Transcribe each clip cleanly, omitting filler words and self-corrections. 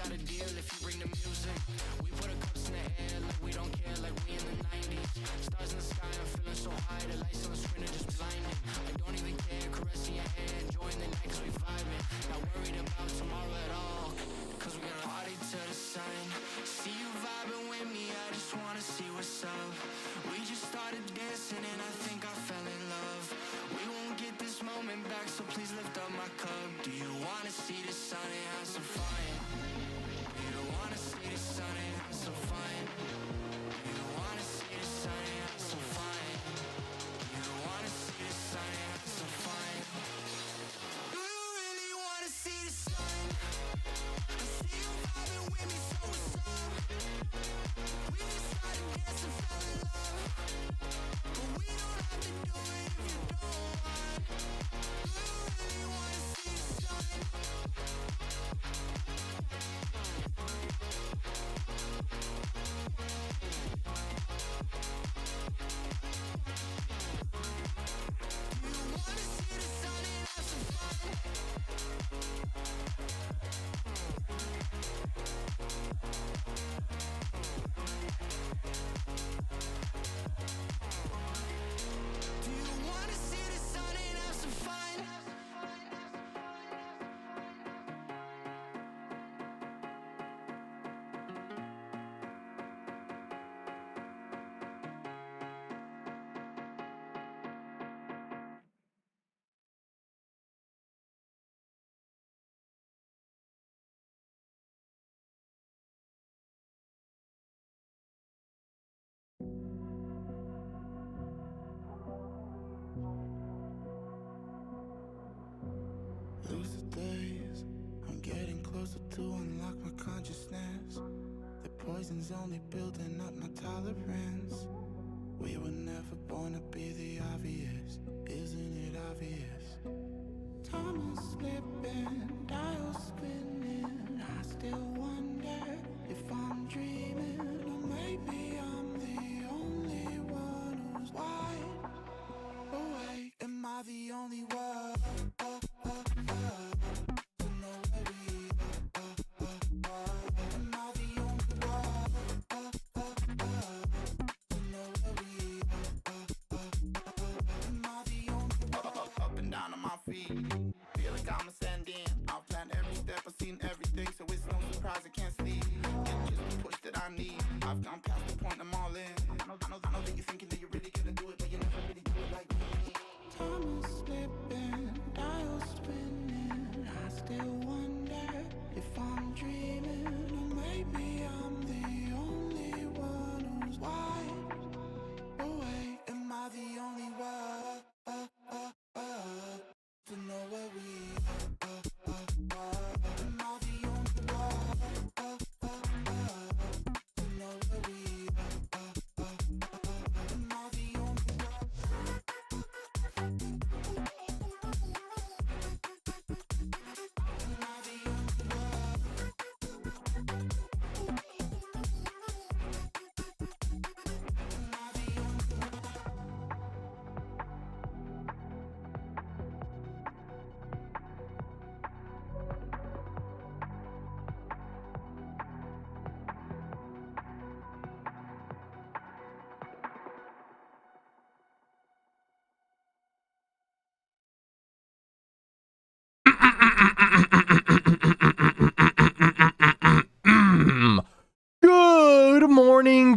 got a deal if you bring the music. We put our cups in the air like we don't care, like we in the 90s. Stars in the sky, I'm feeling so high. The lights on the screen are just blinding. I don't even care, caressing your hair, enjoying the night cause we vibing. Not worried about tomorrow at all, cause we gonna party to the sun. See you vibing with me, I just wanna see what's up. We just started dancing and I think I fell in love. We won't get this moment back, so please lift up my cup. Do you wanna see the sun and have some fun? Do you wanna see the sun and have some fun? Do you wanna see the sun and have some fun? Do you wanna see the sun and have some fun? Do you really wanna see the sun? I see you vibing with me, so what's up? We just started dancing, fell in love, but we don't have to do it if you don't want. Do you really wanna see the sun? Do you wanna see the sun and have some fun? Do you wanna see the sun and have some fun? Lucid days, I'm getting closer to unlock my consciousness. The poison's only building up my tolerance. We were never born to be the obvious, isn't it obvious? Time is slipping, dial spinning. I still wonder if I'm dreaming, or maybe I'm the only one who's wide awake. Am I the only one? To know where we am I the only one? To know where we am I the only one? Up and down on my feet, feel like I'm ascending. I've planned every step, I've seen everything, so it's no surprise I can't sleep. It's just the push that I need. I've gone past the point, I'm all in. I know that you're thinking that you're really gonna do it, but you never really do it like me. Time is slipping, dial spinning. I still wonder if I'm dreaming, or maybe I'm the only one who's wide awake. Am I the only one? To know where we am I the only one? To know where we am I the only one? Good morning,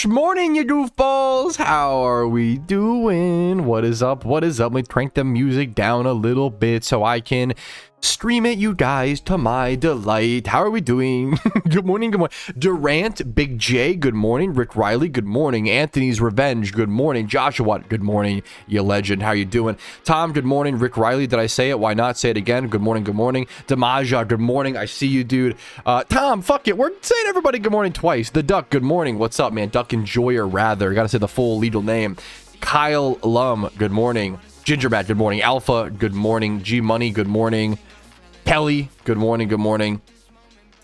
morning, you goofballs. How are we doing? What is up? What is up? Let me crank the music down a little bit so I can stream it, you guys, to my delight. How are we doing? Good morning, good morning. Durant, Big J, good morning. Rick Riley, good morning. Anthony's Revenge, good morning. Joshua, good morning, you legend. How you doing? Tom, good morning. Rick Riley, did I say it? Why not say it again? Good morning, good morning. Damaja, good morning. I see you, dude. Tom, fuck it. We're saying everybody good morning twice. The Duck, good morning. What's up, man? Duck Enjoyer, rather. Gotta say the full legal name. Kyle Lum, good morning. Gingerbat, good morning. Alpha, good morning. G Money, good morning. Kelly, good morning, good morning.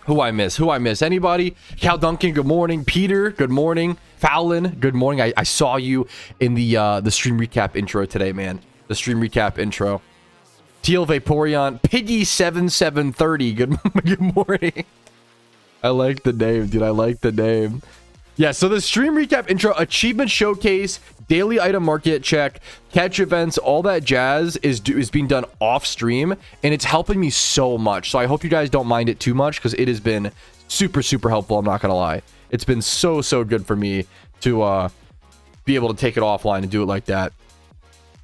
Who I miss? Anybody? Cal Duncan, good morning. Peter, good morning. Fallon, good morning. I saw you in the stream recap intro today, man. The stream recap intro. Teal Vaporeon, Piggy7730, good morning. I like the name, dude. I like the name. Yeah, so the stream recap intro, achievement showcase, daily item market check, catch events, all that jazz is being done off stream, and it's helping me so much. So I hope you guys don't mind it too much, because it has been super, super helpful. I'm not gonna lie. It's been so, so good for me to be able to take it offline and do it like that.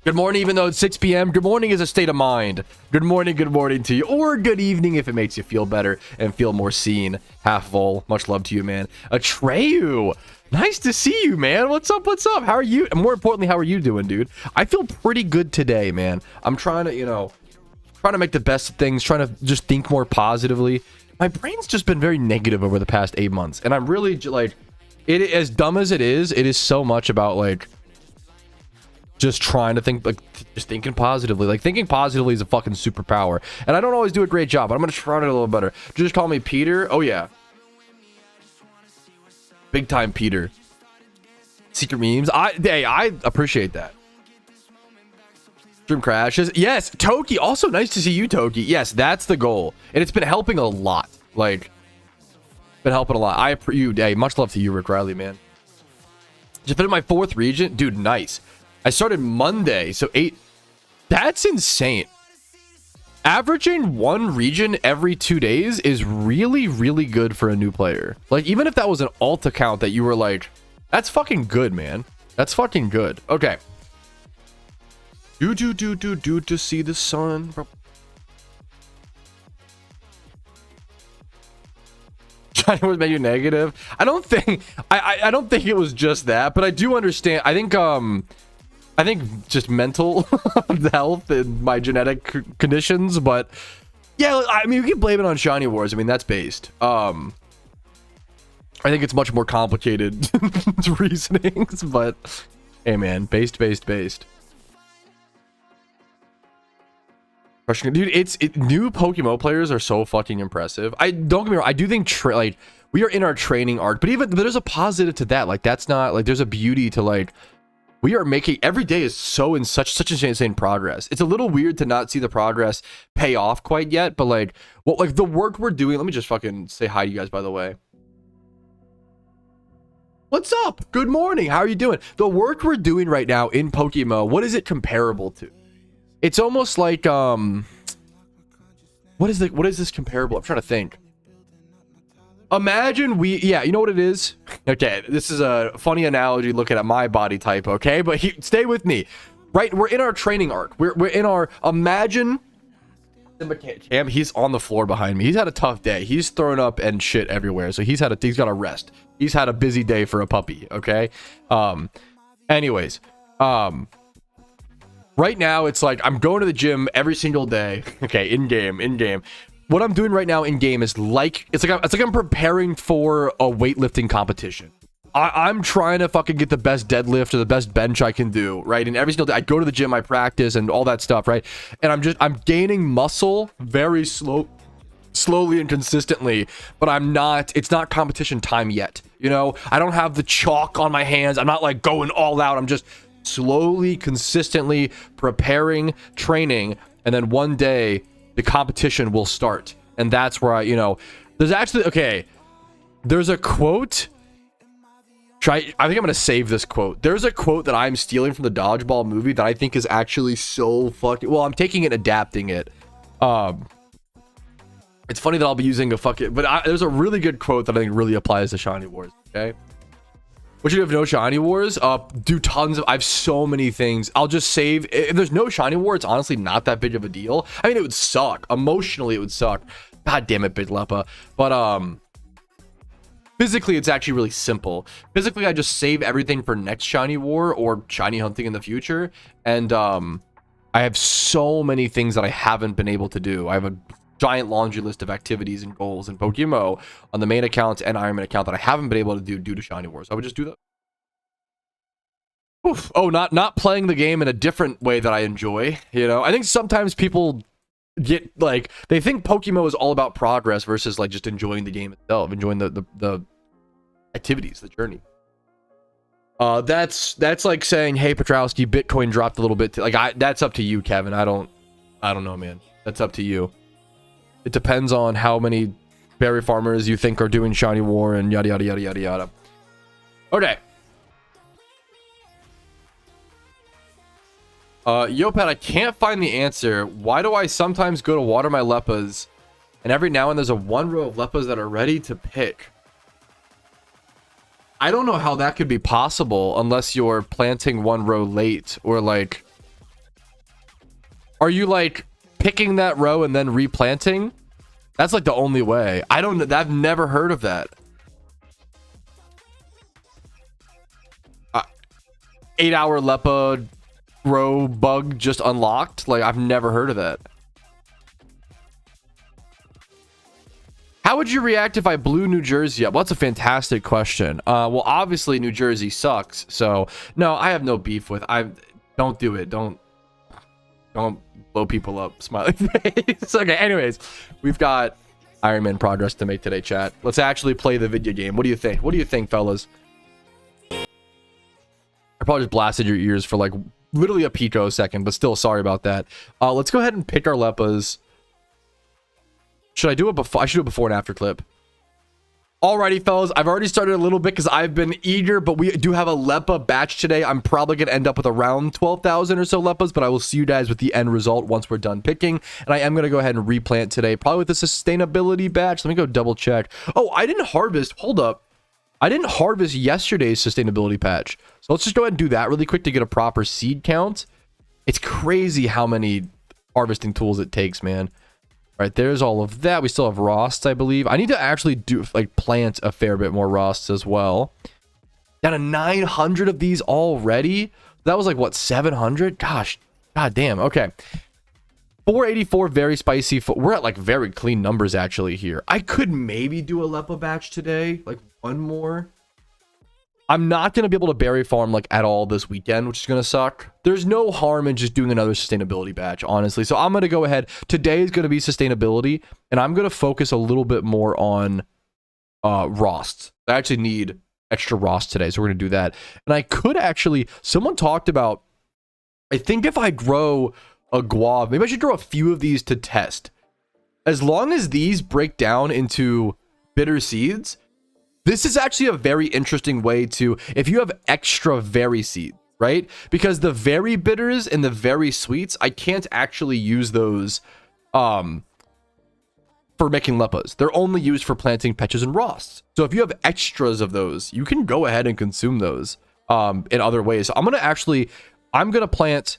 Good morning, even though it's 6 p.m. Good morning is a state of mind. Good morning to you. Or good evening if it makes you feel better and feel more seen. Half full. Much love to you, man. Atreyu. Nice to see you, man. What's up? What's up? How are you? And more importantly, how are you doing, dude? I feel pretty good today, man. I'm trying to, you know, trying to make the best of things, trying to just think more positively. My brain's just been very negative over the past 8 months. And I'm really, like, it, as dumb as it is so much about, like, just trying to think, like, just thinking positively. Like, thinking positively is a fucking superpower. And I don't always do a great job, but I'm gonna try it a little better. Just call me Peter. Oh, yeah. Big time Peter. Secret memes. I appreciate that. Stream crashes. Yes, Toki. Also nice to see you, Toki. Yes, that's the goal. And it's been helping a lot. Like, been helping a lot. Hey, much love to you, Rick Riley, man. Just been in my 4th region. Dude, nice. I started Monday, so 8. That's insane. Averaging 1 region every 2 days is really, really good for a new player. Like, even if that was an alt account that you were like, that's fucking good, man. That's fucking good. Okay. Do to see the sun. China was made you negative. I don't think it was just that, but I do understand. I think just mental health and my genetic conditions, but yeah, I mean, we can blame it on Shiny Wars. I mean, that's based. I think it's much more complicated reasonings, but hey, man, based. Dude, new PokeMMO players are so fucking impressive. Don't get me wrong. I do think like we are in our training arc, but there's a positive to that. Like, that's not like there's a beauty to, like, we are making every day is such insane progress. It's a little weird to not see the progress pay off quite yet, but like the work we're doing. Let me just fucking say hi to you guys, by the way. What's up? Good morning. How are you doing? The work we're doing right now in PokeMMO, what is it comparable to? It's almost like what is this comparable? I'm trying to think. Imagine you know what it is? Okay, this is a funny analogy looking at my body type, okay? But stay with me. Right, we're in our training arc. We're in our, imagine Cam, he's on the floor behind me. He's had a tough day. He's thrown up and shit everywhere. So he's got to rest. He's had a busy day for a puppy, okay? Anyways, right now it's like I'm going to the gym every single day. Okay, in game. What I'm doing right now in game is like it's like I'm preparing for a weightlifting competition. I'm trying to fucking get the best deadlift or the best bench I can do, right? And every single day I go to the gym, I practice and all that stuff, right? And I'm gaining muscle very slowly and consistently, but it's not competition time yet. You know, I don't have the chalk on my hands. I'm not like going all out. I'm just slowly, consistently preparing, training, and then one day the competition will start. And that's where there's a quote. I think I'm gonna save this quote. There's a quote that I'm stealing from the Dodgeball movie that I think is actually so fucking well. I'm taking it, adapting it. It's funny that I'll be using there's a really good quote that I think really applies to Shiny Wars. Okay, what you have no Shiny Wars? Do tons of. I have so many things. I'll just save. If there's no Shiny War, it's honestly not that big of a deal. I mean, it would suck emotionally. It would suck. God damn it, Big Lepa. But physically, it's actually really simple. Physically, I just save everything for next Shiny War or Shiny hunting in the future. And I have so many things that I haven't been able to do. I have a giant laundry list of activities and goals in PokeMMO on the main account and Ironman account that I haven't been able to do due to Shiny Wars. I would just do that. Oof. Oh, not playing the game in a different way that I enjoy. You know, I think sometimes people get like they think PokeMMO is all about progress versus like just enjoying the game itself, enjoying the activities, the journey. That's like saying, hey, Patrouski, Bitcoin dropped a little bit. That's up to you, Kevin. I don't know, man. That's up to you. It depends on how many berry farmers you think are doing shiny war and yada yada yada yada yada. Okay. Yo, Pat, I can't find the answer. Why do I sometimes go to water my leppas, and every now and there's a one row of leppas that are ready to pick? I don't know how that could be possible unless you're planting one row late, or like, are you like picking that row and then replanting? That's like the only way. I don't know. I've never heard of that. 8-hour Leppa row bug just unlocked. Like, I've never heard of that. How would you react if I blew New Jersey up? Well, that's a fantastic question. Well, obviously New Jersey sucks. So no, I have no beef with. Don't do it. Don't blow people up. Smiley face. Okay. Anyways, we've got Iron Man progress to make today, chat. Let's actually play the video game. What do you think? What do you think, fellas? I probably just blasted your ears for like literally a picosecond, but still sorry about that. Let's go ahead and pick our Leppas. Should I do it before? I should do it before and after clip. Alrighty, fellas. I've already started a little bit because I've been eager, but we do have a Leppa batch today. I'm probably going to end up with around 12,000 or so Leppas, but I will see you guys with the end result once we're done picking. And I am going to go ahead and replant today, probably with the sustainability batch. Let me go double check. Oh, I didn't harvest. Hold up. I didn't harvest yesterday's sustainability patch. So let's just go ahead and do that really quick to get a proper seed count. It's crazy how many harvesting tools it takes, man. All right, there's all of that. We still have rosts, I believe. I need to actually do like plant a fair bit more rosts as well. Down to 900 of these already. That was like what, 700? Gosh, god damn. Okay. 484 very spicy. We're at like very clean numbers actually here. I could maybe do a Leppa batch today, like one more. I'm not going to be able to berry farm like at all this weekend, which is going to suck. There's no harm in just doing another sustainability batch, honestly. So I'm going to go ahead. Today is going to be sustainability, and I'm going to focus a little bit more on rosts. I actually need extra rosts today, so we're going to do that. And I could actually, someone talked about, I think if I grow a guava, maybe I should grow a few of these to test. As long as these break down into bitter seeds, this is actually a very interesting way to, if you have extra very seed, right? Because the very bitters and the very sweets, I can't actually use those for making Leppas. They're only used for planting patches and rosts. So if you have extras of those, you can go ahead and consume those in other ways. So I'm going to plant,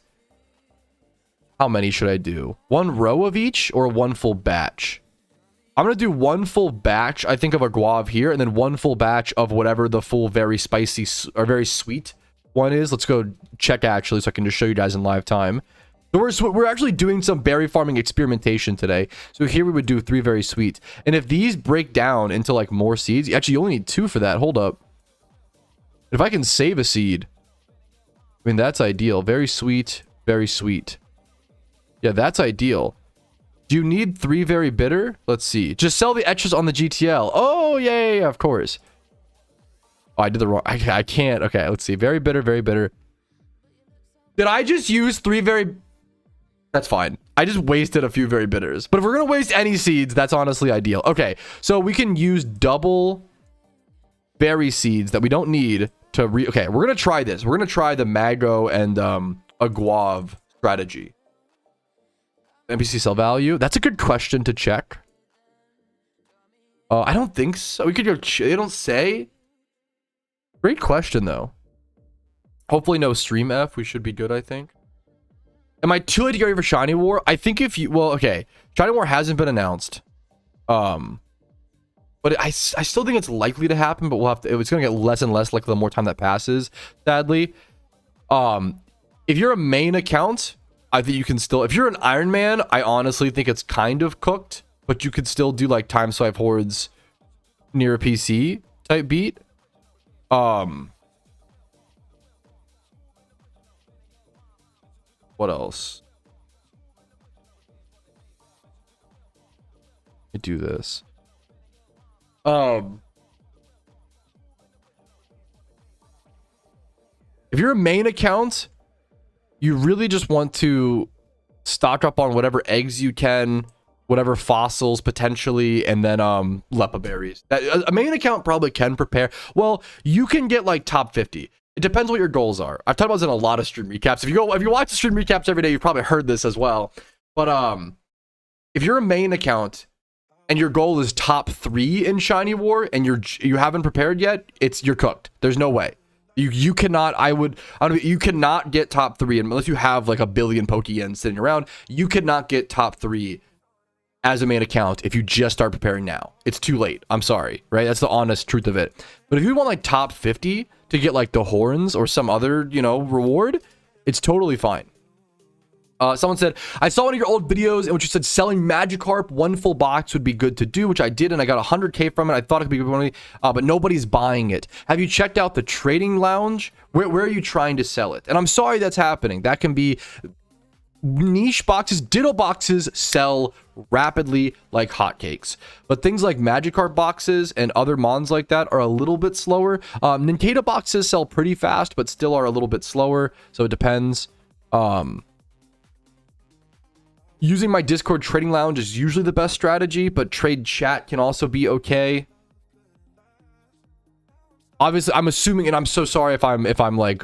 how many should I do? One row of each or one full batch? I'm going to do one full batch, I think, of a guava here, and then one full batch of whatever the full very spicy or very sweet one is. Let's go check, actually, so I can just show you guys in live time. So we're actually doing some berry farming experimentation today. So here we would do 3 very sweet. And if these break down into, like, more seeds... Actually, you only need 2 for that. Hold up. If I can save a seed... I mean, that's ideal. Very sweet. Very sweet. Yeah, that's ideal. Do you need 3 very bitter? Let's see. Just sell the extras on the GTL. Oh, yeah, of course. Oh, I did the wrong... I can't. Okay, let's see. Very bitter, very bitter. Did I just use 3 very... That's fine. I just wasted a few very bitters. But if we're going to waste any seeds, that's honestly ideal. Okay, so we can use double berry seeds that we don't need to... Okay, we're going to try this. We're going to try the Mago and a Guave strategy. NPC sell value. That's a good question to check. I don't think so. We could go. They don't say. Great question though. Hopefully no stream F. We should be good, I think. Am I too late to get ready for Shiny War? I think if you... Well, okay. Shiny War hasn't been announced. But I still think it's likely to happen, but we'll have to... It's going to get less and less likely the more time that passes, sadly. If you're a main account... I think you can still, if you're an Iron Man, I honestly think it's kind of cooked, but you could still do like time swipe hordes near a PC type beat. What else? Let me do this. If you're a main account, you really just want to stock up on whatever eggs you can, whatever fossils potentially, and then Lepa berries. A main account probably can prepare. Well, you can get like top 50. It depends what your goals are. I've talked about this in a lot of stream recaps. If you watch the stream recaps every day, you've probably heard this as well. But if you're a main account and your goal is top 3 in Shiny War and you haven't prepared yet, you're cooked. There's no way. You cannot. You cannot get top 3 unless you have like a billion Pokeyen sitting around. You cannot get top 3 as a main account if you just start preparing now. It's too late. I'm sorry, right? That's the honest truth of it. But if you want like top 50 to get like the horns or some other, reward, it's totally fine. Someone said, I saw one of your old videos in which you said selling Magikarp 1 full box would be good to do, which I did, and I got 100k from it. I thought it could be good money, but nobody's buying it. Have you checked out the trading lounge? Where are you trying to sell it? And I'm sorry that's happening. That can be niche boxes. Ditto boxes sell rapidly like hotcakes, but things like Magikarp boxes and other mons like that are a little bit slower. Nincada boxes sell pretty fast, but still are a little bit slower, so it depends. Using my Discord trading lounge is usually the best strategy, but trade chat can also be okay. Obviously, I'm assuming, and I'm so sorry if I'm like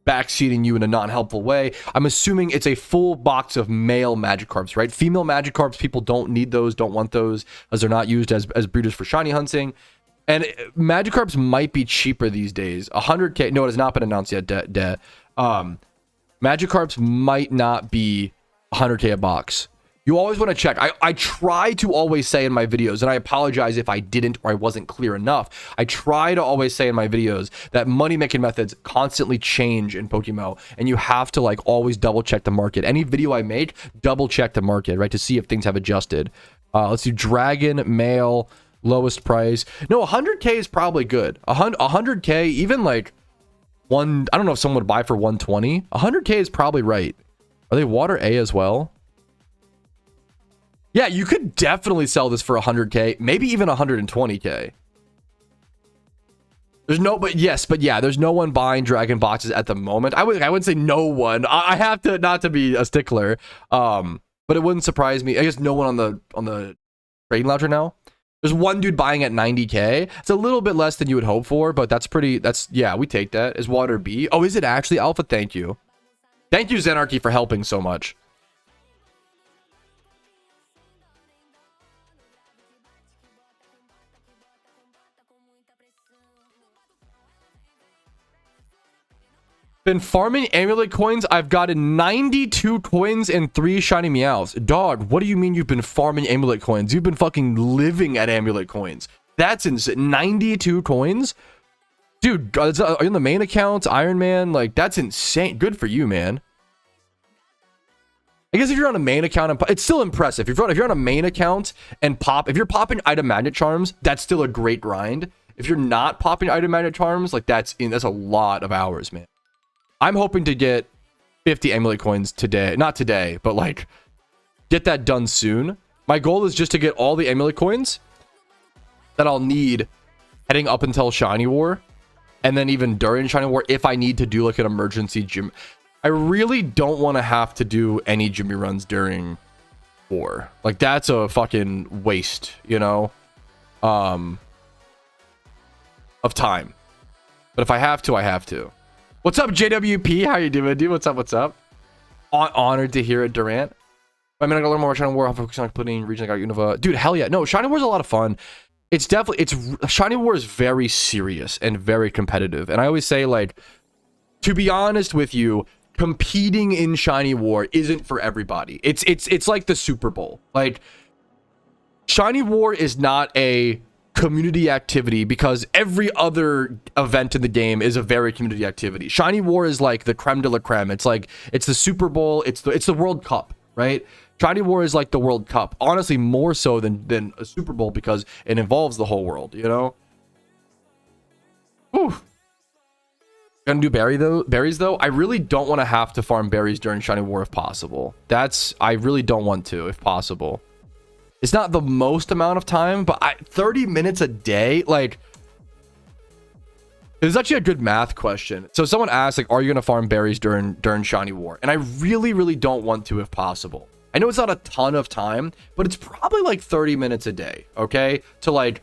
backseating you in a non-helpful way. I'm assuming it's a full box of male Magikarps, right? Female Magikarps, people don't need those, don't want those, as they're not used as breeders for shiny hunting. And Magikarps might be cheaper these days. 100k, no, it has not been announced yet. Magikarps might not be 100k a box. You always want to check. I try to always say in my videos, and I apologize if I didn't or I wasn't clear enough. I try to always say in my videos that money making methods constantly change in PokeMMO, and you have to like always double check the market. Any video I make, double check the market, right, to see if things have adjusted. Let's do Dragon Male lowest price. No, 100k is probably good. 100k, even like I don't know if someone would buy for 120. 100k is probably right. Are they water A as well? Yeah, you could definitely sell this for 100k, maybe even 120k. There's no one buying dragon boxes at the moment. I wouldn't say no one. I have to, not to be a stickler, but it wouldn't surprise me. I guess no one on the trading lounge right now. There's one dude buying at 90k. It's a little bit less than you would hope for, but yeah, we take that. Is water B? Oh, is it actually Alpha? Thank you. Thank you, Zenarchy, for helping so much. Been farming amulet coins. I've gotten 92 coins and 3 shiny meows. Dog, what do you mean you've been farming amulet coins? You've been fucking living at amulet coins. That's insane. 92 coins? Dude, are you in the main account? Iron Man? Like, that's insane. Good for you, man. I guess if you're on a main account, it's still impressive. If you're on a main account and if you're popping item magnet charms, that's still a great grind. If you're not popping item magnet charms, like that's a lot of hours, man. I'm hoping to get 50 amulet coins today. Not today, but like get that done soon. My goal is just to get all the amulet coins that I'll need heading up until Shiny War, and then even during Shiny War if I need to do like an emergency gym. I really don't want to have to do any Jimmy runs during war. Like, that's a fucking waste, of time. But if I have to, I have to. What's up, JWP? How you doing, dude? What's up? Honored to hear it, Durant. I mean, I gotta learn more Shiny War. I'm focusing on putting region like Unova. Dude, hell yeah. No, Shiny War is a lot of fun. Shiny War is very serious and very competitive. And I always say, like, to be honest with you, competing in Shiny War isn't for everybody. It's like the Super Bowl. Like, Shiny War is not a community activity because every other event in the game is a very community activity. Shiny War is like the creme de la creme. It's like, it's the Super Bowl. It's the World Cup, right? Shiny War is like the World Cup. Honestly, more so than a Super Bowl because it involves the whole world, Whew. Gonna do berries though. I really don't want to have to farm berries during Shiny War if possible. I really don't want to if possible. It's not the most amount of time, but 30 minutes a day, like, it was actually a good math question. So someone asked, like, are you gonna farm berries during Shiny War? And I really, really don't want to if possible. I know it's not a ton of time, but it's probably like 30 minutes a day, okay? To like,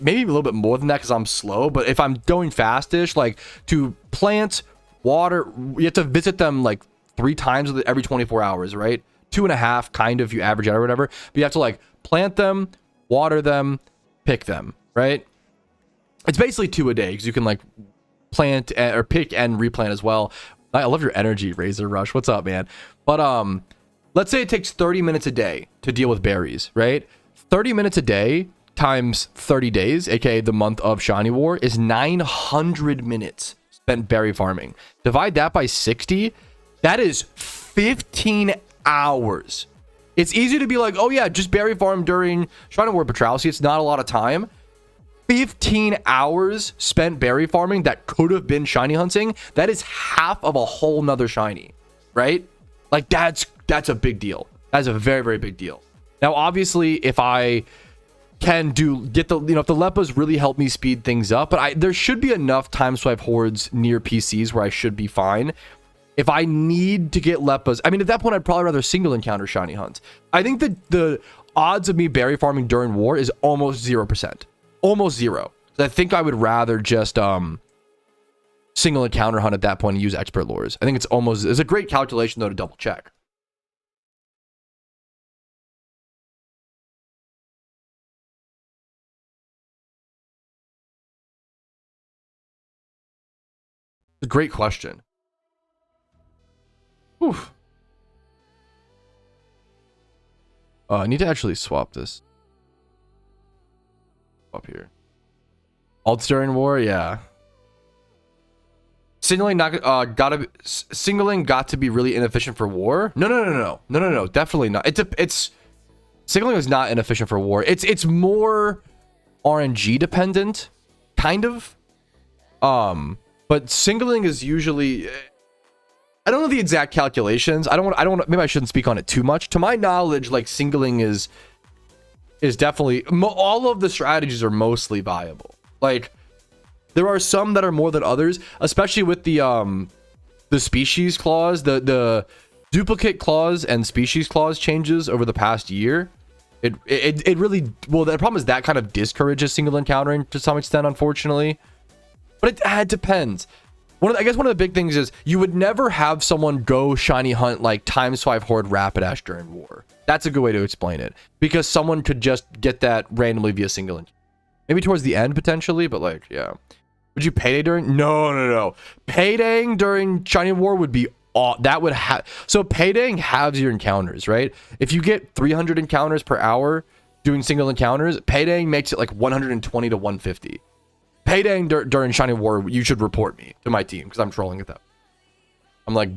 maybe a little bit more than that because I'm slow, but if I'm going fastish, like to plant, water, you have to visit them like 3 times every 24 hours, right? 2.5 kind of if you average out or whatever, but you have to like plant them, water them, pick them, right? It's basically 2 a day because you can like plant or pick and replant as well. I love your energy, Razor Rush. What's up, man? But let's say it takes 30 minutes a day to deal with berries, right? 30 minutes a day times 30 days, aka the month of Shiny War, is 900 minutes spent berry farming. Divide that by 60, that is 15 hours. It's easy to be like, oh yeah, just berry farm during Shiny War, Patrouski. It's not a lot of time. 15 hours spent berry farming that could have been shiny hunting. That is half of a whole nother shiny, right? Like that's a big deal. That's a very, very big deal. Now, obviously, if I can get the, if the Leppas really help me speed things up, but there should be enough time swipe hordes near PCs where I should be fine. If I need to get Leppas, I mean, at that point, I'd probably rather single encounter shiny hunt. I think that the odds of me berry farming during war is almost 0%. Almost 0. I think I would rather just single encounter hunt at that point and use expert lures. I think it's a great calculation though to double check. It's a great question. Whew. I need to actually swap this up here. Alts during war, yeah. Signaling got to be really inefficient for war. No, definitely not. It's signaling is not inefficient for war. It's more RNG dependent, kind of. But signaling is usually, I don't know the exact calculations. I don't maybe I shouldn't speak on it too much. To my knowledge, like signaling is definitely, all of the strategies are mostly viable. Like there are some that are more than others, especially with the species clause, the duplicate clause and species clause changes over the past year. It really, well, the problem is that kind of discourages single encountering to some extent, unfortunately. But it depends. I guess one of the big things is you would never have someone go shiny hunt like ×5 horde Rapidash during war. That's a good way to explain it, because someone could just get that randomly via single encounter. Maybe towards the end potentially, but like, yeah. Would you payday during? No. Paydaying during shiny war would be that would have, so paydaying halves your encounters, right? If you get 300 encounters per hour doing single encounters, paydaying makes it like 120 to 150. Paydaying during shiny war, you should report me to my team because I'm trolling at that. I'm like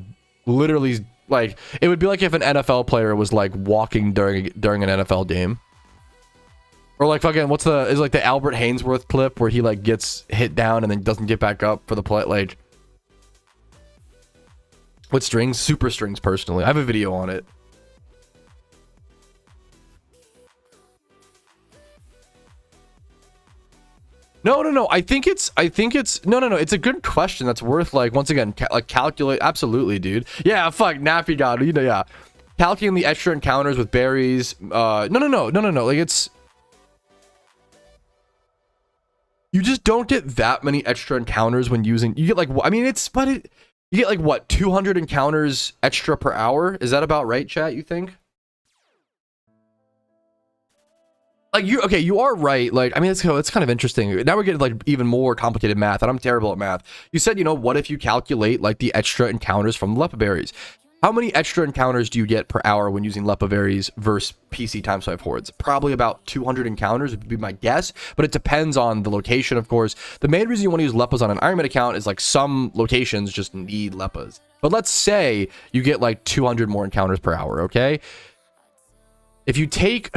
literally like, it would be like if an NFL player was like walking during an NFL game, or like fucking is like the Albert Hainsworth clip where he like gets hit down and then doesn't get back up for the play. Like, what strings? Super strings. Personally, I have a video on it. No. I think it's no. It's a good question that's worth like, once again, like calculate. Absolutely, dude. Yeah, fuck Nappy God. Yeah, calculating the extra encounters with berries. No. Like it's, you just don't get that many extra encounters when using. You get like, I mean, you get like what, 200 encounters extra per hour? Is that about right, chat? You think? Like you are right. Like, I mean, it's kind of interesting. Now we're getting like even more complicated math, and I'm terrible at math. You said, what if you calculate like the extra encounters from Leppa berries? How many extra encounters do you get per hour when using Leppa berries versus PC ×5 hordes? Probably about 200 encounters would be my guess, but it depends on the location, of course. The main reason you want to use Leppas on an Ironman account is like some locations just need Leppas. But let's say you get like 200 more encounters per hour, okay? If you take,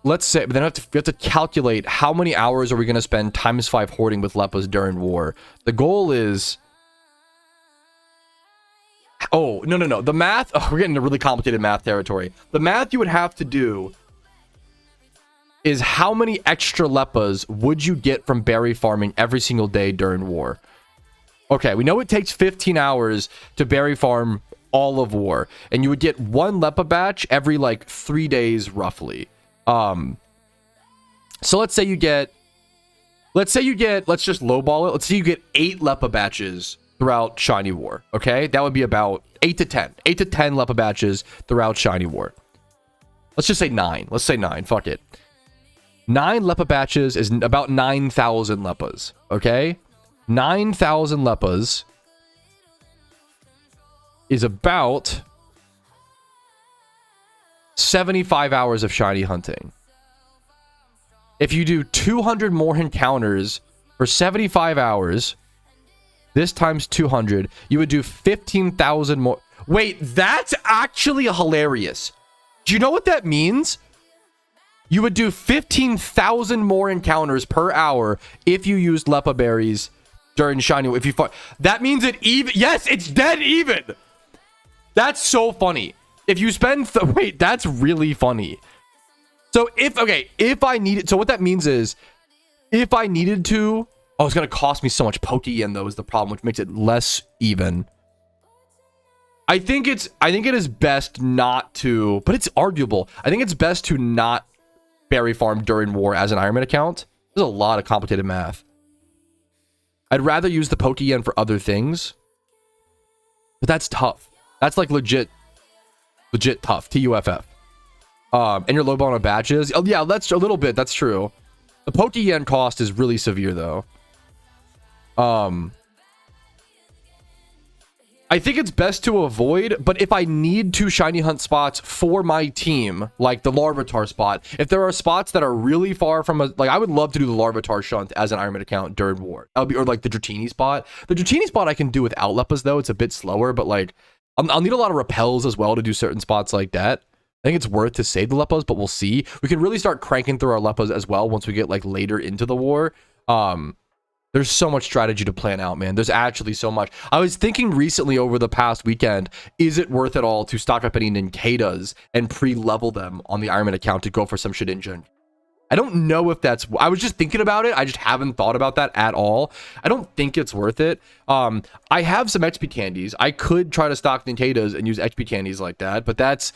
let's say, but then we have to calculate how many hours are we going to spend ×5 hoarding with Leppas during war. The goal is, no. The math, we're getting into really complicated math territory. The math you would have to do is how many extra Leppas would you get from berry farming every single day during war? Okay, we know it takes 15 hours to berry farm all of war, and you would get one Lepa batch every like 3 days roughly. So let's say you get, let's just lowball it. Let's say you get 8 Lepa batches throughout Shiny War. Okay, that would be about 8 to 10 Lepa batches throughout Shiny War. Let's just say 9. Let's say 9. Fuck it. 9 Lepa batches is about 9,000 Lepas. Okay, 9,000 Lepas is about 75 hours of shiny hunting. If you do 200 more encounters for 75 hours, this times 200, you would do 15,000 more. Wait, that's actually hilarious. Do you know what that means? You would do 15,000 more encounters per hour if you used Lepa berries during shiny. If you that means it even. Yes, it's dead even. That's so funny. If you spend wait, that's really funny. So if I needed, so what that means is if I needed to, oh, it's gonna cost me so much Pokeyen though is the problem, which makes it less even. I think it is best not to, but it's arguable. I think it's best to not berry farm during war as an Ironman account. There's a lot of complicated math. I'd rather use the Pokeyen for other things, but that's tough. That's like legit tough. TUFF. And you're low on batches. Oh yeah, that's a little bit. That's true. The Pokeyen cost is really severe though. I think it's best to avoid, but if I need 2 shiny hunt spots for my team, like the Larvitar spot, if there are spots that are really far from a, like I would love to do the Larvitar shunt as an Ironman account during war. That'll be, or like the Dratini spot. The Dratini spot I can do without Lepas though. It's a bit slower, but like I'll need a lot of repels as well to do certain spots like that. I think it's worth to save the Lepas, but we'll see. We can really start cranking through our Lepas as well once we get like later into the war. There's so much strategy to plan out, man. There's actually so much. I was thinking recently over the past weekend, is it worth it all to stock up any Ninkadas and pre-level them on the Ironman account to go for some Shedinja? I don't know if that's, I was just thinking about it. I just haven't thought about that at all. I don't think it's worth it. I have some XP candies. I could try to stock Ninkadas and use XP candies like that, but that's,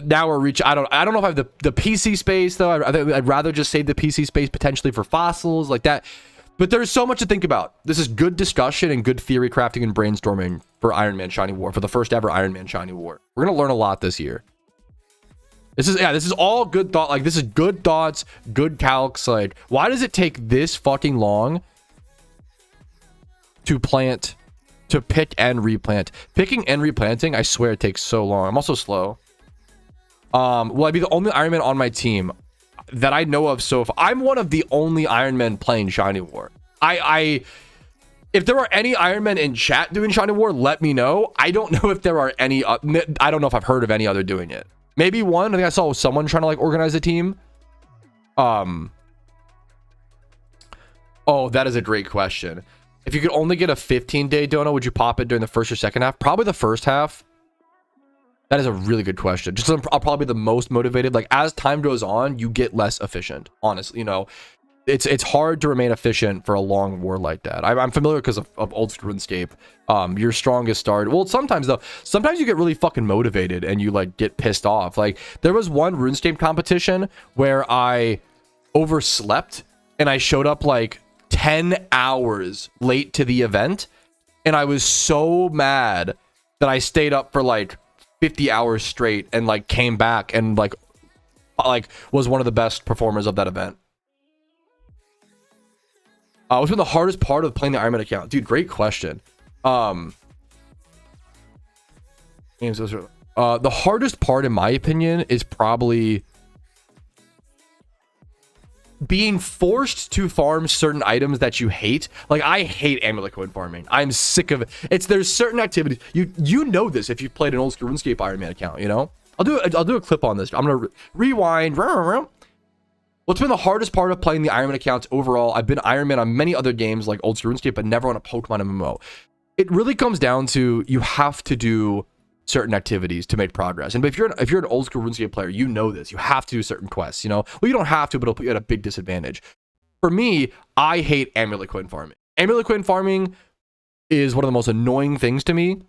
now we're reaching, I don't know if I have the PC space though. I'd rather just save the PC space potentially for fossils like that. But there's so much to think about. This is good discussion and good theory crafting and brainstorming for Iron Man Shiny War, for the first ever Iron Man Shiny War. We're going to learn a lot this year. This is all good thought. Like, this is good thoughts, good calcs. Like, why does it take this fucking long to plant, to pick and replant? Picking and replanting, I swear it takes so long. I'm also slow. Will I be the only Iron Man on my team that I know of so far? I'm one of the only Iron Men playing Shiny War. If there are any Iron Men in chat doing Shiny War, let me know. I don't know if there are any. I don't know if I've heard of any other doing it. Maybe one. I think I saw someone trying to like organize a team. Oh, that is a great question. If you could only get a 15-day dono, would you pop it during the first or second half? Probably the first half. That is a really good question. Just I'll probably be the most motivated. Like as time goes on, you get less efficient. Honestly, you know, it's hard to remain efficient for a long war like that. I'm familiar because of old school RuneScape. Your strongest start. Well, sometimes though, sometimes you get really fucking motivated and you like get pissed off. Like there was one RuneScape competition where I overslept and I showed up like 10 hours late to the event, and I was so mad that I stayed up for like 50 hours straight and like came back and like was one of the best performers of that event. What's been the hardest part of playing the Iron Man account? Dude, great question. The hardest part in my opinion is probably being forced to farm certain items that you hate. Like I hate amulet coin farming. I'm sick of it. There's certain activities, you know this if you've played an old school RuneScape Iron Man account, you know. I'll do a clip on this. I'm gonna rewind. What's been the hardest part of playing the Iron Man accounts overall? I've been Iron Man on many other games like old school RuneScape, but never on a Pokemon MMO. It really comes down to you have to do certain activities to make progress. And if you're an old school RuneScape player, you know this. You have to do certain quests, you know. Well, you don't have to, but it'll put you at a big disadvantage. For me, I hate amulet coin farming. Amulet coin farming is one of the most annoying things to me.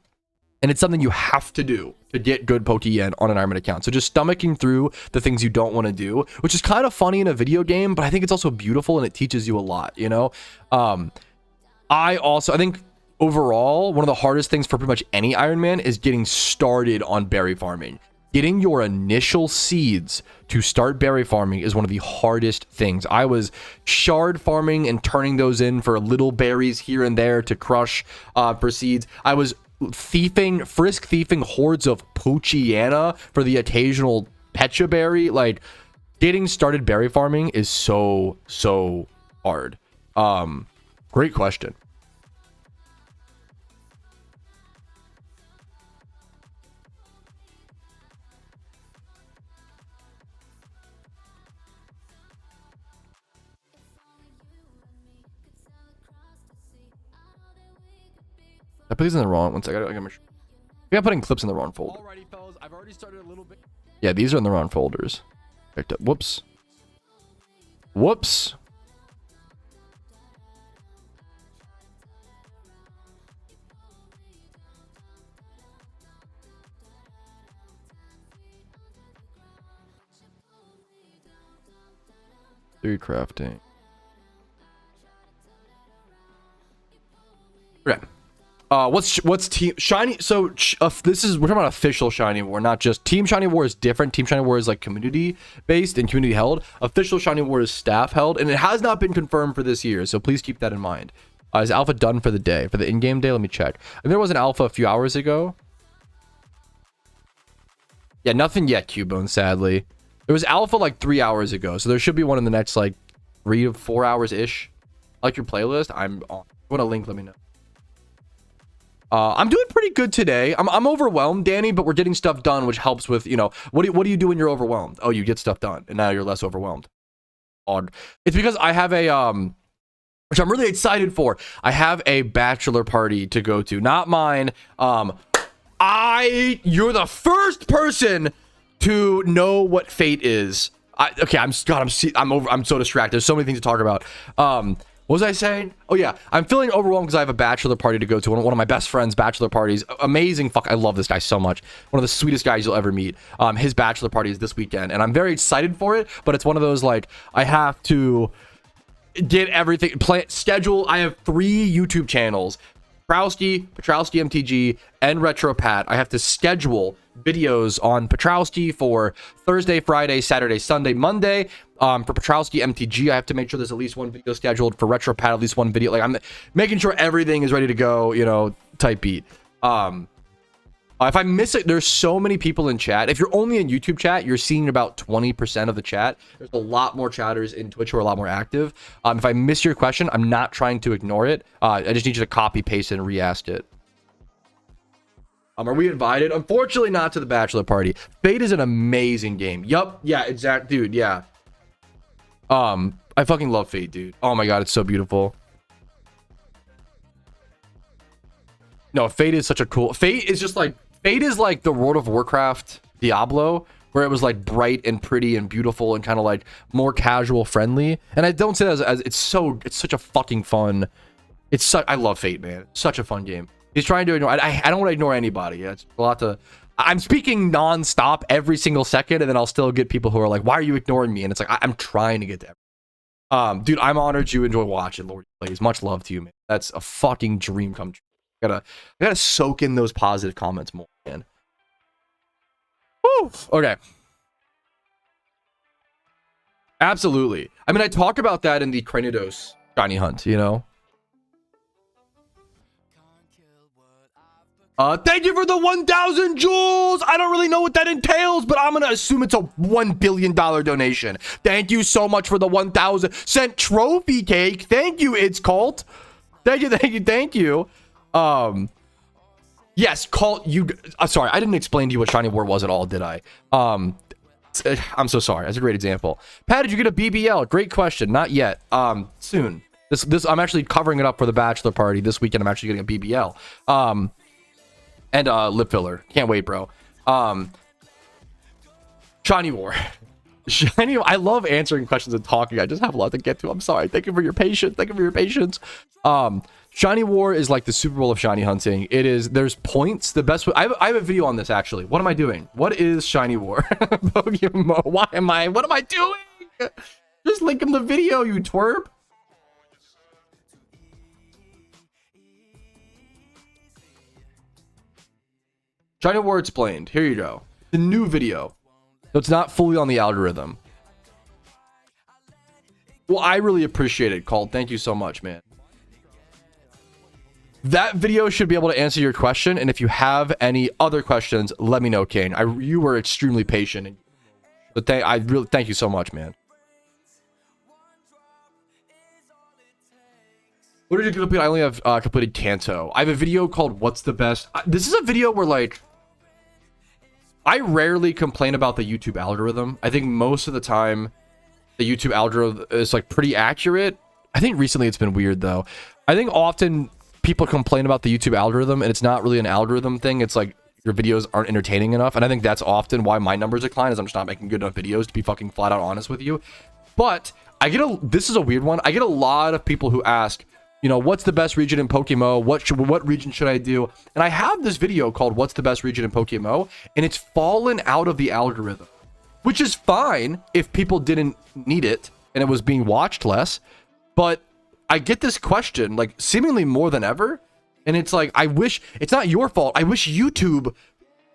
And it's something you have to do to get good Pokeyen on an Ironman account. So just stomaching through the things you don't want to do, which is kind of funny in a video game, but I think it's also beautiful and it teaches you a lot, you know? I think overall, one of the hardest things for pretty much any Ironman is getting started on berry farming. Getting your initial seeds to start berry farming is one of the hardest things. I was shard farming and turning those in for little berries here and there to crush for seeds. I was frisk thieving hordes of Pokeyen for the occasional Pecha berry. Like, getting started berry farming is so hard. Great question. I put these in the wrong ones. I got putting clips in the wrong folder. Alrighty, fellas, I've already started a little bit. Yeah, these are in the wrong folders. Picked up. Whoops. Whoops. Three crafting. Okay. What's team shiny? So we're talking about official shiny war, not just team shiny war is different. Team shiny war is like community based and community held. Official shiny war is staff held, and it has not been confirmed for this year. So please keep that in mind. Is alpha done for the day, for the in-game day? Let me check. And there was an alpha a few hours ago. Yeah, nothing yet, Cubone. Sadly, there was alpha like 3 hours ago, so there should be one in the next like 3 to 4 hours ish. Like your playlist, I'm on. If you want a link? Let me know. I'm doing pretty good today. I'm overwhelmed, Danny, but we're getting stuff done, which helps with, you know, what do you do when you're overwhelmed? Oh, you get stuff done, and now you're less overwhelmed. Odd. It's because I have a which I'm really excited for. I have a bachelor party to go to, not mine. You're the first person to know what fate is. I'm so distracted. There's so many things to talk about. What was I saying? Oh yeah, I'm feeling overwhelmed because I have a bachelor party to go to. One of my best friends' bachelor parties. Amazing. I love this guy so much. One of the sweetest guys you'll ever meet. His bachelor party is this weekend, and I'm very excited for it. But it's one of those, like, I have to get everything schedule. I have 3 YouTube channels: Patrouski MTG, and Retro Pat. I have to schedule videos on Patrouski for Thursday, Friday, Saturday, Sunday, Monday. For Patrouski MTG, I have to make sure there's at least one video scheduled. For Retro Pat, at least one video. Like, I'm making sure everything is ready to go, you know, type beat. If I miss it, there's so many people in chat. If you're only in YouTube chat, you're seeing about 20% of the chat. There's a lot more chatters in Twitch who are a lot more active. If I miss your question, I'm not trying to ignore it. I just need you to copy, paste, and re-ask it. Are we invited? Unfortunately, not to the bachelor party. Fate is an amazing game. Yup. Yeah, exact, dude. Yeah. I fucking love Fate, dude. Oh my god, it's so beautiful. No, Fate is such a cool. Fate is like the World of Warcraft Diablo, where it was like bright and pretty and beautiful and kind of like more casual friendly. And I don't say that as it's such a fucking fun. I love Fate, man. It's such a fun game. He's trying to ignore. I don't want to ignore anybody. It's a lot to. I'm speaking non-stop every single second, and then I'll still get people who are like, "Why are you ignoring me?" And it's like I'm trying to get to everything. Dude, I'm honored you enjoy watching Lord Plays. Much love to you, man. That's a fucking dream come true. I gotta soak in those positive comments more, man. Woo! Okay. Absolutely. I mean, I talk about that in the Cranidos shiny hunt, you know. Thank you for the 1,000 jewels. I don't really know what that entails, but I'm gonna assume it's a $1 billion donation. Thank you so much for the 1,000 cent trophy cake. Thank you, It's Cult. Thank you. Yes, Cult. Sorry, I didn't explain to you what Shiny War was at all, did I? I'm so sorry. That's a great example. Pat, did you get a BBL? Great question. Not yet. Soon. This I'm actually covering it up for the bachelor party this weekend. I'm actually getting a BBL. And lip filler. Can't wait, bro. Shiny War. Shiny, I love answering questions and talking. I just have a lot to get to. I'm sorry. Thank you for your patience. Thank you for your patience. Shiny War is like the Super Bowl of shiny hunting. It is, there's points. The best, I have a video on this actually. What am I doing? What is Shiny War? PokeMMO, what am I doing? Just link him the video, you twerp. Shiny War explained. Here you go. The new video. So it's not fully on the algorithm. Well, I really appreciate it, Colt. Thank you so much, man. That video should be able to answer your question, and if you have any other questions, let me know, Kane. You were extremely patient, but I really thank you so much, man. What did you complete? I only have completed Kanto. I have a video called "What's the Best." This is a video where like I rarely complain about the YouTube algorithm. I think most of the time the YouTube algorithm is like pretty accurate. I think recently it's been weird though. I think often people complain about the YouTube algorithm and it's not really an algorithm thing. It's like your videos aren't entertaining enough. And I think that's often why my numbers decline, is I'm just not making good enough videos, to be fucking flat out honest with you. But this is a weird one. I get a lot of people who ask, you know, what's the best region in PokeMMO? What region should I do? And I have this video called "What's the Best Region in PokeMMO?" and it's fallen out of the algorithm, which is fine if people didn't need it and it was being watched less. But I get this question like seemingly more than ever, and it's like, I wish it's not your fault. I wish YouTube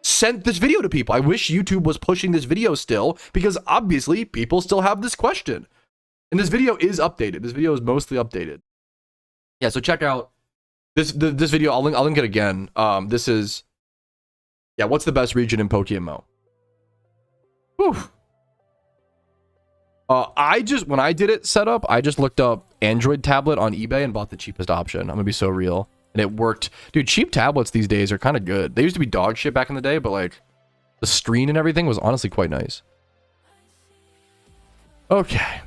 sent this video to people. I wish YouTube was pushing this video still, because obviously people still have this question. And this video is updated. This video is mostly updated. Yeah, so check out this video. I'll link it again. This is, yeah, what's the best region in PokeMMO? Whew. When I did it set up, I just looked up Android tablet on eBay and bought the cheapest option. I'm gonna be so real. And it worked. Dude, cheap tablets these days are kind of good. They used to be dog shit back in the day, but like the screen and everything was honestly quite nice. Okay.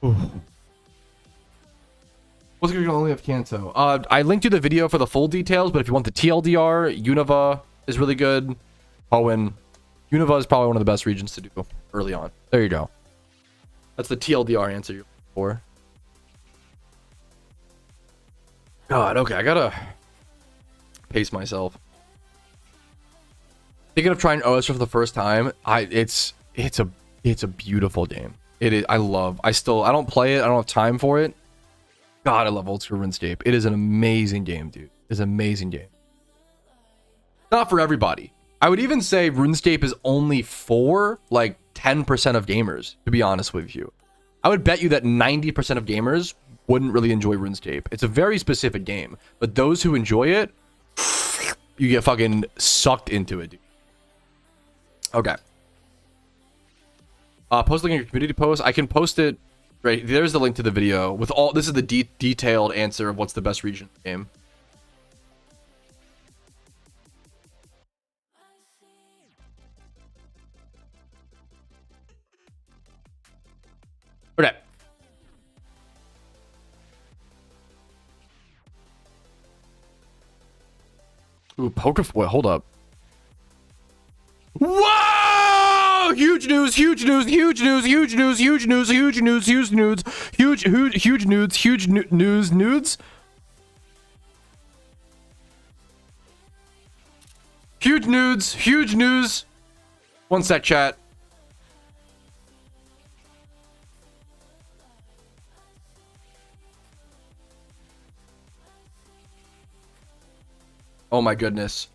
Ooh. What's gonna only have Kanto? I linked you the video for the full details, but if you want the TLDR, Unova is really good. Hoenn. Unova is probably one of the best regions to do early on. There you go. That's the TLDR answer you're looking for. God, okay, I gotta pace myself. Thinking of trying OS for the first time. It's a beautiful game. It is. I don't play it. I don't have time for it. God, I love old school RuneScape. It is an amazing game, dude. It's an amazing game. Not for everybody. I would even say RuneScape is only for like 10% of gamers, to be honest with you. I would bet you that 90% of gamers wouldn't really enjoy RuneScape. It's a very specific game, but those who enjoy it, you get fucking sucked into it, dude. Okay. Post link in your community post. I can post it right there's the link to the video with all. This is the detailed answer of what's the best region in the game. Okay. Ooh, wait, hold up. Whoa! Huge news, huge news, huge news, huge news, huge news, huge news, huge news, huge news, huge news, nudes. Huge nudes, huge news. One sec, chat. Oh my goodness.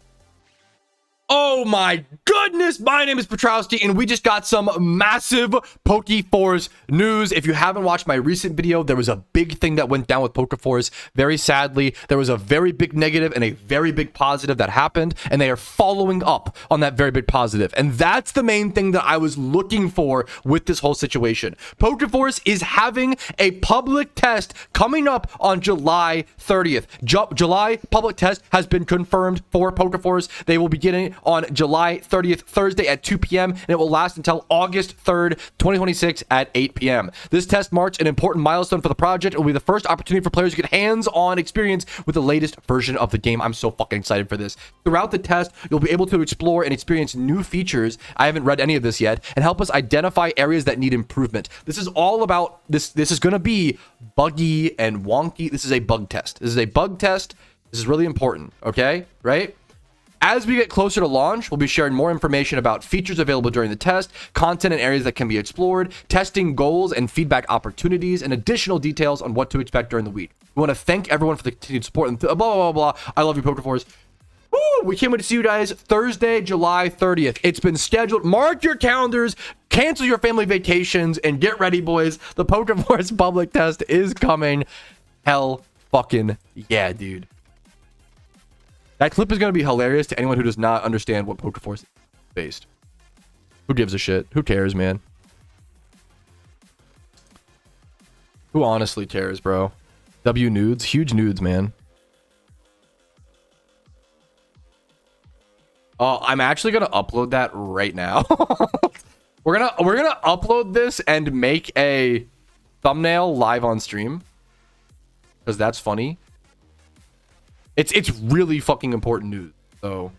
Oh my goodness, my name is Patrouski, and we just got some massive PokeForce news. If you haven't watched my recent video, there was a big thing that went down with PokeForce. Very sadly, there was a very big negative and a very big positive that happened, and they are following up on that very big positive. And that's the main thing that I was looking for with this whole situation. PokeForce is having a public test coming up on July 30th. July public test has been confirmed for PokeForce. They will be getting on July 30th, Thursday at 2 p.m., and it will last until August 3rd, 2026 at 8 p.m. This test marks an important milestone for the project. It will be the first opportunity for players to get hands-on experience with the latest version of the game. I'm so fucking excited for this. Throughout the test, you'll be able to explore and experience new features. I haven't read any of this yet, and help us identify areas that need improvement. This is all about this. This is going to be buggy and wonky. This is a bug test. This is a bug test. This is really important. Okay, right? As we get closer to launch, we'll be sharing more information about features available during the test, content and areas that can be explored, testing goals and feedback opportunities, and additional details on what to expect during the week. We want to thank everyone for the continued support and blah, blah, blah, blah. I love you, PokeForce. Woo! We can't wait to see you guys Thursday, July 30th. It's been scheduled. Mark your calendars, cancel your family vacations, and get ready, boys. The PokeForce public test is coming. Hell fucking yeah, dude. That clip is going to be hilarious to anyone who does not understand what PokeForce is based. Who gives a shit? Who cares, man? Who honestly cares, bro? W nudes? Huge nudes, man. I'm actually going to upload that right now. We're gonna upload this and make a thumbnail live on stream. Because that's funny. It's really fucking important news, so.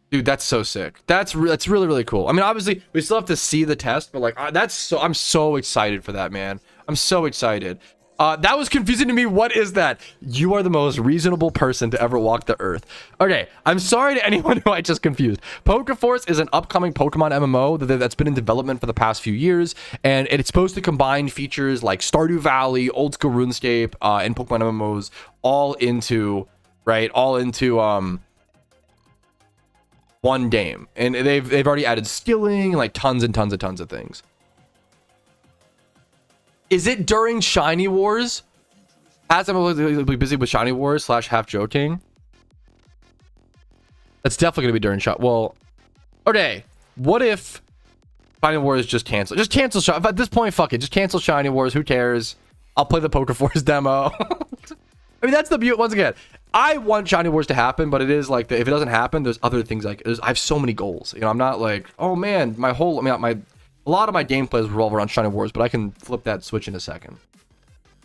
Dude, that's so sick. That's really, really cool. I mean, obviously, we still have to see the test, but like, I'm so excited for that, man. I'm so excited. That was confusing to me. What is that? You are the most reasonable person to ever walk the earth. Okay, I'm sorry to anyone who I just confused. PokeForce is an upcoming Pokemon MMO that's been in development for the past few years, and it's supposed to combine features like Stardew Valley, Old School RuneScape, and Pokemon MMOs all into one game. And they've already added skilling, like tons and tons and tons of things. Is it during Shiny Wars? Has I'm be busy with Shiny Wars / half joking. That's definitely gonna be during shot. Well, okay. What if Shiny Wars just cancel? Just cancel. At this point, fuck it. Just cancel Shiny Wars. Who cares? I'll play the PokeForce demo. I mean, that's the beauty. Once again, I want Shiny Wars to happen, but it is like if it doesn't happen, there's other things like I have so many goals. You know, I'm not like, oh man, a lot of my gameplays revolve around Shiny Wars, but I can flip that switch in a second.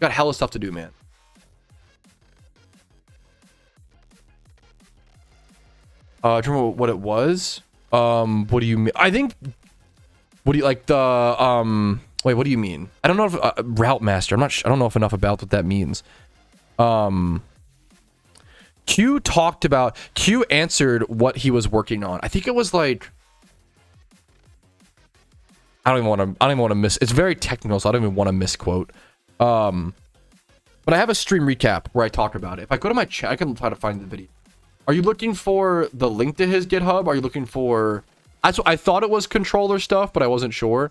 Got hella stuff to do, man. Do you remember what it was? What do you mean? I think. What do you like the Wait, what do you mean? I don't know if Route Master. I don't know if enough about what that means. Q answered what he was working on. I think it was like. I don't even want to miss. It's very technical, so I don't even want to misquote. But I have a stream recap where I talk about it. If I go to my chat, I can try to find the video. Are you looking for the link to his GitHub? Are you looking for? I thought it was controller stuff, but I wasn't sure.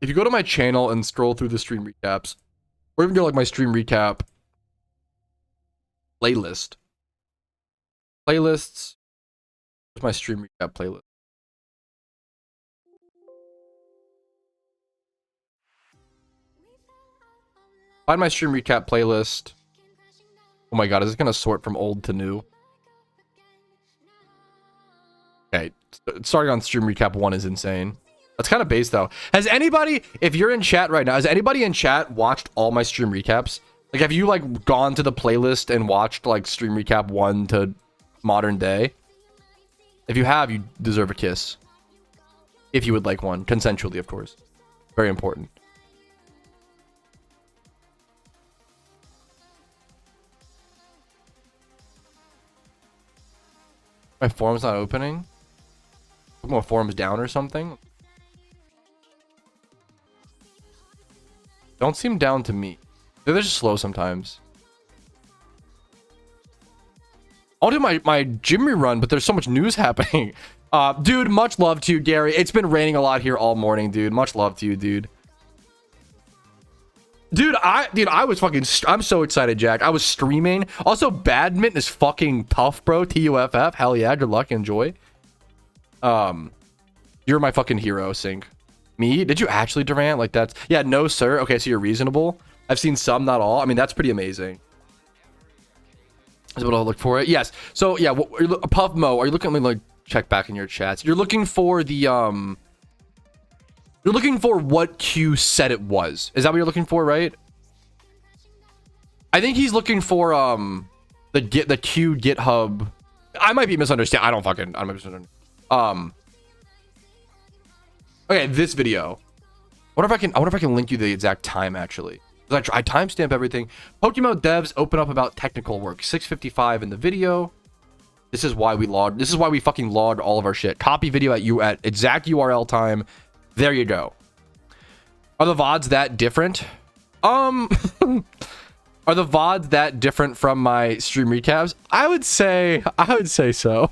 If you go to my channel and scroll through the stream recaps, or even go like my stream recap playlist. Playlists. Where's my stream recap playlist? Find my stream recap playlist. Oh my god, is this gonna sort from old to new? Okay, starting on stream recap 1 is insane. That's kind of base though. Has anybody, if you're in chat right now, has anybody in chat watched all my stream recaps? Like, have you like gone to the playlist and watched like stream recap 1 to modern day? If you have, you deserve a kiss. If you would like one, consensually, of course. Very important. My forum's not opening. My forum's down or something. Don't seem down to me. They're just slow sometimes. I'll do my gym run, but there's so much news happening. Dude, much love to you, Gary. It's been raining a lot here all morning, dude. Much love to you, dude. Dude, I was fucking, I'm so excited, Jack. I was streaming. Also, badminton is fucking tough, bro. TUFF. Hell yeah, good luck, enjoy. You're my fucking hero, Sync. Me? Did you actually, Durant? Like, that's, yeah, no, sir. Okay, so you're reasonable. I've seen some, not all. I mean, that's pretty amazing. Is what I'll look for it. Yes. So, yeah, PokeMMO, are you looking at me, like, check back in your chats? You're looking for the, you're looking for what Q said it was. Is that what you're looking for, right? I think he's looking for the Q GitHub. I might be misunderstanding. I might be misunderstanding. Okay, this video. I wonder if I can link you the exact time actually. I timestamp everything. PokeMMO devs open up about technical work. 6:55 in the video. This is why we logged. This is why we fucking logged all of our shit. Copy video at exact URL time. There you go. Are the VODs that different? Are the VODs that different from my stream recaps? I would say so.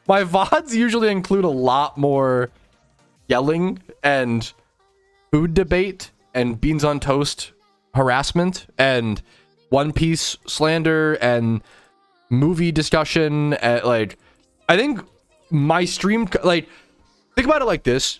My VODs usually include a lot more yelling and food debate and beans on toast harassment and One Piece slander and movie discussion. And, like, I think my stream, like, think about it like this.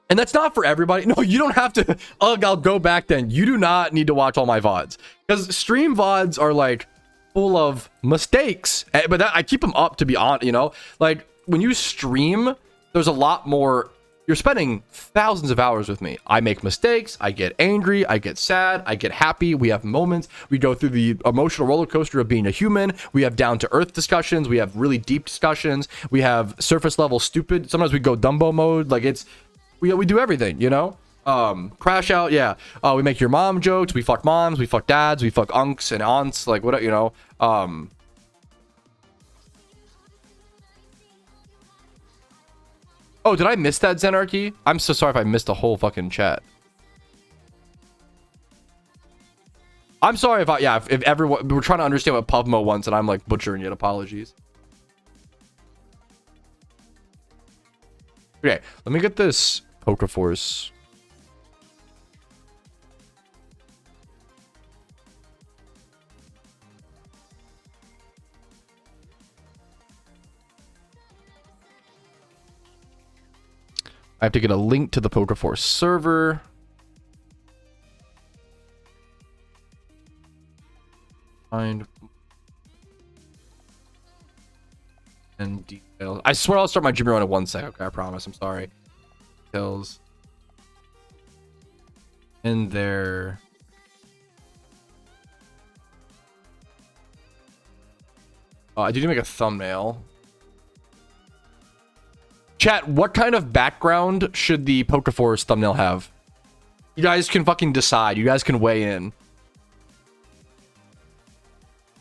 And that's not for everybody. No, you don't have to. I'll go back then. You do not need to watch all my VODs. Because stream VODs are like full of mistakes. But I keep them up to be on, you know? Like when you stream, there's a lot more. You're spending thousands of hours with me. I make mistakes. I get angry. I get sad. I get happy. We have moments. We go through the emotional roller coaster of being a human. We have down to earth discussions. We have really deep discussions. We have surface level stupid. Sometimes we go Dumbo mode. Like it's. We do everything, you know? Crash out, yeah. We make your mom jokes. We fuck moms. We fuck dads. We fuck unks and aunts. Like, what, you know? Oh, did I miss that, Zenarchy? I'm so sorry if I missed the whole fucking chat. I'm sorry if if everyone... We're trying to understand what PokeMMO wants and I'm, like, butchering it. Apologies. Okay, let me get this PokeForce. I have to get a link to the PokeForce server. Find and details. I swear I'll start my Jimmy run in 1 sec. Okay, I promise. I'm sorry. Details. In there. Oh, I do need to make a thumbnail. Chat, what kind of background should the PokeForce thumbnail have? You guys can fucking decide. You guys can weigh in.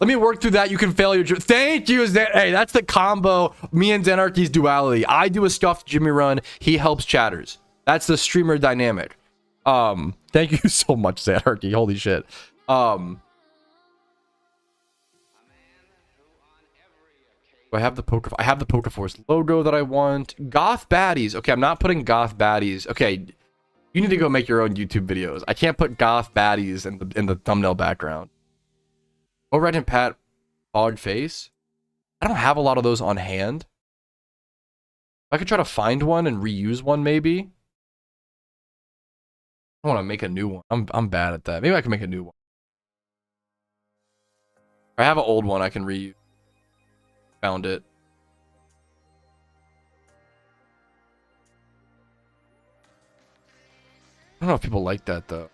Let me work through that. You can fail your... Thank you, Hey, that's the combo. Me and Zenarchy's duality. I do a scuffed Jimmy run. He helps chatters. That's the streamer dynamic. Thank you so much, Zenarchy. Holy shit. I have the PokeForce logo that I want. Goth baddies. Okay, I'm not putting goth baddies. Okay, you need to go make your own YouTube videos. I can't put goth baddies in the thumbnail background. Oh, Red and Pat, Fog Face. I don't have a lot of those on hand. I could try to find one and reuse one, maybe. I want to make a new one. I'm bad at that. Maybe I can make a new one. I have an old one I can reuse. Found it. I don't know if people like that though.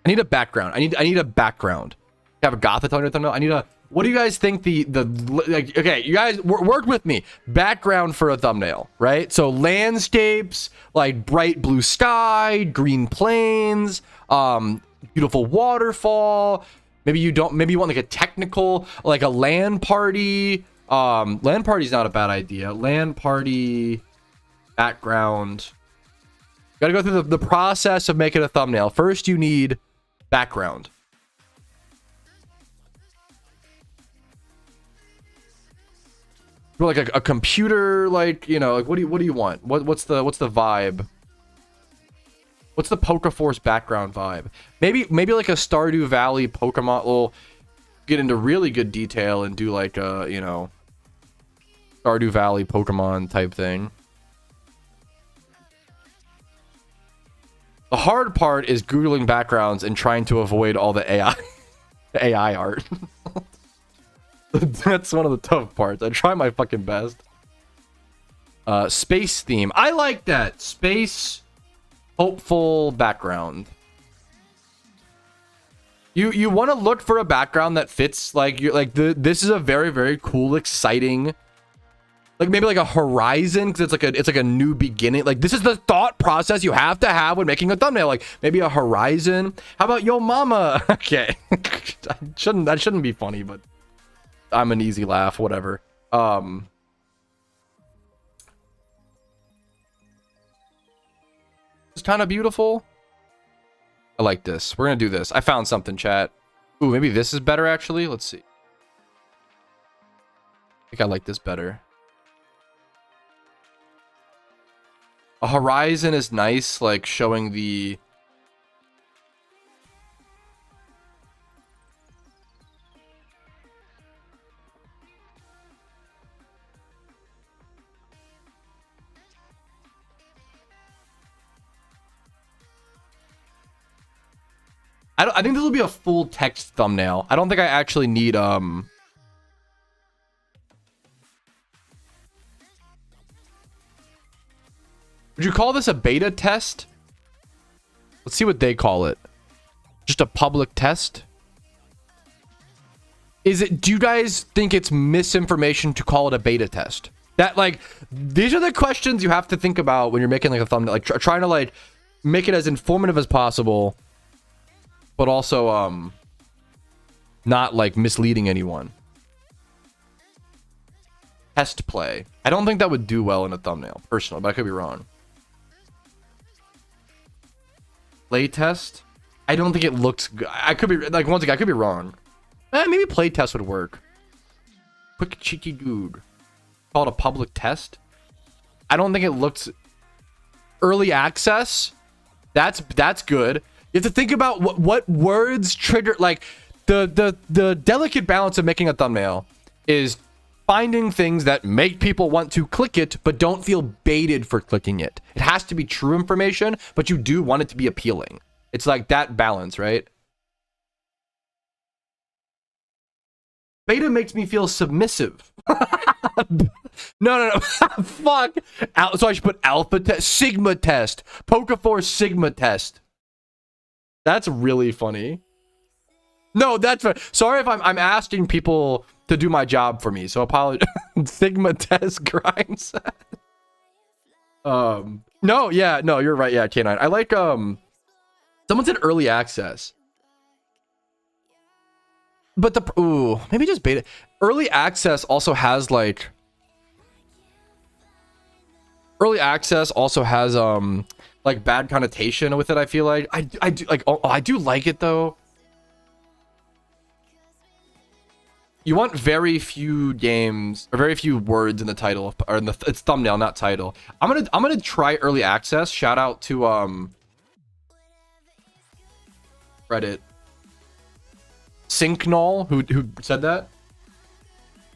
I need a background. I need a background. You have a goth thumbnail. I need a. What do you guys think like? Okay, you guys work with me. Background for a thumbnail, right? So landscapes, like bright blue sky, green plains, beautiful waterfall. Maybe you don't. Maybe you want like a technical, like a LAN party. LAN party's not a bad idea. LAN party background. Got to go through the process of making a thumbnail. First, you need background. Like a computer, like, you know, like what do you want? What's the vibe? What's the PokeForce background vibe? Maybe like a Stardew Valley Pokemon. We'll get into really good detail and do like a, you know, Stardew Valley Pokemon type thing. The hard part is Googling backgrounds and trying to avoid all the AI, the AI art. That's one of the tough parts. I try my fucking best. Space theme. I like that. Space, hopeful background. You want to look for a background that fits like you're like this is a very, very cool, exciting, like maybe like a horizon, because it's like a new beginning. Like this is the thought process you have to have when making a thumbnail. Like maybe a horizon. How about yo mama? Okay. That shouldn't be funny, but I'm an easy laugh, whatever. It's kind of beautiful. I like this. We're gonna do this. I found something, chat. Ooh, maybe this is better actually. Let's see. I think I like this better. A horizon is nice, like showing the I think this will be a full text thumbnail. I don't think I actually need would you call this a beta test? Let's see what they call it. Just a public test? Is it, do you guys think it's misinformation to call it a beta test? That like, these are the questions you have to think about when you're making like a thumbnail, like trying to like make it as informative as possible, but also not like misleading anyone. Test play. I don't think that would do well in a thumbnail, personally, but I could be wrong. Play test. I don't think it looks good. I could be like, once again, I could be wrong. Maybe play test would work. Quick cheeky dude. Call it a public test. I don't think it looks. Early access. That's good. You have to think about what words trigger, like the delicate balance of making a thumbnail is finding things that make people want to click it but don't feel baited for clicking it. It has to be true information, but you do want it to be appealing. It's like that balance, right? Beta makes me feel submissive. No. Fuck. So I should put alpha test, sigma test, PokeForce sigma test. That's really funny. No, that's sorry if I'm asking people to do my job for me. So apologize. Sigma test grind set. No, yeah, no, you're right. Yeah, K9. I like someone said early access. But maybe just beta. Early access also has like like bad connotation with it. I feel like I do like I do like it though. You want very few games or very few words in the title or in the it's thumbnail, not title. I'm gonna try early access. Shout out to Reddit Syncnol who said that.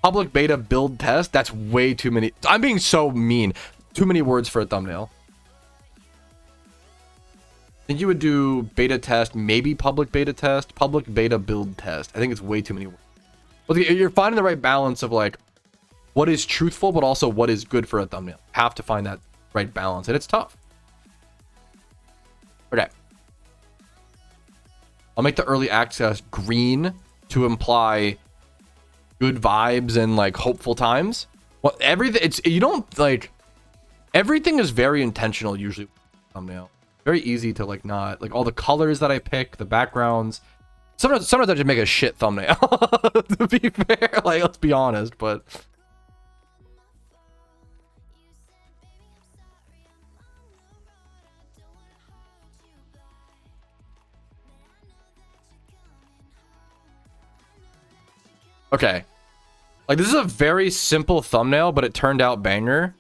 Public beta build test. That's way too many. I'm being so mean. Too many words for a thumbnail. I think you would do beta test, maybe public beta test, public beta build test. I think it's way too many words. Well, you're finding the right balance of like what is truthful, but also what is good for a thumbnail. Have to find that right balance, and it's tough. Okay. I'll make the early access green to imply good vibes and like hopeful times. Well, everything everything is very intentional usually. Thumbnail. Very easy to like not like all the colors that I pick, the backgrounds. Sometimes I just make a shit thumbnail. To be fair, like let's be honest, but okay. Like this is a very simple thumbnail, but it turned out banger.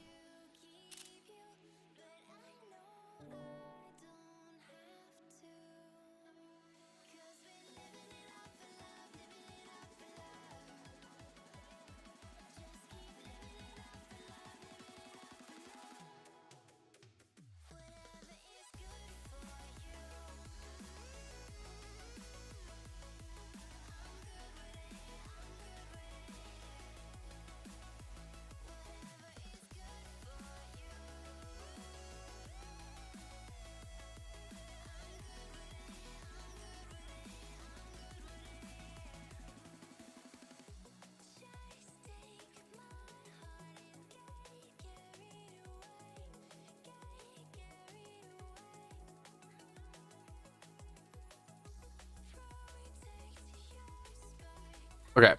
Okay.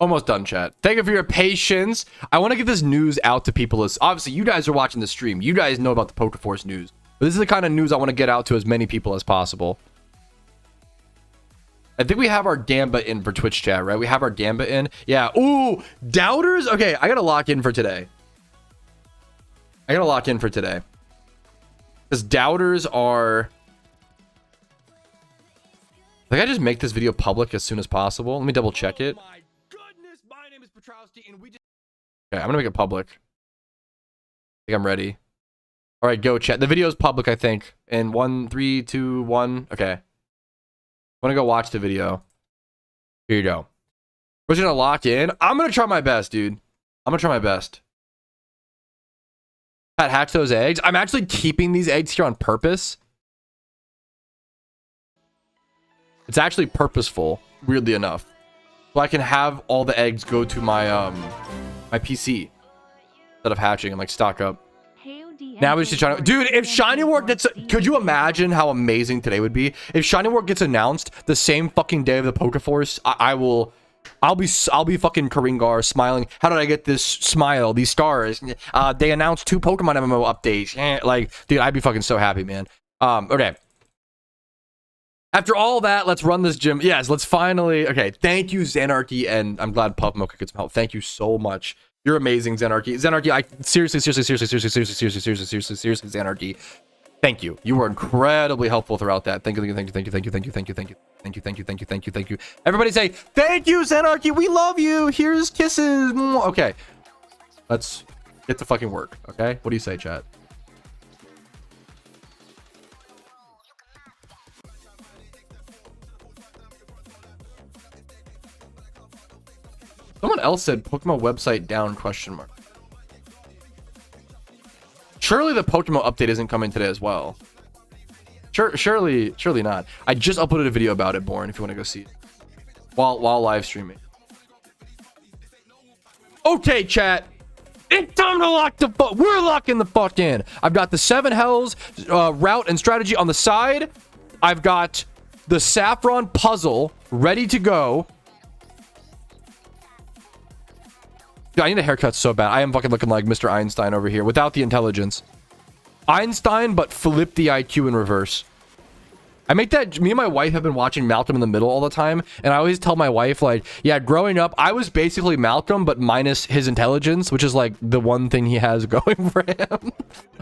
Almost done, chat. Thank you for your patience. I want to get this news out to people. As obviously, you guys are watching the stream. You guys know about the PokeForce news. But this is the kind of news I want to get out to as many people as possible. I think we have our Gamba in for Twitch chat, right? We have our Gamba in. Yeah. Ooh, doubters. Okay, I got to lock in for today. Because doubters are... Like, I just make this video public as soon as possible. Let me double check it. Oh my goodness, my name is Patrouski, and we just... Okay, I'm gonna make it public. I think I'm ready. All right, go chat. The video is public, I think. In 1, 3, 2, 1. Okay. I'm gonna go watch the video. Here you go. We're just gonna lock in. I'm gonna try my best, dude. I'm gonna try my best. Pat, hatch those eggs. I'm actually keeping these eggs here on purpose. It's actually purposeful, weirdly enough. So I can have all the eggs go to my my PC instead of hatching and like stock up. Now we're just trying to... Dude, if Shiny War gets... Could you imagine how amazing today would be? If Shiny War gets announced the same fucking day of the PokeForce, I'll be fucking Karingar smiling. How did I get this smile? These stars. They announced 2 Pokemon MMO updates. Like, dude, I'd be fucking so happy, man. Okay. After all that, let's run this gym. Yes, let's finally... Okay, thank you, Xanarchy, and I'm glad PokeMMO could get some help. Thank you so much. You're amazing, Xanarchy. Xanarchy, I seriously, Xanarchy. Thank you. You were incredibly helpful throughout that. Thank you. Everybody say, thank you, Xanarchy. We love you. Here's kisses. Okay. Let's get to fucking work. Okay. What do you say, chat? Someone else said PokeMMO website down ? Surely the PokeMMO update isn't coming today as well. Surely not. I just uploaded a video about it, Born, if you want to go see it. While live streaming. Okay, chat. It's time to lock the fuck. We're locking the fuck in. I've got the 7 Hells route and strategy on the side. I've got the Saffron puzzle ready to go. Dude, I need a haircut so bad. I am fucking looking like Mr. Einstein over here without the intelligence. Einstein, but flip the IQ in reverse. I make that... Me and my wife have been watching Malcolm in the Middle all the time, and I always tell my wife, like, yeah, growing up, I was basically Malcolm, but minus his intelligence, which is, like, the one thing he has going for him.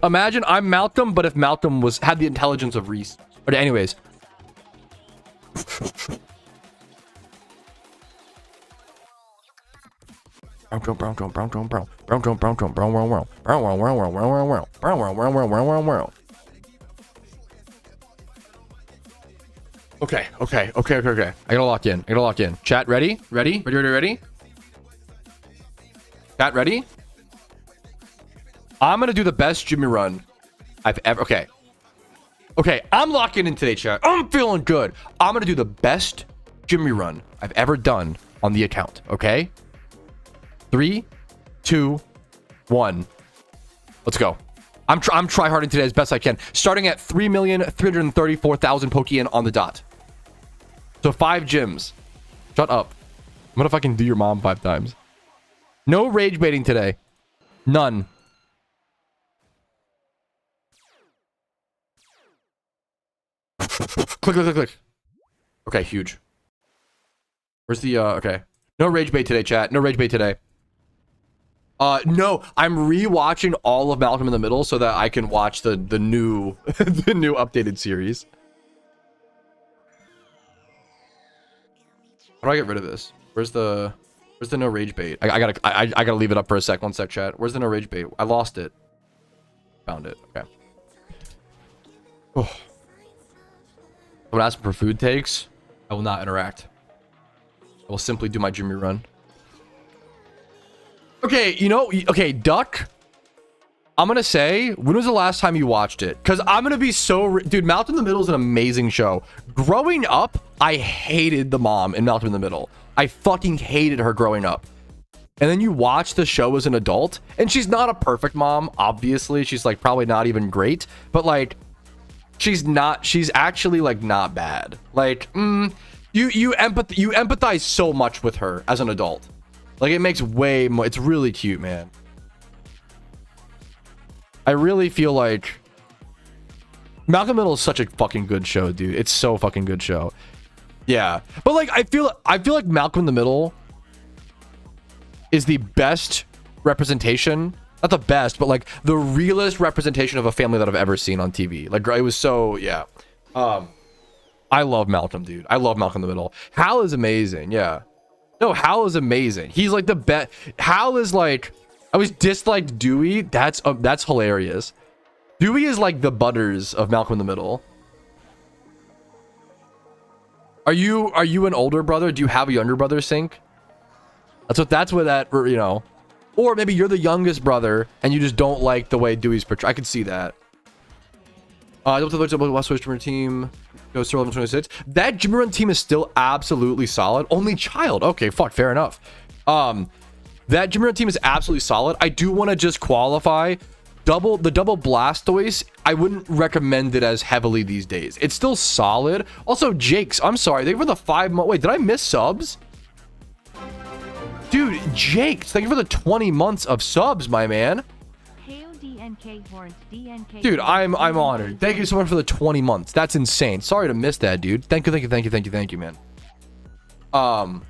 Imagine I'm Malcolm, but if Malcolm had the intelligence of Reese. But anyways... Okay, I gotta lock in. Chat, ready? Chat, ready? I'm gonna do the best Jimmy run I've ever... Okay, I'm locking in today, chat. I'm feeling good. I'm gonna do the best Jimmy run I've ever done on the account, okay? 3, 2, 1. Let's go. I'm tryharding today as best I can. Starting at 3,334,000 Pokeyen on the dot. So 5 gyms. Shut up. What if I can do your mom 5 times? No rage baiting today. None. Click. Okay, huge. Where's the okay. No rage bait today, chat. No rage bait today. No, I'm rewatching all of Malcolm in the Middle so that I can watch the new the new updated series. How do I get rid of this? Where's the no rage bait? I gotta leave it up for a sec. 1 sec, chat. Where's the no rage bait? I lost it. Found it. Okay. Oh. I'm gonna ask for food takes. I will not interact. I will simply do my Jimmy run. Okay, you know, okay, Duck. I'm gonna say, when was the last time you watched it? Because I'm gonna be so... Dude, Malcolm in the Middle is an amazing show. Growing up, I hated the mom in Malcolm in the Middle. I fucking hated her growing up. And then you watch the show as an adult, and she's not a perfect mom, obviously. She's, like, probably not even great. But, like, she's actually, like, not bad. Like, you empathize so much with her as an adult. Like, it makes way more. It's really cute, man. I really feel like Malcolm in the Middle is such a fucking good show, dude. It's so fucking good show. Yeah, but like I feel like Malcolm in the Middle is the best representation, not the best, but like the realest representation of a family that I've ever seen on TV. Like, it was so, yeah. I love Malcolm, dude. I love Malcolm in the Middle. Hal is amazing. Yeah. No, Hal is amazing. He's like the best. Hal is like, I always disliked Dewey. That's hilarious. Dewey is like the Butters of Malcolm in the Middle. Are you an older brother? Do you have a younger brother, Sync? That's what that, you know. Or maybe you're the youngest brother and you just don't like the way Dewey's portrayed. I could see that. West Coast Jimmer team goes to 1126. That Jimmer Run team is still absolutely solid. Only child. Okay, fuck, fair enough. That Jimmer Run team is absolutely solid. I do want to just qualify the double Blastoise. I wouldn't recommend it as heavily these days. It's still solid. Also, Jake's, I'm sorry, thank you for the 5 month. Wait, did I miss subs? Dude, Jake's, thank you for the 20 months of subs, my man. Dude, I'm honored. Thank you so much for the 20 months. That's insane. Sorry to miss that, dude. Thank you, man. Double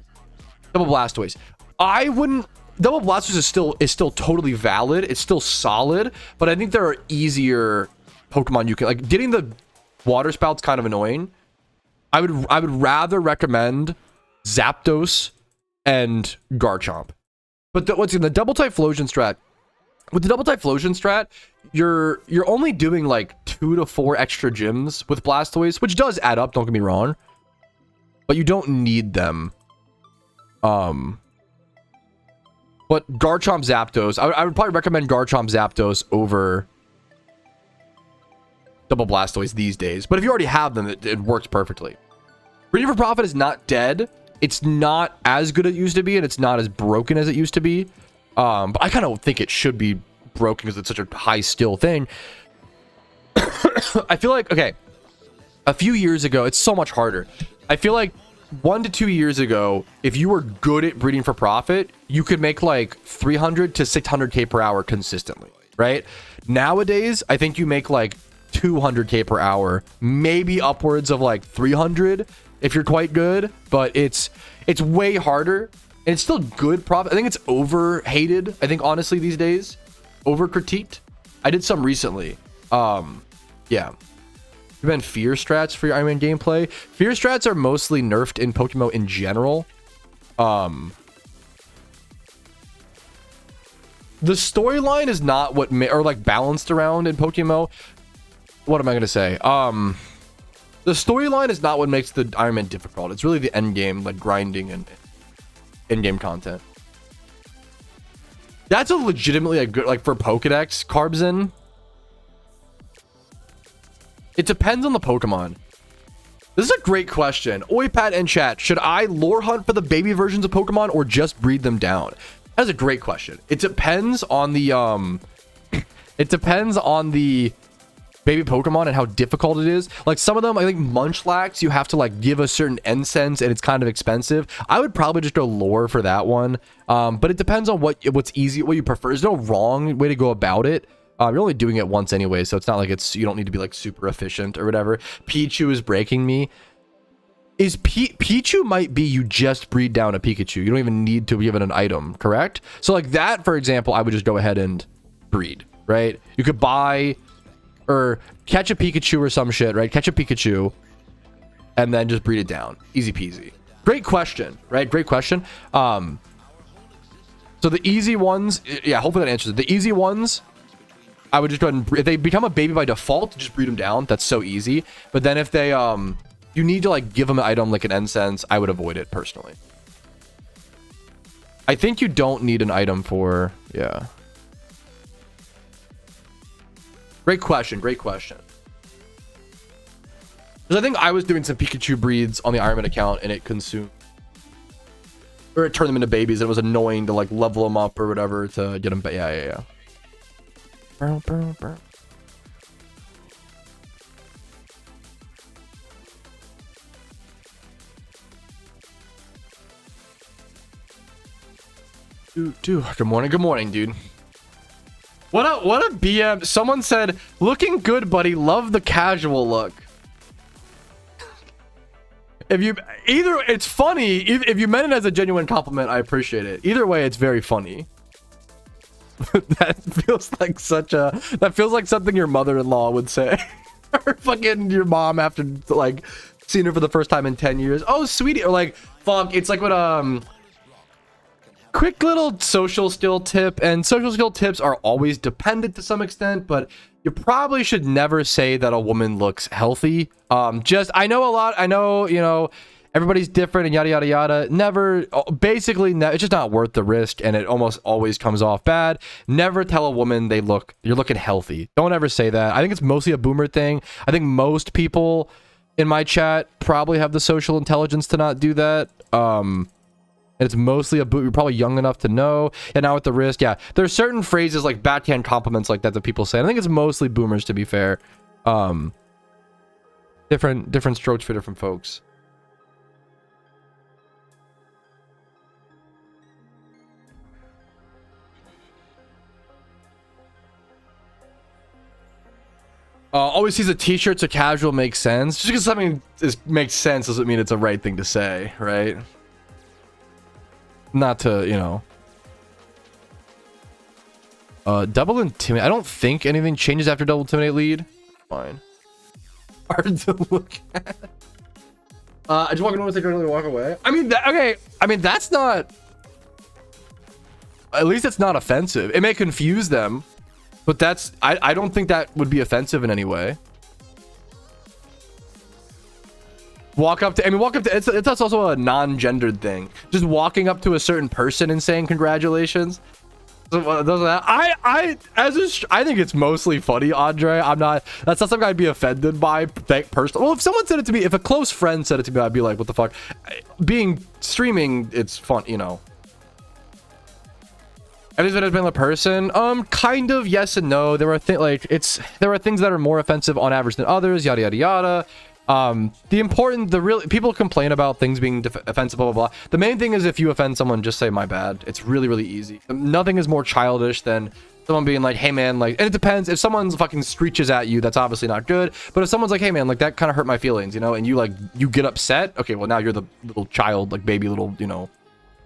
Blastoise. I wouldn't. Double Blastoise is still totally valid. It's still solid, but I think there are easier Pokemon you can, like, getting the water spout's kind of annoying. I would rather recommend Zapdos and Garchomp. But what's in the double Typhlosion strat? With the double Typhlosion strat, you're only doing like 2 to 4 extra gyms with Blastoise, which does add up, don't get me wrong. But you don't need them. But Garchomp Zapdos, I would probably recommend Garchomp Zapdos over double Blastoise these days. But if you already have them, it works perfectly. Breeding for Profit is not dead. It's not as good as it used to be, and it's not as broken as it used to be. But I kind of think it should be broken because it's such a high skill thing. I feel like, okay, a few years ago, it's so much harder. I feel like 1 to 2 years ago, if you were good at breeding for profit, you could make like 300 to 600k per hour consistently, right? Nowadays, I think you make like 200k per hour, maybe upwards of like 300 if you're quite good, but it's way harder. And it's still good profit. I think it's overhated, I think, honestly, these days. Over critiqued. I did some recently. Yeah. You been fear strats for your Iron Man gameplay? Fear strats are mostly nerfed in PokeMMO in general. The storyline is not what or like balanced around in PokeMMO. What am I gonna say? The storyline is not what makes the Iron Man difficult. It's really the end game, like grinding and in-game content. That's a legitimately a good, like, for Pokedex Carbzin. It depends on the Pokemon. This is a great question. Oipat and chat, should I lore hunt for the baby versions of Pokemon or just breed them down? That's a great question. It depends on the it depends on the baby Pokemon and how difficult it is. Like, some of them, I think Munchlax, you have to like give a certain incense and it's kind of expensive. I would probably just go lore for that one. But it depends on what's easy, what you prefer. There's no wrong way to go about it. You're only doing it once anyway, so it's not like you don't need to be like super efficient or whatever. Pichu is breaking me. Pichu might be you just breed down a Pikachu. You don't even need to give it an item, correct? So like that, for example, I would just go ahead and breed, right? You could buy or catch a Pikachu or some shit, right? Catch a Pikachu and then just breed it down. Easy peasy. Great question, right? Great question. So the easy ones, yeah, hopefully that answers it. The easy ones, I would just go ahead and, if they become a baby by default, just breed them down. That's so easy. But then if they, you need to like give them an item like an incense, I would avoid it personally. I think you don't need an item for, yeah. Great question. Great question. Because I think I was doing some Pikachu breeds on the Iron Man account and it consumed, or it turned them into babies. And it was annoying to like level them up or whatever to get them. Yeah. Burr. Dude, good morning, dude. What a BM. Someone said, looking good, buddy. Love the casual look. It's funny. If you meant it as a genuine compliment, I appreciate it. Either way, it's very funny. That feels like something your mother-in-law would say. Or fucking your mom after like seeing her for the first time in 10 years. Oh, sweetie. Or like, fuck, it's like what quick little social skill tip, and social skill tips are always dependent to some extent, but you probably should never say that a woman looks healthy. I know, you know, everybody's different and yada yada yada. It's just not worth the risk, and it almost always comes off bad. Never tell a woman you're looking healthy. Don't ever say that. I think it's mostly a boomer thing. I think most people in my chat probably have the social intelligence to not do that. It's mostly you're probably young enough to know. And now with the wrist, yeah, there's certain phrases like backhand compliments like that people say. I think it's mostly boomers, to be fair. Different strokes for different folks. Always sees a t-shirt so casual makes sense. Just because something makes sense doesn't mean it's a right thing to say, right? Not to, you know. Double intimidate. I don't think anything changes after double intimidate lead. Fine. Hard to look at. I just walk in and directly walk away. I mean, okay. I mean, that's not. At least it's not offensive. It may confuse them, but that's. I don't think that would be offensive in any way. Walk up to it's also a non-gendered thing. Just walking up to a certain person and saying congratulations. I think it's mostly funny, Andre. That's not something I'd be offended by personally. Well, if someone said it to me, if a close friend said it to me, I'd be like, what the fuck? Streaming, it's fun, you know. Have you been a person? Kind of yes and no. There are things that are more offensive on average than others, yada yada yada. People complain about things being offensive, blah blah blah. The main thing is if you offend someone, just say my bad. It's really really easy. Nothing is more childish than someone being like, hey man, like, and it depends. If someone fucking screeches at you, that's obviously not good. But if someone's like, hey man, like that kind of hurt my feelings, you know, and you get upset, okay, well now you're the little child, like baby little, you know,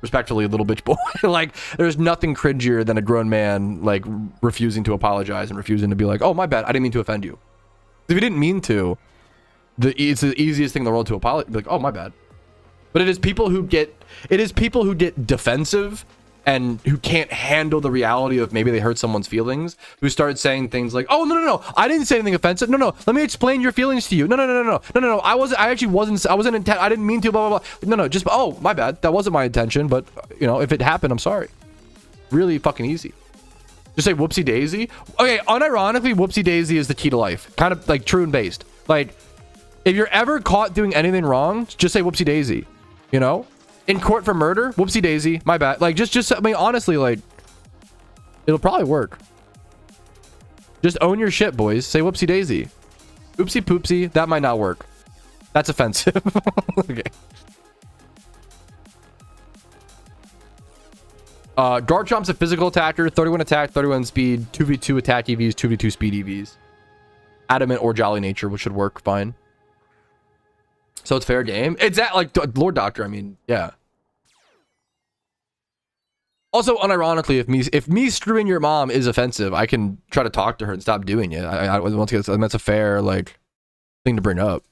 respectfully little bitch boy. Like there's nothing cringier than a grown man like refusing to apologize and refusing to be like, oh my bad, I didn't mean to offend you. If you didn't mean to, it's the easiest thing in the world to apologize, like, oh my bad. But it is people who get defensive and who can't handle the reality of maybe they hurt someone's feelings, who start saying things like, oh no, I didn't say anything offensive, no, let me explain your feelings to you, no, I didn't mean to, blah blah blah, no, just, oh my bad, that wasn't my intention, but you know, if it happened, I'm sorry. Really fucking easy. Just say whoopsie daisy. Okay, unironically, whoopsie daisy is the key to life, kind of like true and based. Like if you're ever caught doing anything wrong, just say whoopsie daisy, you know? In court for murder, whoopsie daisy, my bad. Like just I mean, honestly, like it'll probably work. Just own your shit, boys. Say whoopsie daisy. Oopsie poopsie, that might not work. That's offensive. Okay. Garchomp's a physical attacker, 31 attack, 31 speed, 2v2 attack EVs, 2v2 speed EVs. Adamant or Jolly Nature, which should work fine. So it's fair game. It's at like Lord Doctor. I mean, yeah. Also, unironically, if me screwing your mom is offensive, I can try to talk to her and stop doing it. Once again, that's a fair like thing to bring up.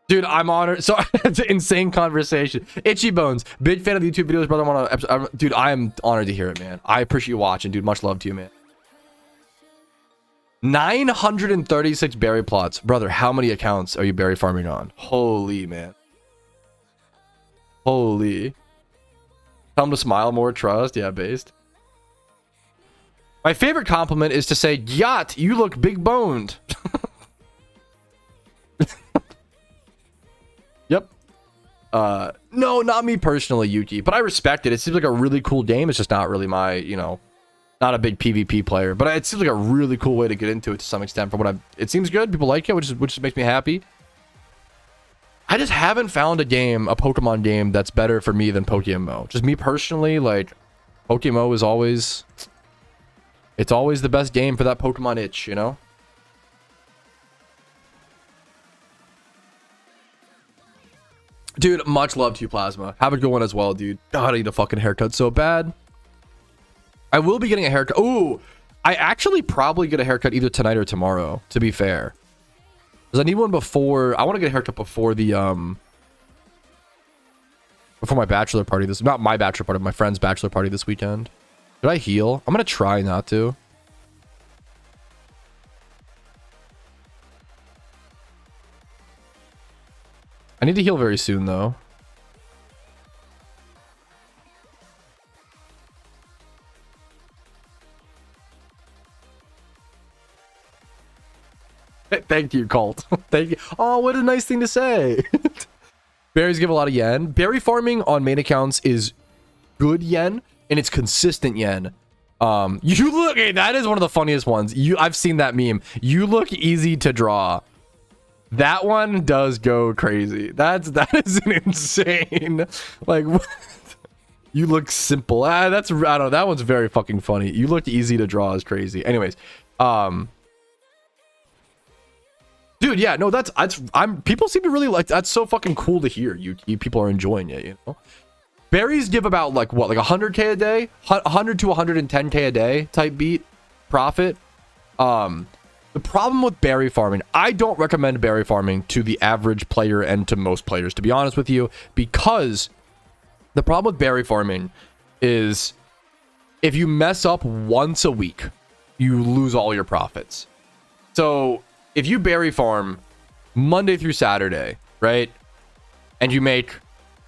Dude, I'm honored. So it's an insane conversation. Itchy Bones, big fan of the YouTube videos, brother. Dude, I am honored to hear it, man. I appreciate you watching, dude. Much love to you, man. 936 berry plots. Brother, how many accounts are you berry farming on? Holy, man. Holy. Tell him to smile more, trust. Yeah, based. My favorite compliment is to say, yacht, you look big boned. Yep. No, not me personally, Yuki, but I respect it. It seems like a really cool game. It's just not really my, you know, not a big PvP player, but it seems like a really cool way to get into it to some extent. From what it seems good. People like it, which makes me happy. I just haven't found a Pokemon game that's better for me than PokeMMO. Just me personally, like, PokeMMO is always... It's always the best game for that Pokemon itch, you know? Dude, much love to you, Plasma. Have a good one as well, dude. God, I need a fucking haircut so bad. I will be getting a haircut. Ooh, I actually probably get a haircut either tonight or tomorrow, to be fair. Because I need one before... I want to get a haircut before the, before my bachelor party. This is not my bachelor party, my friend's bachelor party this weekend. Should I heal? I'm going to try not to. I need to heal very soon, though. Thank you, Colt. Thank you. Oh, what a nice thing to say. Berries give a lot of yen. Berry farming on main accounts is good yen, and it's consistent yen. You look, hey, that is one of the funniest ones. I've seen that meme. You look easy to draw. That one does go crazy. That is an insane. Like, you look simple. I don't know. That one's very fucking funny. You look easy to draw is crazy. Anyways, dude, yeah, no, people seem to really like, that's so fucking cool to hear. You people are enjoying it, you know? Berries give about like what, like 100k a day, 100 to 110k a day type beat profit. The problem with berry farming, I don't recommend berry farming to the average player and to most players, to be honest with you, because the problem with berry farming is if you mess up once a week, you lose all your profits. So if you berry farm Monday through Saturday, right, and you make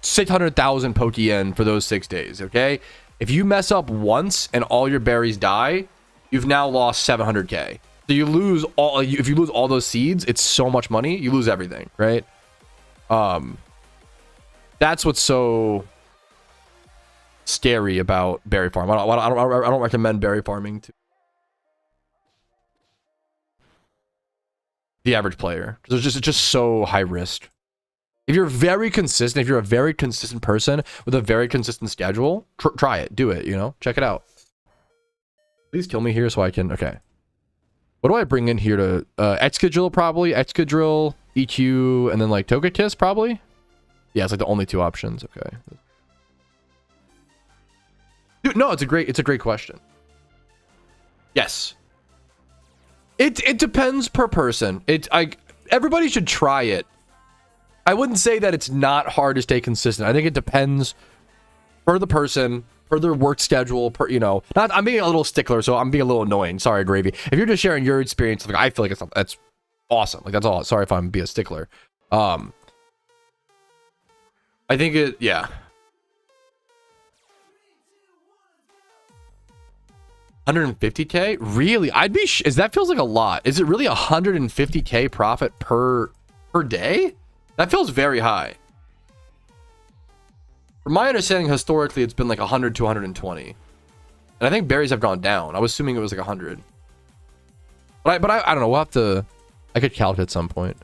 600,000 Pokeyen for those 6 days, okay? If you mess up once and all your berries die, you've now lost 700k. So you lose all, if you lose all those seeds, it's so much money, you lose everything, right? That's what's so scary about berry farm. I don't recommend berry farming to the average player. It's just so high risk. If you're very consistent, if you're a very consistent person with a very consistent schedule, try it, do it, you know, check it out. Please kill me here so I can, okay. What do I bring in here to, Excadrill probably, Excadrill, EQ, and then like Togekiss probably? Yeah, it's like the only two options, okay. Dude, no, it's a great question. Yes. It depends per person. Everybody should try it. I wouldn't say that it's not hard to stay consistent. I think it depends per the person, per their work schedule, per, you know, I'm being a little stickler, so I'm being a little annoying. Sorry, Gravy. If you're just sharing your experience, like, I feel like that's awesome. Like, that's all. Sorry if I'm being a stickler. I think yeah. 150k? Really? That feels like a lot. Is it really 150k profit per day? That feels very high. From my understanding, historically, it's been like 100 to 120. And I think berries have gone down. I was assuming it was like 100. But I don't know. We'll have to... I could calculate at some point.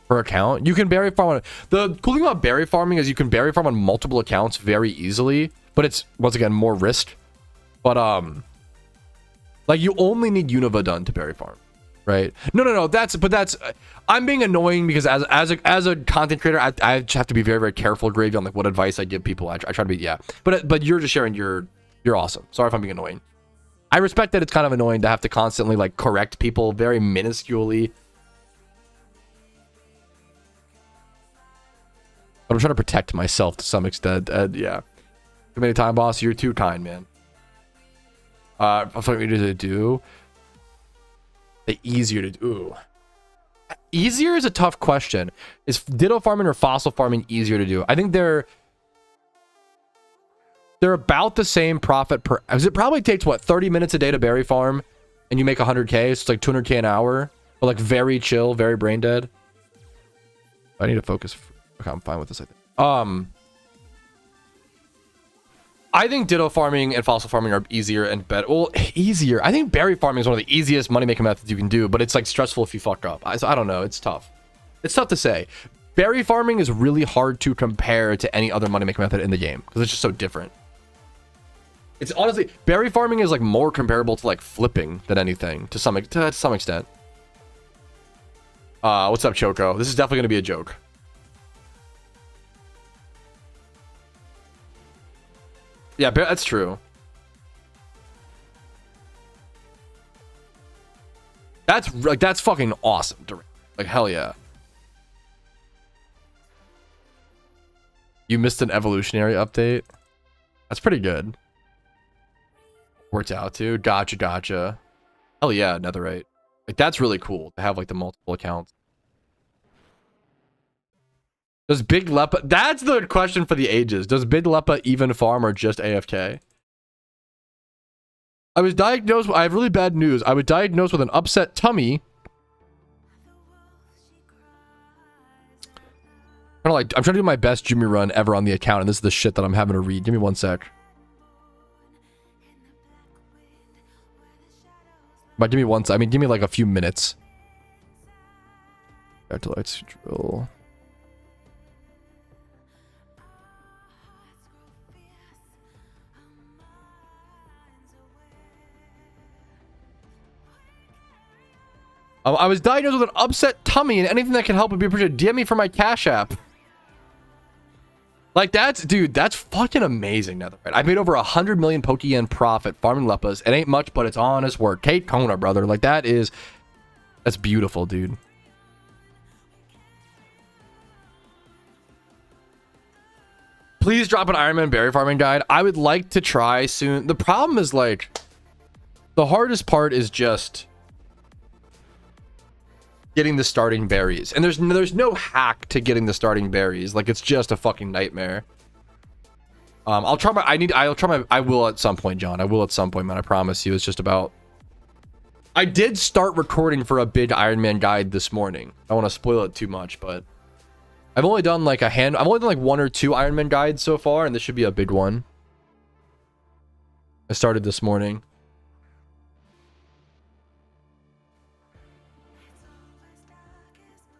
Per account. You can berry farm on... The cool thing about berry farming is you can berry farm on multiple accounts very easily. But it's, once again, more risk. But, like, you only need Unova done to berry farm. Right? No. I'm being annoying because as a content creator, I just have to be very, very careful, Gravy, on like what advice I give people. I try to be, yeah. But you're just sharing you're awesome. Sorry if I'm being annoying. I respect that it's kind of annoying to have to constantly like correct people very minusculely. But I'm trying to protect myself to some extent. Yeah. Too many time, boss. You're too kind, man. What to do? The easier to do. Easier is a tough question. Is ditto farming or fossil farming easier to do? I think they're about the same profit per, because it probably takes what, 30 minutes a day to berry farm and you make 100k, so it's like 200k an hour, but like very chill, very brain dead. I need to focus. Okay, I'm fine with this, I think. I think ditto farming and fossil farming are easier and better. Well, easier. I think berry farming is one of the easiest money making methods you can do, but it's like stressful if you fuck up. So I don't know. It's tough. It's tough to say. Berry farming is really hard to compare to any other money making method in the game because it's just so different. It's honestly, berry farming is like more comparable to like flipping than anything to some extent. What's up, Choco? This is definitely going to be a joke. Yeah, that's true. That's fucking awesome. Like, hell yeah. You missed an evolutionary update. That's pretty good. Worked out too. Gotcha. Hell yeah, netherite. Like, that's really cool to have like the multiple accounts. Does Big Leppa... That's the question for the ages. Does Big Leppa even farm or just AFK? I was diagnosed... I have really bad news. I was diagnosed with an upset tummy. I'm trying to do my best Jimmy run ever on the account, and this is the shit that I'm having to read. Give me 1 sec. But give me one sec. I mean, give me like a few minutes. Back to lights drill. I was diagnosed with an upset tummy, and anything that can help would be appreciated. DM me for my Cash App. Like, dude, that's fucking amazing. Netherite. I made over 100 million Pokeyen profit farming Leppas. It ain't much, but it's honest work. Kate Kona, brother. Like, that's beautiful, dude. Please drop an Iron Man berry farming guide. I would like to try soon. The problem is, like, the hardest part is just getting the starting berries, and there's no hack to getting the starting berries. Like, it's just a fucking nightmare. I'll try my I will at some point, John. I will at some point, man. I promise you. It's just about... I did start recording for a big Iron Man guide this morning. I don't want to spoil it too much, but I've only done like I've only done like 1 or 2 Iron Man guides so far, and this should be a big one. I started this morning.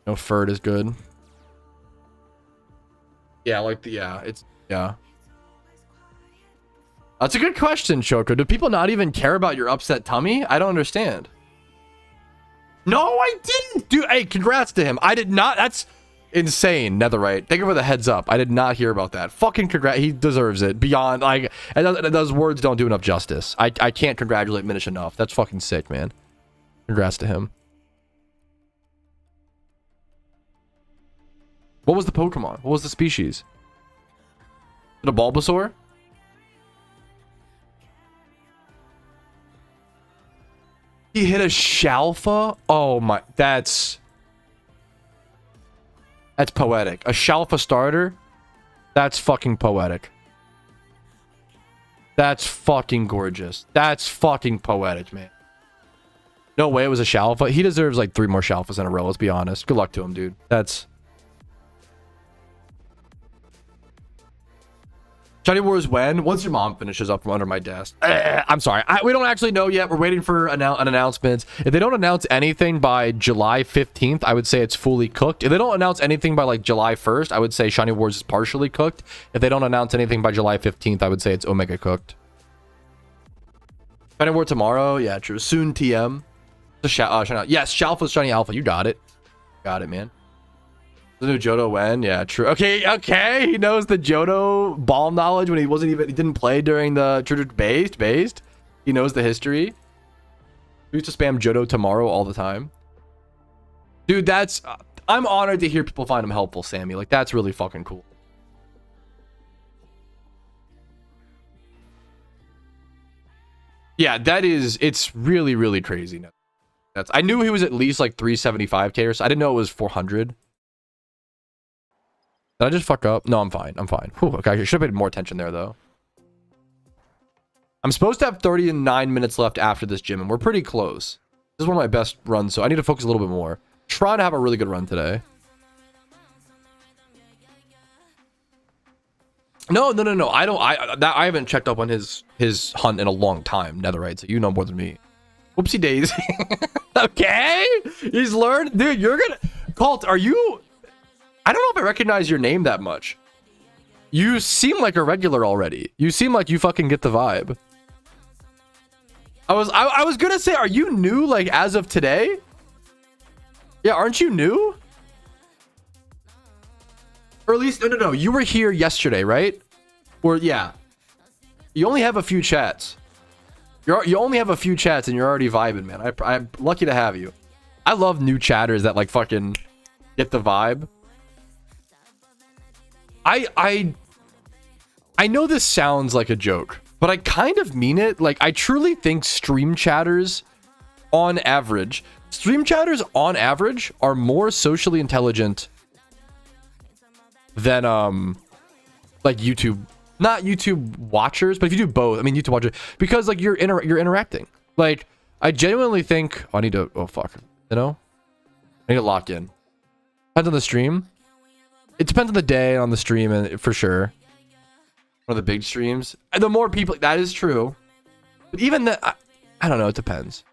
No, Ferd is good. Yeah, yeah. That's a good question, Choco. Do people not even care about your upset tummy? I don't understand. No, I didn't. Dude, hey, congrats to him. I did not. That's insane, Netherite. Thank you for the heads up. I did not hear about that. Fucking congrats. He deserves it. Beyond, like, those words don't do enough justice. I can't congratulate Minish enough. That's fucking sick, man. Congrats to him. What was the Pokemon? What was the species? Is it a Bulbasaur? He hit a Shalfa? Oh my, that's poetic. A Shalfa starter? That's fucking poetic. That's fucking gorgeous. That's fucking poetic, man. No way it was a Shalfa. He deserves like 3 more Shalfas in a row, let's be honest. Good luck to him, dude. That's... Shiny Wars when? Once your mom finishes up from under my desk. I'm sorry. We don't actually know yet. We're waiting for an announcement. If they don't announce anything by July 15th, I would say it's fully cooked. If they don't announce anything by like July 1st, I would say Shiny Wars is partially cooked. If they don't announce anything by July 15th, I would say it's Omega cooked. Shiny War tomorrow? Yeah, true. Soon TM. Yes, Shalfa's Shiny Alpha. You got it. Got it, man. The new Johto when? Yeah, true. Okay. He knows the Johto ball knowledge when he didn't play during the based. He knows the history. We used to spam Johto tomorrow all the time. Dude, I'm honored to hear people find him helpful, Sammy. Like, that's really fucking cool. Yeah, it's really, really crazy. I knew he was at least like 375k or so. I didn't know it was 400. Did I just fuck up? No, I'm fine. Whew, okay, I should have paid more attention there, though. I'm supposed to have 39 minutes left after this gym, and we're pretty close. This is one of my best runs, so I need to focus a little bit more. Trying to have a really good run today. No. I haven't checked up on his hunt in a long time, Netherite, so you know more than me. Whoopsie daisy. Okay. He's learned. Dude, you're gonna... Colt, are you... I don't know if I recognize your name that much. You seem like a regular already. You seem like you fucking get the vibe. I was gonna say, are you new, like, as of today? Yeah, aren't you new? Or at least, no, you were here yesterday, right? Or, yeah. You only have a few chats. You only have a few chats and you're already vibing, man. I'm lucky to have you. I love new chatters that, like, fucking get the vibe. I know this sounds like a joke, but I kind of mean it. Like, I truly think stream chatters on average are more socially intelligent than like YouTube, not YouTube watchers, but if you do both, I mean YouTube watchers, because like you're interacting. Like, I genuinely think, oh, I need to, oh fuck, you know, I need to lock in. Depends on the stream. It depends on the day, on the stream, and for sure. One of the big streams, and the more people, that is true. But even that, I don't know. It depends.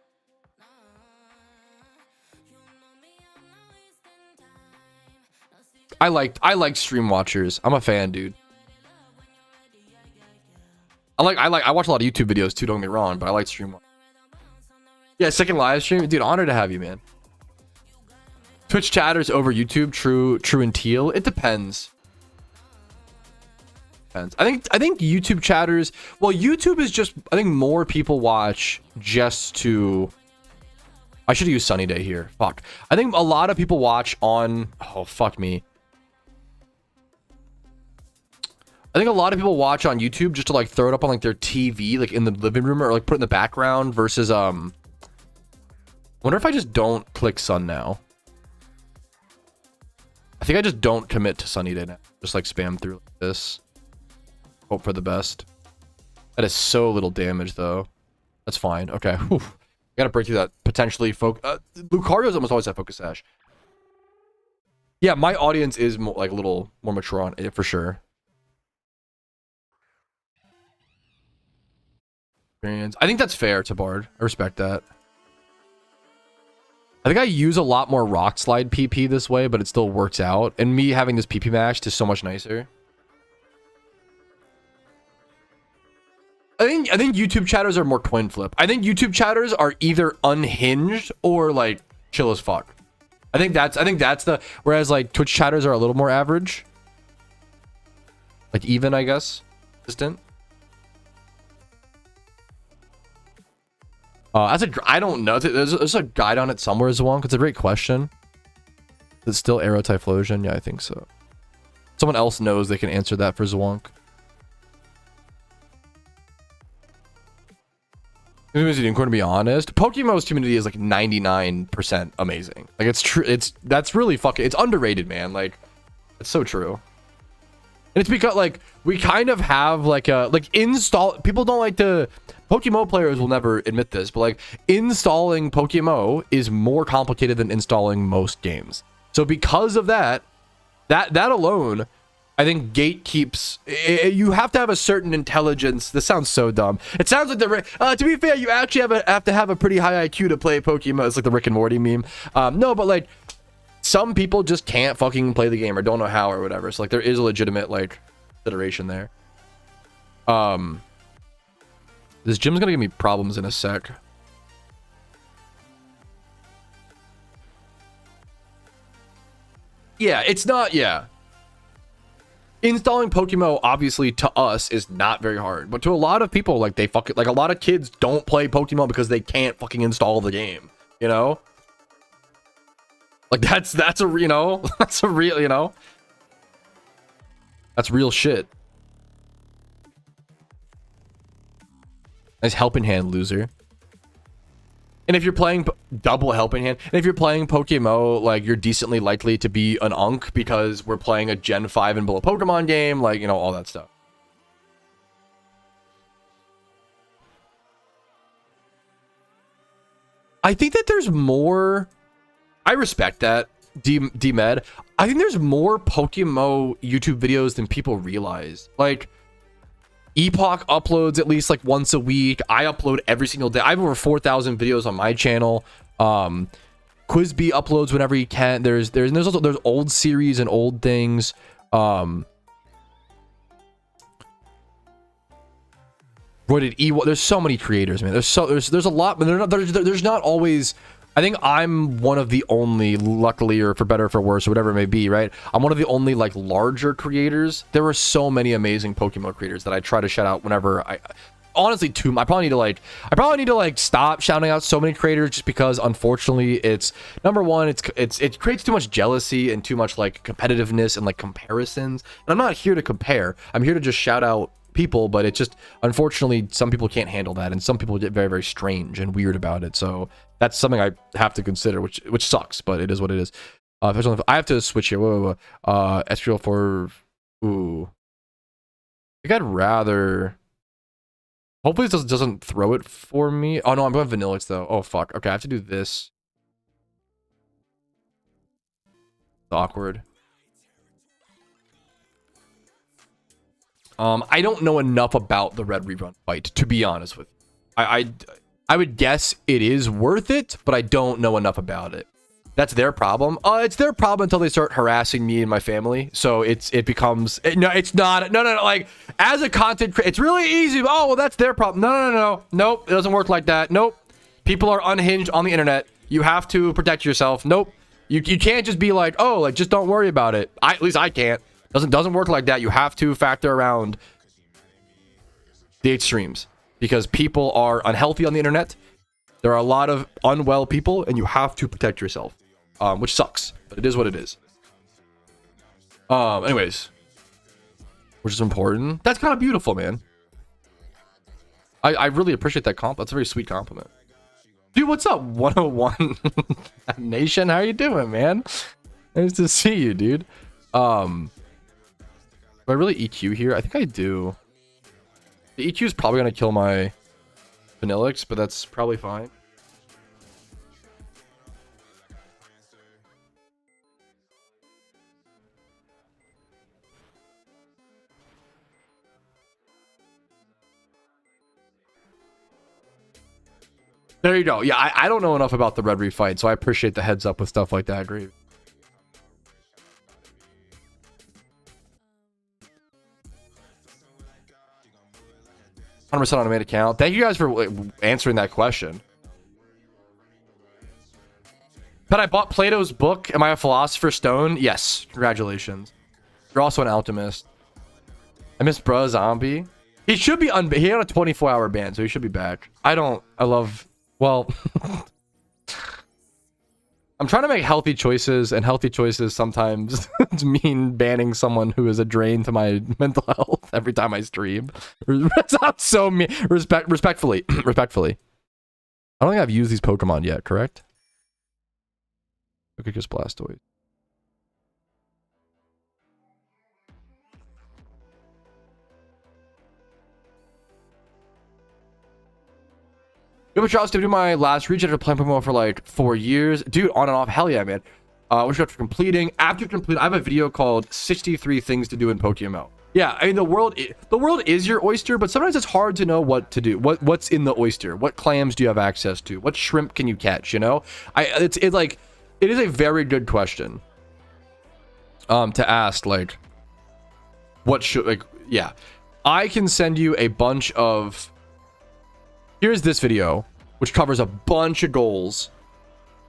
I like stream watchers. I'm a fan, dude. I watch a lot of YouTube videos too. Don't get me wrong, but I like stream. Yeah, second live stream, dude. Honor to have you, man. Twitch chatters over YouTube, true and teal. It depends. I think YouTube chatters, well, YouTube is just, I think more people watch just to, I should use Sunny Day here. Fuck. I think a lot of people watch on, oh fuck me. I think a lot of people watch on YouTube just to like throw it up on like their TV, like in the living room, or like put it in the background versus wonder if I just don't click Sun now. I think I just don't commit to Sunny Day now. Just like spam through like this. Hope for the best. That is so little damage though. That's fine. Okay. Whew. Gotta break through that potentially. Lucario's almost always have focus sash. Yeah, my audience is more, like a little more mature on it for sure. I think that's fair to Bard. I respect that. I think I use a lot more rock slide PP this way, but it still works out. And me having this PP match is so much nicer. I think YouTube chatters are more coin flip. I think YouTube chatters are either unhinged or like chill as fuck. I think that's the, whereas like Twitch chatters are a little more average. Like even, I guess. Distant. I don't know. There's a guide on it somewhere as well. It's a great question. Is it still Arrow Typhlosion? Yeah, I think so. Someone else knows they can answer that for Zwonk. To be honest, PokeMMO's community is like 99% amazing. Like it's true. That's really fucking. It's underrated, man. Like it's so true. And it's because like we kind of have like a install. People don't like to. PokeMMO players will never admit this, but like installing PokeMMO is more complicated than installing most games. So because of that alone, I think gatekeeps. You have to have a certain intelligence. This sounds so dumb. It sounds like to be fair, you actually have to have a pretty high IQ to play PokeMMO. It's like the Rick and Morty meme. No, but like some people just can't fucking play the game or don't know how or whatever. So like there is a legitimate like consideration there. This gym's gonna give me problems in a sec. Yeah, it's not, yeah. Installing PokeMMO, obviously, to us, is not very hard. But to a lot of people, like, like, a lot of kids don't play PokeMMO because they can't fucking install the game. You know? Like, that's a, you know? That's a real, you know? That's real shit. Nice helping hand, loser. And if you're playing double helping hand, and if you're playing PokeMMO, like you're decently likely to be an Unk because we're playing a Gen 5 and below Pokemon game, like, you know, all that stuff. I think that there's more. I respect that, D-Med. I think there's more PokeMMO YouTube videos than people realize. Like, Epoch uploads at least like once a week. I upload every single day. I have over 4,000 videos on my channel. Quizbee uploads whenever he can. There's also there's old series and old things. Roided E1. There's so many creators, man. There's a lot, but there's not always. I think I'm one of the only, luckily or for better or for worse or whatever it may be, right? I'm one of the only like larger creators. There are so many amazing Pokemon creators that I try to shout out whenever I. Honestly, I probably need to like stop shouting out so many creators just because unfortunately it's number one, it creates too much jealousy and too much like competitiveness and like comparisons. And I'm not here to compare. I'm here to just shout out people, but it's just unfortunately some people can't handle that and some people get very, very strange and weird about it. So that's something I have to consider, which sucks, but it is what it is. I have to switch here. Whoa. Estriel for ooh. I think I'd rather. Hopefully this doesn't throw it for me. Oh no, I'm going Vanillix though. Oh fuck. Okay, I have to do this. It's awkward. I don't know enough about the red rerun fight, to be honest with you. I would guess it is worth it, but I don't know enough about it. That's their problem. It's their problem until they start harassing me and my family. So it becomes no. It's not. No. Like as a content creator, it's really easy. Oh well, that's their problem. No. Nope. It doesn't work like that. Nope. People are unhinged on the internet. You have to protect yourself. Nope. You can't just be like, oh, like just don't worry about it. At least I can't. Doesn't work like that. You have to factor around the extremes because people are unhealthy on the internet. There are a lot of unwell people, and you have to protect yourself, which sucks, but it is what it is. Anyways, which is important. That's kind of beautiful, man. I really appreciate that compliment. That's a very sweet compliment. Dude, what's up, 101 Nation? How you doing, man? Nice to see you, dude. Do I really EQ here? I think I do. The EQ is probably going to kill my Vanillix, but that's probably fine. There you go. Yeah, I don't know enough about the red refight, so I appreciate the heads up with stuff like that, Grave. %on a main account. Thank you guys for answering that question. But I bought Plato's book. Am I a philosopher's stone? Yes. Congratulations. You're also an alchemist. I miss Bruh Zombie. He should be he had a 24-hour ban, so he should be back. Well, I'm trying to make healthy choices, and healthy choices sometimes mean banning someone who is a drain to my mental health every time I stream. That's not so mean. Respectfully. I don't think I've used these Pokemon yet, correct? Okay, just Blastoise. Patrouski to do my last region after playing Pokemon for like 4 years. Dude, on and off. Hell yeah, man. Wish you luck for completing. After complete, I have a video called 63 Things to Do in PokeMMO. Yeah, I mean, the world is your oyster, but sometimes it's hard to know what to do. What's in the oyster? What clams do you have access to? What shrimp can you catch, you know? It is a very good question. To ask, like, what should, like, yeah. I can send you a bunch of... Here's this video, which covers a bunch of goals,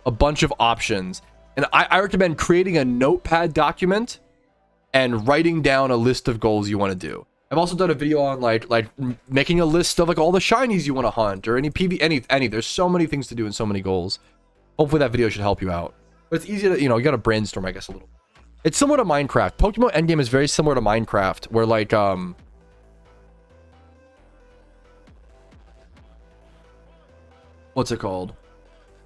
a bunch of options, and I recommend creating a notepad document and writing down a list of goals you want to do. I've also done a video on like making a list of like all the shinies you want to hunt or any any. There's so many things to do and so many goals. Hopefully that video should help you out. But it's easy to, you got to brainstorm, I guess, a little. It's similar to Minecraft. Pokemon Endgame is very similar to Minecraft, where like what's it called?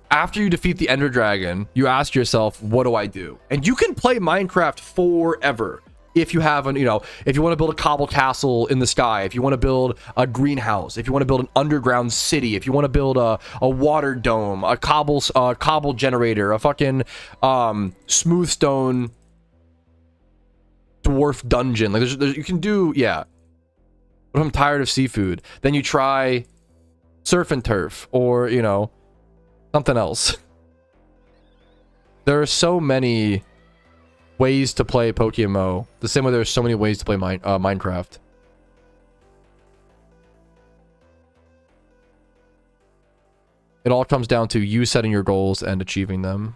After you defeat the Ender Dragon, you ask yourself, what do I do? And you can play Minecraft forever. If you have if you want to build a cobble castle in the sky, if you want to build a greenhouse, if you want to build an underground city, if you want to build a water dome, a cobble generator, a fucking smooth stone dwarf dungeon. Like there's you can do, yeah. But I'm tired of seafood. Then you try surf and turf, or something else. There are so many ways to play PokeMMO. The same way there's so many ways to play Minecraft. It all comes down to you setting your goals and achieving them.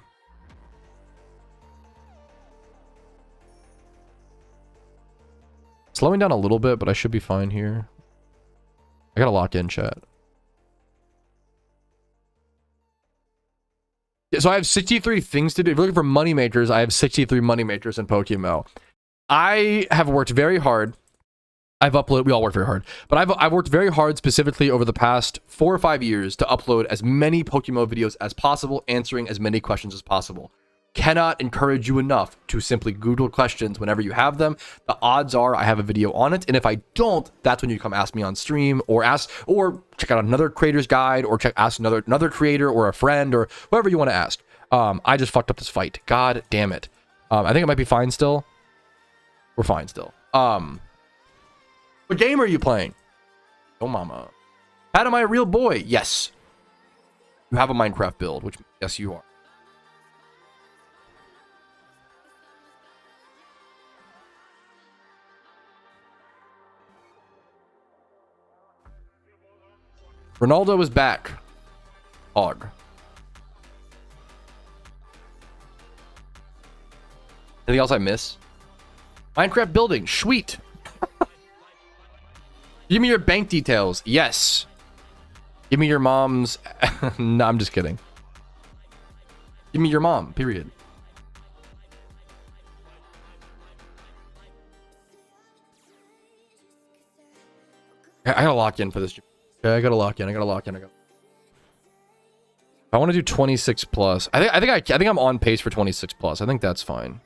Slowing down a little bit, but I should be fine here. I gotta lock in, chat. Yeah, so I have 63 things to do. If you're looking for money makers, I have 63 money makers in PokeMMO. I have worked very hard. I've uploaded, we all work very hard, but I've worked very hard specifically over the past 4 or 5 years to upload as many PokeMMO videos as possible, answering as many questions as possible. Cannot encourage you enough to simply Google questions whenever you have them. The odds are I have a video on it, and if I don't, that's when you come ask me on stream, or check out another creator's guide, or ask another creator or a friend or whoever you want to ask. I just fucked up this fight. God damn it. I think it might be fine still. We're fine still. What game are you playing? Oh mama. Pat, am I a real boy? Yes. You have a Minecraft build, which yes you are. Ronaldo is back. Hog. Anything else I miss? Minecraft building. Sweet. Give me your bank details. Yes. Give me your mom's... No, I'm just kidding. Give me your mom, period. I gotta lock in for this. Okay, I gotta lock in. I want to do 26 plus. I think I'm on pace for 26 plus. I think that's fine.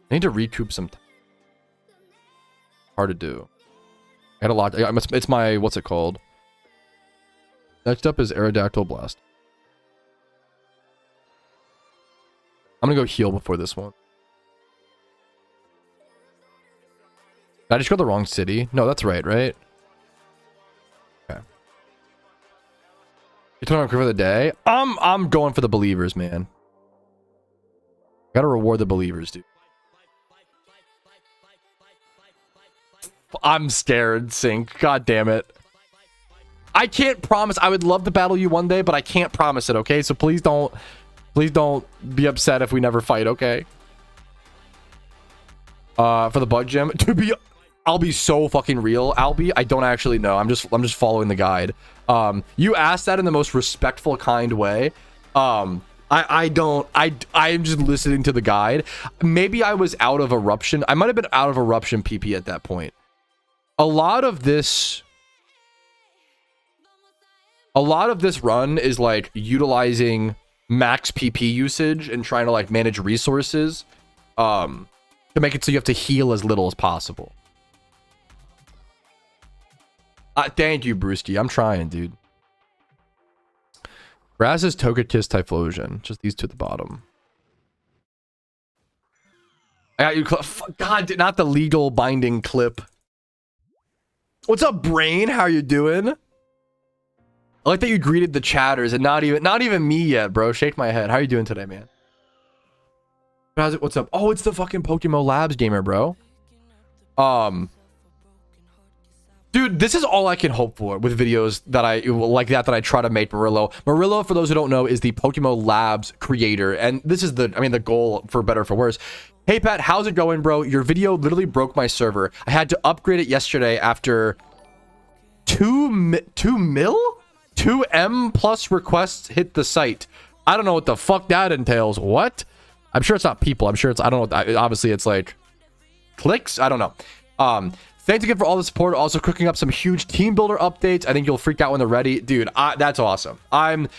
I need to recoup some time. Hard to do. I gotta lock. It's my, what's it called? Next up is Aerodactyl Blast. I'm gonna go heal before this one. Did I just go to the wrong city? No, that's right? Okay. You turn on for the day? I'm going for the believers, man. Gotta reward the believers, dude. I'm scared, Sync. God damn it. I can't promise. I would love to battle you one day, but I can't promise it, okay? So please don't be upset if we never fight, okay? For the bug gym, I'll be so fucking real, Albie. I don't actually know. I'm just following the guide. You asked that in the most respectful, kind way. I'm just listening to the guide. Maybe I was out of eruption. I might have been out of eruption PP at that point. A lot of this run is like utilizing max PP usage and trying to like manage resources to make it so you have to heal as little as possible. Thank you, Brewski. I'm trying, dude. Grass's Togekiss Typhlosion. Just these two at the bottom. I got you. God, not the legal binding clip. What's up, Brain? How you doing? I like that you greeted the chatters and not even me yet, bro. Shake my head. How you doing today, man? How's it? What's up? Oh, it's the fucking PokeMMO Labs gamer, bro. Dude, this is all I can hope for with videos that I try to make. Murillo, for those who don't know, is the PokeMMO Labs creator, and this is the goal, for better or for worse. Hey Pat, how's it going, bro? Your video literally broke my server. I had to upgrade it yesterday after 2M plus requests hit the site. I don't know what the fuck that entails. What? I'm sure it's not people. I'm sure it's, I don't know. Obviously it's like clicks. I don't know. Thanks again for all the support. Also cooking up some huge team builder updates. I think you'll freak out when they're ready. Dude, that's awesome. I'm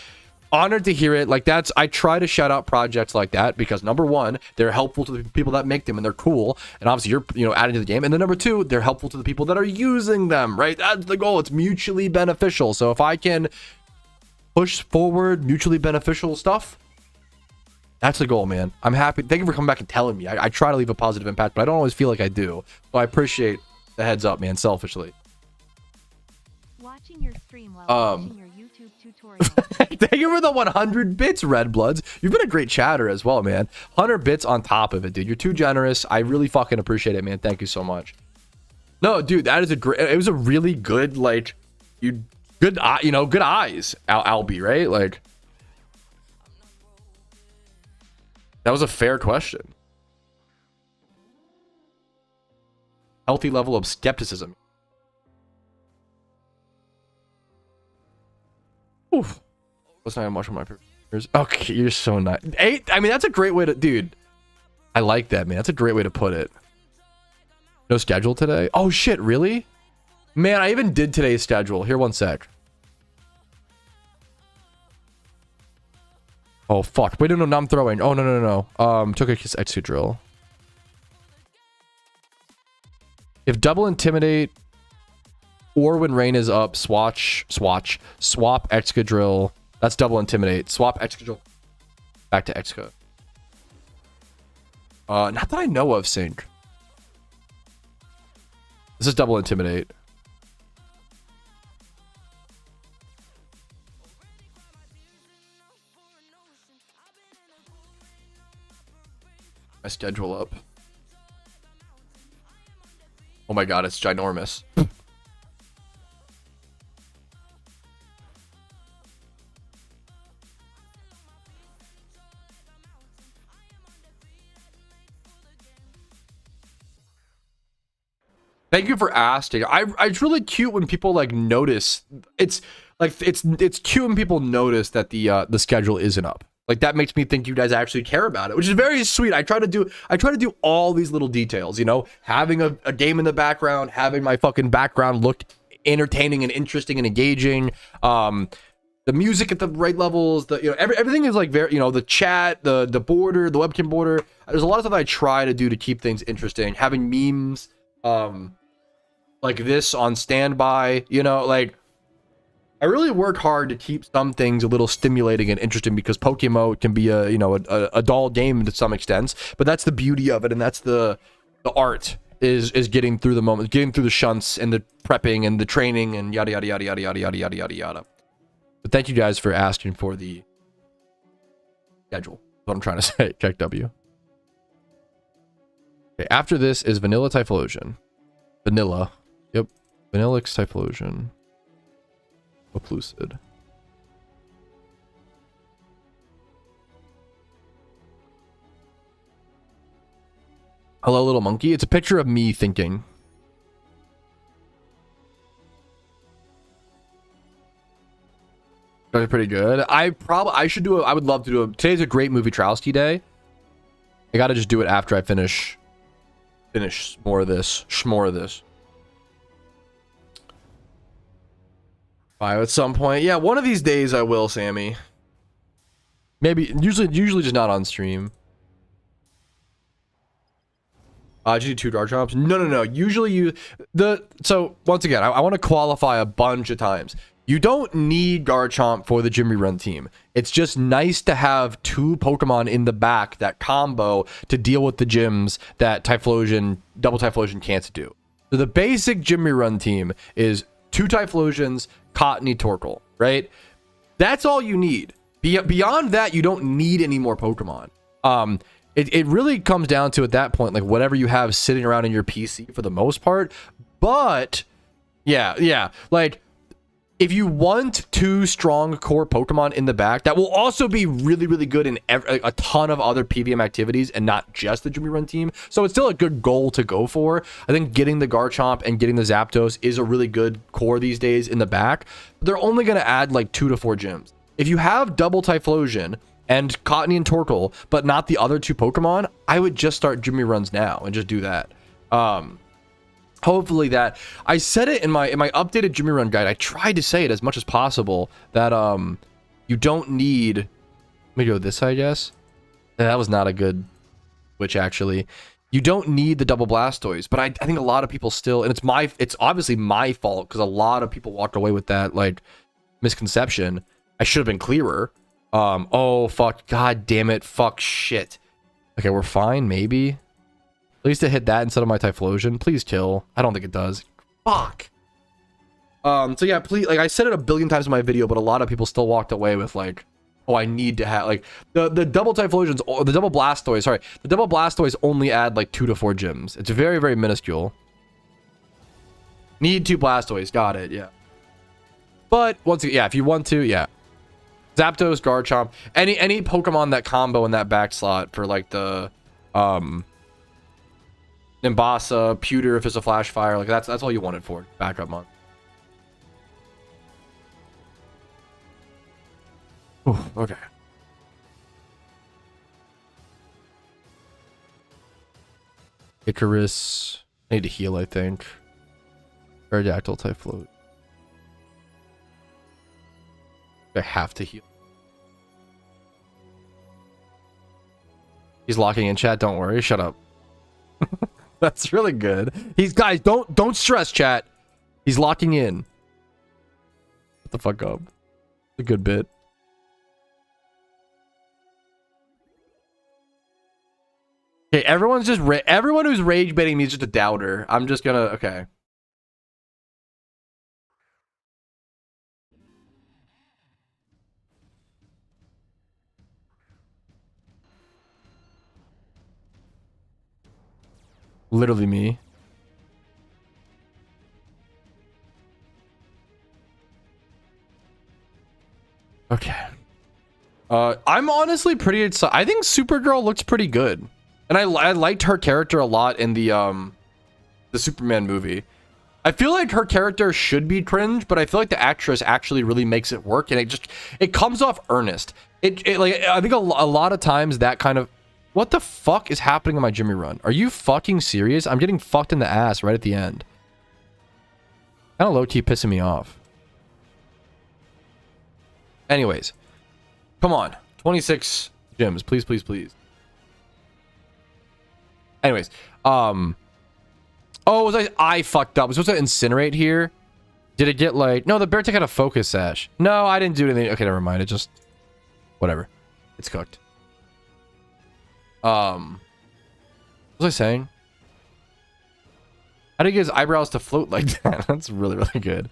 honored to hear it. Like, I try to shout out projects like that because number one, they're helpful to the people that make them and they're cool. And obviously you're adding to the game. And then number two, they're helpful to the people that are using them, right? That's the goal. It's mutually beneficial. So if I can push forward mutually beneficial stuff, that's the goal, man. I'm happy. Thank you for coming back and telling me. I try to leave a positive impact, but I don't always feel like I do. So I appreciate the heads up, man, selfishly. Watching your stream while watching your YouTube YouTube tutorial. Thank you for the 100 bits, Red Bloods. You've been a great chatter as well, man. 100 bits on top of it, dude. You're too generous. I really fucking appreciate it, man. Thank you so much. No, dude, that is a great. It was a really good, like, good eyes, Albie, right? Like, that was a fair question. Healthy level of skepticism. Oof. Let's not have much on my fingers. Okay, you're so nice. 8. I mean, that's a great way to, dude. I like that, man. That's a great way to put it. No schedule today? Oh shit, really? Man, I even did today's schedule. Here, one sec. Oh fuck. Wait, no, I'm throwing. Oh no. Took a kiss execute drill. If double intimidate or when rain is up, swap Excadrill. That's double intimidate. Swap Excadrill back to Exca. Not that I know of, Sync. This is double intimidate. My schedule up. Oh my god, it's ginormous. Thank you for asking. It's really cute when people like notice. It's like it's cute when people notice that the schedule isn't up. Like that makes me think you guys actually care about it, which is very sweet. I try to do all these little details, you know, having a game in the background, having my fucking background look entertaining and interesting and engaging. The music at the right levels, everything is like very, the chat, the border, the webcam border. There's a lot of stuff I try to do to keep things interesting. Having memes, like this on standby, like I really work hard to keep some things a little stimulating and interesting because PokeMMO can be a dull game to some extent, but that's the beauty of it, and that's the art is getting through the moment, getting through the shunts and the prepping and the training and yada yada yada yada yada yada yada yada yada. But thank you guys for asking for the schedule. That's what I'm trying to say. Check W. Okay, after this is Vanilla Typhlosion. Vanilla. Yep. Vanilla Typhlosion. Occlusid. Hello, little monkey. It's a picture of me thinking. That's pretty good. I would love to do it. Today's a great movie Patrouski day. I gotta just do it after I finish more of this. At some point. Yeah, one of these days I will, Sammy. Maybe, usually just not on stream. Did you do 2 guard drops? No. Usually so once again, I want to qualify a bunch of times. You don't need Garchomp for the Jimmy Run team. It's just nice to have 2 Pokemon in the back that combo to deal with the gyms that double Typhlosion can't do. So the basic Jimmy Run team is 2 Typhlosions, Cottony, Torkoal, right? That's all you need. Beyond that, you don't need any more Pokemon. It really comes down to, at that point, like whatever you have sitting around in your PC for the most part. But yeah, like if you want 2 strong core Pokemon in the back that will also be really, really good in a ton of other PVM activities and not just the Jimmy Run team. So it's still a good goal to go for. I think getting the Garchomp and getting the Zapdos is a really good core these days in the back. They're only going to add like 2 to 4 gyms. If you have double Typhlosion and Cottony and Torkoal, but not the other 2 Pokemon, I would just start Jimmy Runs now and just do that. Hopefully that I said it in my updated Jimmy Run guide. I tried to say it as much as possible that you don't need. Let me go this side, yes. That was not a good switch, actually. You don't need the double Blastoise, but I think a lot of people still, and it's obviously my fault because a lot of people walked away with that like misconception. I should have been clearer. Oh fuck, god damn it, fuck shit. Okay, we're fine, maybe. At least it hit that instead of my Typhlosion. Please kill. I don't think it does. Fuck. So yeah, please, like I said it a billion times in my video, but a lot of people still walked away with like, oh, I need to have like the double Typhlosions, or the double Blastoise. Sorry, the double Blastoise only add like 2 to 4 gems. It's very, very minuscule. Need 2 Blastoise. Got it. Yeah. But once again, yeah, if you want to, yeah. Zapdos, Garchomp, any Pokemon that combo in that back slot for like the Nimbasa, Pewter if it's a Flash Fire, like that's all you want it for. Backup month. Ooh, okay. Icarus. I need to heal, I think. Aerodactyl type float. I have to heal. He's locking in chat, don't worry. Shut up. That's really good. Guys, don't stress, chat. He's locking in. Shut the fuck up. It's a good bit. Okay, everyone who's rage baiting me is just a doubter. I'm just gonna okay. Literally me. Okay. I'm honestly pretty excited. I think Supergirl looks pretty good. And I liked her character a lot in the Superman movie. I feel like her character should be cringe, but I feel like the actress actually really makes it work, and it comes off earnest. It like I think a lot of times that kind of what the fuck is happening on my Jimmy run? Are you fucking serious? I'm getting fucked in the ass right at the end. Kind of low-key pissing me off. Anyways, come on, 26 gyms, please, please, please. Anyways, oh, was I fucked up. I was supposed to incinerate here. Did it get like no? The bear tech had a focus sash. No, I didn't do anything. Okay, never mind. It just whatever. It's cooked. What was I saying? How do you get his eyebrows to float like that? That's really, really good.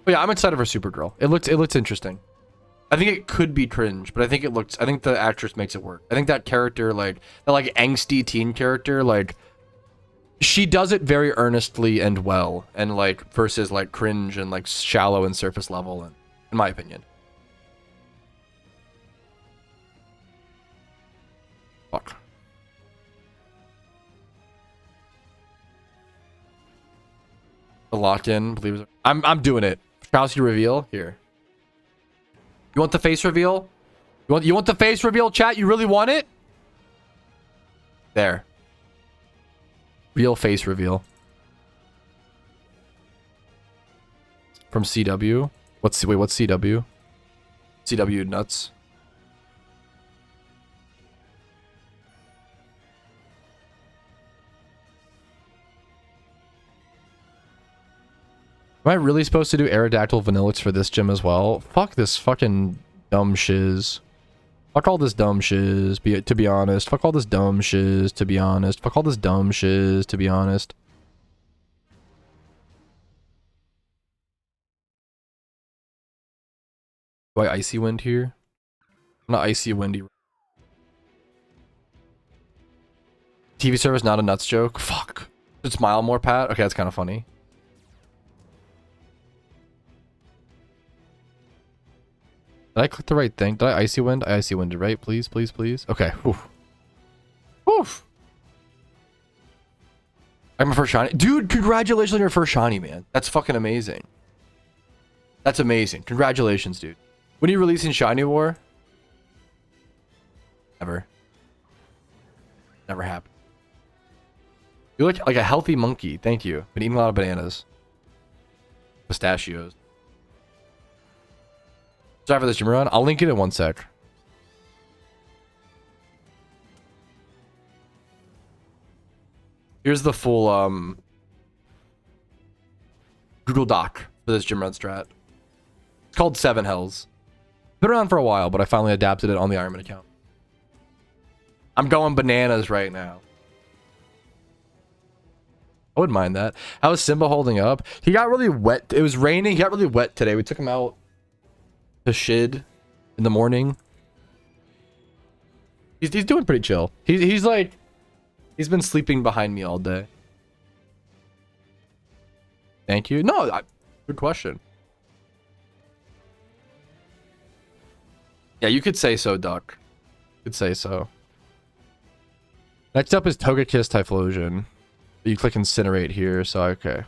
But yeah, I'm excited for Supergirl. It looks interesting. I think it could be cringe, but I think the actress makes it work. I think that character, like that like angsty teen character, like she does it very earnestly and well, and like versus like cringe and like shallow and surface level, and in my opinion. Fuck. The lock-in, believe it. I'm doing it. Patrouski reveal here. You want the face reveal? You want the face reveal, chat? You really want it? There. Real face reveal. From CW. What's CW? CW nuts. Am I really supposed to do Aerodactyl Vanillix for this gym as well? Fuck this fucking dumb shiz. Fuck all this dumb shiz, to be honest. Fuck all this dumb shiz, to be honest. Fuck all this dumb shiz, to be honest. Do I Icy Wind here? I'm not Icy Windy. TV service, not a nuts joke? Fuck. Should smile more, Pat? Okay, that's kind of funny. Did I click the right thing? Did I Icy Wind? I Icy Winded, right? Please, please, please. Okay. Oof. Oof. I'm my first shiny. Dude, congratulations on your first shiny, man. That's fucking amazing. That's amazing. Congratulations, dude. When are you releasing Shiny War? Never. Never happened. You look like a healthy monkey. Thank you. Been eating a lot of bananas. Pistachios. Sorry for this gym run. I'll link it in 1 sec. Here's the full Google Doc for this gym run strat. It's called 7 Hells. Been around for a while, but I finally adapted it on the Ironman account. I'm going bananas right now. I wouldn't mind that. How is Simba holding up? He got really wet. It was raining. He got really wet today. We took him out to shid in the morning. He's doing pretty chill. He's like, he's been sleeping behind me all day. Thank you. No, good question. Yeah, you could say so, Duck. You could say so. Next up is Togekiss Typhlosion. You click Incinerate here, so okay.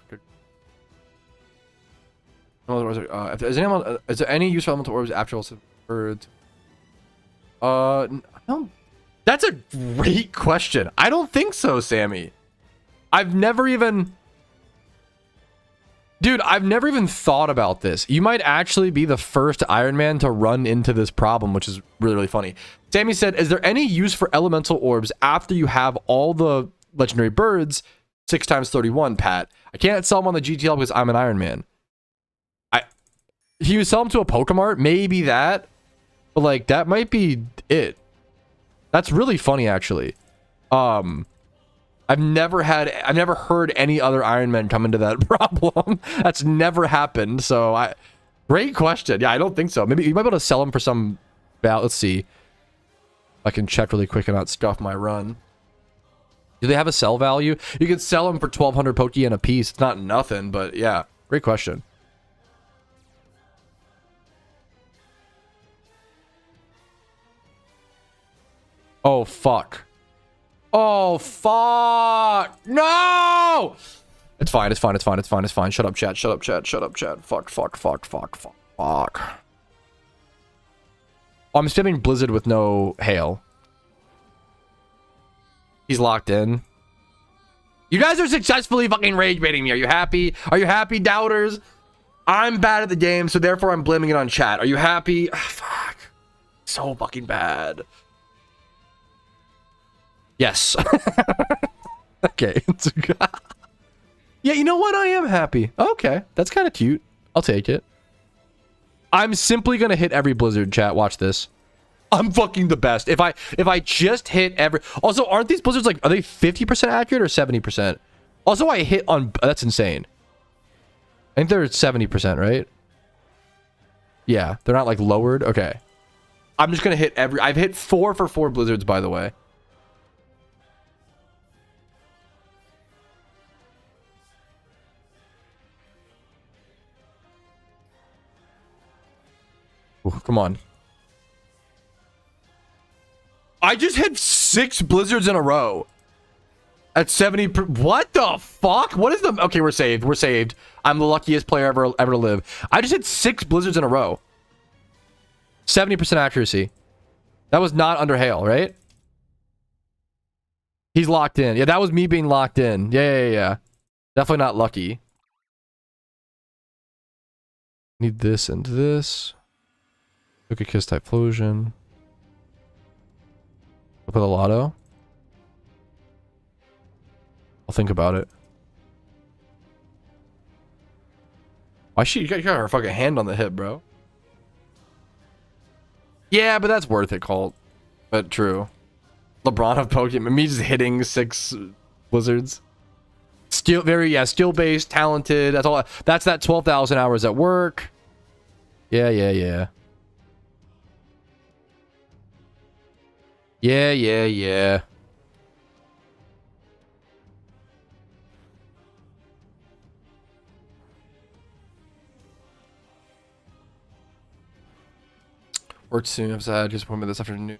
Is there any use for elemental orbs after birds? No. That's a great question. I don't think so, Sammy. I've never even... Dude, I've never even thought about this. You might actually be the first Iron Man to run into this problem, which is really, really funny. Sammy said, is there any use for elemental orbs after you have all the legendary birds? 6 times 31, Pat. I can't sell them on the GTL because I'm an Iron Man. He would sell them to a Pokemart, maybe that. But like, that might be it. That's really funny, actually. I've never heard any other Iron Man come into that problem. That's never happened. So great question. Yeah, I don't think so. Maybe you might be able to sell them for some let's see. I can check really quick and not scuff my run. Do they have a sell value? You could sell them for 1,200 Pokeyen a piece. It's not nothing, but yeah, great question. Oh, fuck. Oh, fuck. No! It's fine. It's fine. It's fine. It's fine. It's fine. Shut up, chat. Shut up, chat. Shut up, chat. Fuck, fuck, fuck, fuck, fuck, fuck. Oh, I'm spamming Blizzard with no hail. He's locked in. You guys are successfully fucking rage baiting me. Are you happy? Are you happy, doubters? I'm bad at the game, so therefore I'm blaming it on chat. Are you happy? Fuck. So fucking bad. Yes. Okay. Yeah, you know what? I am happy. Okay. That's kind of cute. I'll take it. I'm simply going to hit every Blizzard, chat. Watch this. I'm fucking the best. If I just hit every... Also, aren't these Blizzards like... Are they 50% accurate or 70%? Also, I hit on... That's insane. I think they're 70%, right? Yeah. They're not like lowered. Okay. I'm just going to hit every... I've hit 4 for 4 Blizzards, by the way. Ooh, come on. I just hit 6 Blizzards in a row. At 70 what the fuck? What is the... Okay, we're saved. We're saved. I'm the luckiest player ever to live. I just hit 6 Blizzards in a row. 70% accuracy. That was not under hail, right? He's locked in. Yeah, that was me being locked in. Yeah. Definitely not lucky. Need this and this. Togekiss Typhlosion. I'll put a lotto. I'll think about it. Why you got her fucking hand on the hip, bro? Yeah, but that's worth it, Colt. But true. LeBron of Pokemon. Me just hitting 6 Blizzards. Skill, skill based, talented. That's all. That's that 12,000 hours at work. Yeah. Yeah. Worked soon. I've had disappointment this afternoon.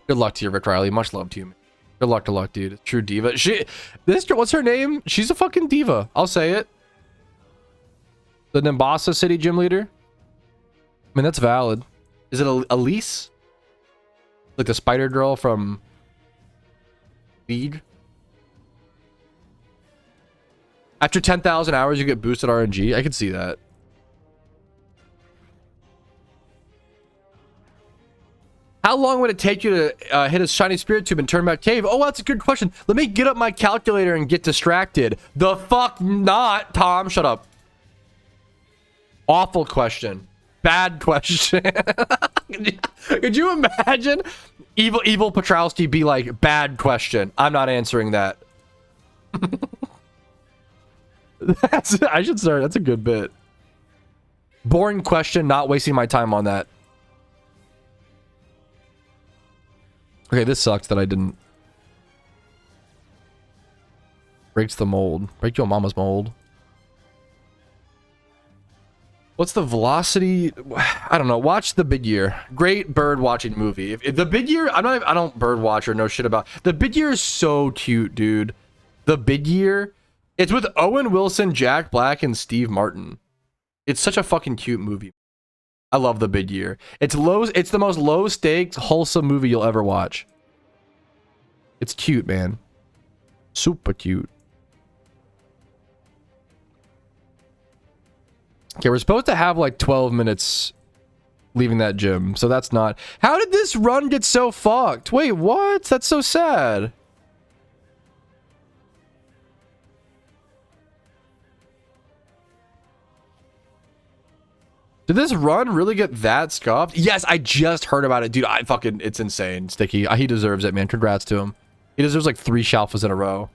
Good luck to you, Rick Riley. Much love to you, man. Good luck, dude. True diva. What's her name? She's a fucking diva. I'll say it. The Nimbasa City gym leader. I mean, that's valid. Is it Elise? Like the spider girl from League? After 10,000 hours, you get boosted RNG. I could see that. How long would it take you to hit a shiny spirit tube and turn back cave? Oh, that's a good question. Let me get up my calculator and get distracted. The fuck not, Tom. Shut up. Awful question. Bad question. Could you imagine evil Patrouski be like, bad question, I'm not answering that. I should start. That's a good bit. Boring question, not wasting my time on that. Okay, this sucks that I didn't. Breaks the mold. Break your mama's mold. What's the velocity? I don't know. Watch The Big Year. Great bird watching movie. If The Big Year, I don't bird watch or know shit about. The Big Year is so cute, dude. The Big Year. It's with Owen Wilson, Jack Black, and Steve Martin. It's such a fucking cute movie. I love The Big Year. It's the most low stakes, wholesome movie you'll ever watch. It's cute, man. Super cute. Okay, we're supposed to have like 12 minutes leaving that gym, so that's not. How did this run get so fucked? Wait, what? That's so sad. Did this run really get that scuffed? Yes, I just heard about it. Dude, it's insane. Sticky. He deserves it, man. Congrats to him. He deserves like 3 Shalfas in a row.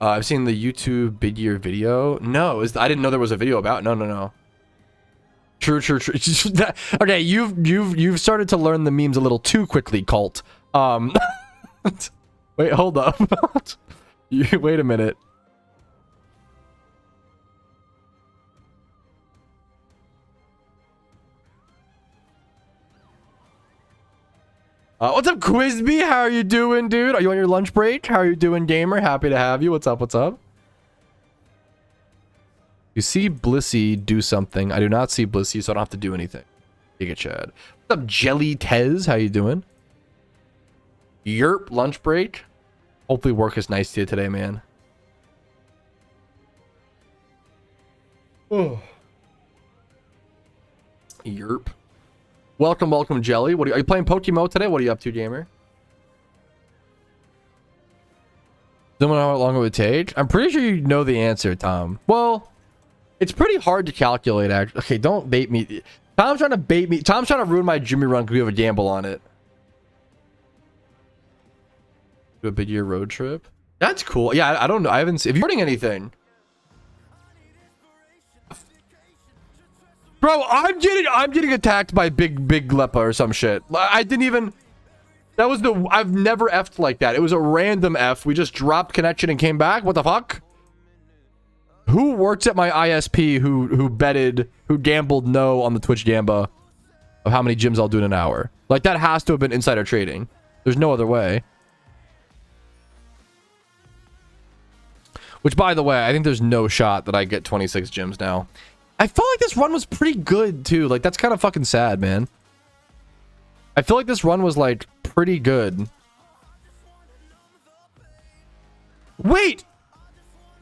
I've seen the YouTube Big Year video. No, I didn't know there was a video about. No. True. Okay, you've started to learn the memes a little too quickly, Cult. Wait, hold up. Wait a minute. What's up, Quizby? How are you doing, dude? Are you on your lunch break? How are you doing, gamer? Happy to have you. What's up? You see Blissey do something. I do not see Blissey, so I don't have to do anything. Giga Chad. What's up, Jelly Tez? How you doing? Yerp, lunch break. Hopefully work is nice to you today, man. Oh. Yerp. Welcome, Jelly. Are you playing PokeMMO today? What are you up to, gamer? Don't know how long it would take. I'm pretty sure you know the answer, Tom. Well, it's pretty hard to calculate, actually. Okay, don't bait me. Tom's trying to bait me. Tom's trying to ruin my Jimmy run because we have a gamble on it. Do a Big Year road trip. That's cool. Yeah, I don't know. I haven't seen. If you're running anything. Bro, I'm getting attacked by big Lepa or some shit. I didn't even. That was I've never effed like that. It was a random F. We just dropped connection and came back. What the fuck? Who works at my ISP who gambled no on the Twitch Gamba of how many gyms I'll do in an hour? Like, that has to have been insider trading. There's no other way. Which, by the way, I think there's no shot that I get 26 gyms now. I felt like this run was pretty good, too. Like, that's kind of fucking sad, man. I feel like this run was, like, pretty good. Wait!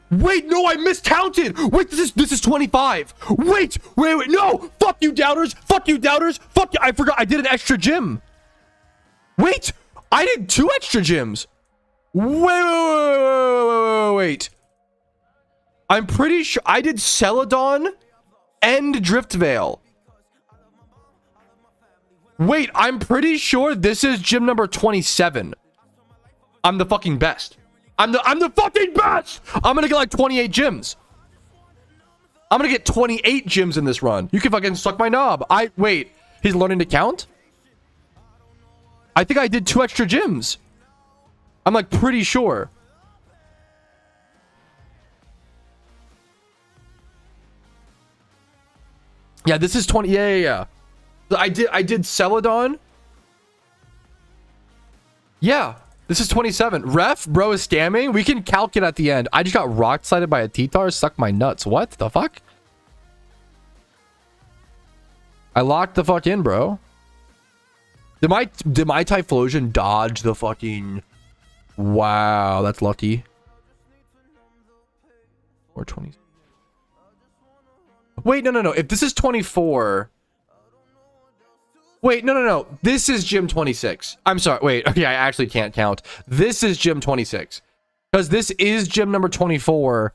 Wait, no, I miscounted! Wait, this is 25! Wait, no! Fuck you, doubters! Fuck you, doubters! Fuck you! I forgot, I did an extra gym! Wait! I did 2 extra gyms! Wait. I'm pretty sure I did Celadon and Driftveil. Wait, I'm pretty sure this is gym number 27. I'm the fucking best. I'm the fucking best. I'm gonna get like 28 gyms. I'm gonna get 28 gyms in this run. You can fucking suck my knob. Wait, he's learning to count? I think I did 2 extra gyms. I'm like pretty sure. Yeah, this is 20. Yeah. I did Celadon. Yeah, this is 27. Ref, bro, is scamming. We can calculate at the end. I just got rock slided by a T-Tar. Suck my nuts. What the fuck? I locked the fuck in, bro. Did my Typhlosion dodge the fucking... Wow, that's lucky. 420. Wait, no. If this is 24... Wait, no. This is gym 26. I'm sorry. Wait, okay, I actually can't count. This is gym 26. Because this is gym number 24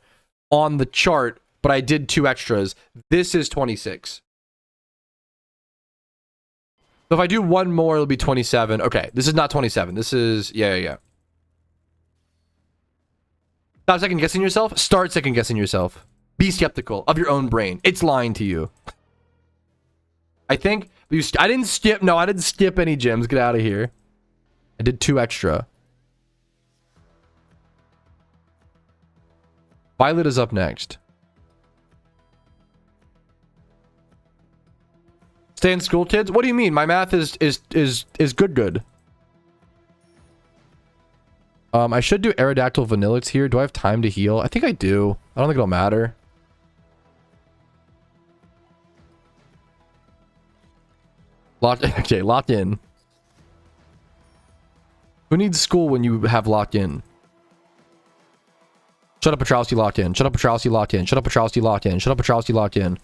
on the chart, but I did 2 extras. This is 26. So if I do one more, it'll be 27. Okay, this is not 27. This is... Yeah. Stop second guessing yourself. Start second guessing yourself. Be skeptical of your own brain. It's lying to you. I think... I didn't skip... No, I didn't skip any gyms. Get out of here. I did 2 extra. Violet is up next. Stay in school, kids? What do you mean? My math is good. I should do Aerodactyl Vanillix here. Do I have time to heal? I think I do. I don't think it'll matter. Okay, lock in. Who needs school when you have locked in? Shut up, Patrouski, locked in. Shut up, Patrouski, locked in. Shut up, Patrouski, locked in. Shut up, Patrouski, locked in.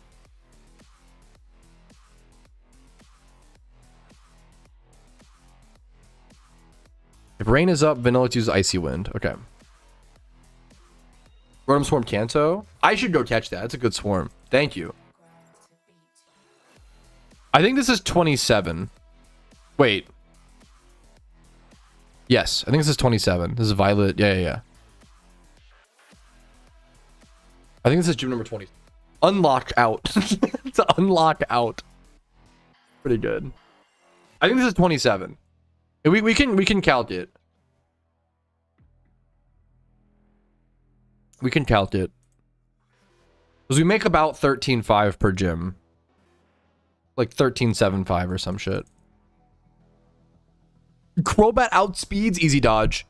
If rain is up, Vanillix uses Icy Wind. Okay. Rotom Swarm Kanto. I should go catch that. That's a good swarm. Thank you. I think this is 27. Wait. Yes, I think this is 27. This is Violet. Yeah. I think this is gym number 20. Unlock out. It's unlock out. Pretty good. I think this is 27. We can count it. We can count it. Because we make about 13.5 per gym. Like 13.75 or some shit. Crobat outspeeds easy dodge.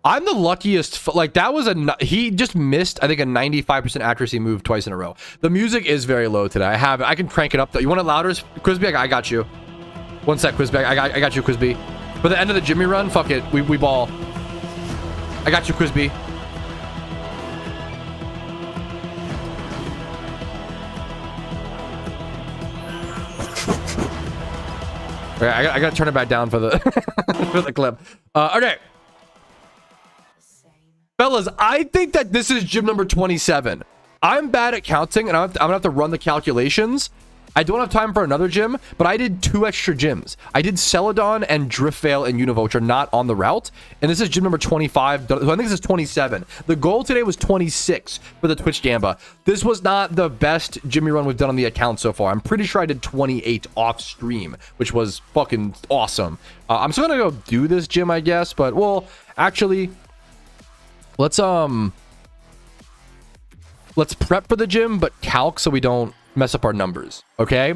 I'm the luckiest. Like that was he just missed, I think, a 95% accuracy move twice in a row. The music is very low today. I can crank it up though. You want it louder, Quizby? I got you. One sec, Quizby. I got you, Quizby. For the end of the Jimmy run, fuck it. We ball. I got you, Quizby. Okay, I gotta turn it back down for the for the clip. Okay. Fellas, I think that this is gym number 27. I'm bad at counting, and I'm gonna have to run the calculations. I don't have time for another gym, but I did 2 extra gyms. I did Celadon and Driftvale and Unova, which are not on the route. And this is gym number 25. I think this is 27. The goal today was 26 for the Twitch Gamba. This was not the best Jimmy run we've done on the account so far. I'm pretty sure I did 28 off stream, which was fucking awesome. I'm still gonna go do this gym, I guess, but well, actually, let's prep for the gym, but calc so we don't mess up our numbers, okay?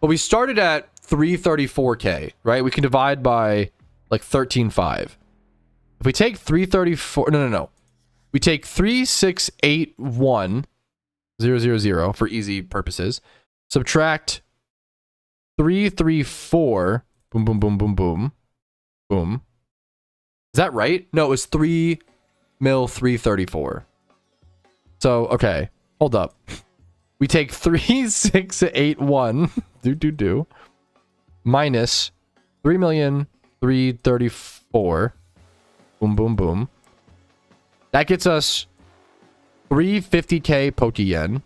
But we started at 334k, right? We can divide by like 13.5. If we take 334, no. We take 3681000 for easy purposes. Subtract 334. Boom. Is that right? No, it was 334. So, okay. Hold up. We take 3681 minus 3,334. Boom. That gets us 350k Pokeyen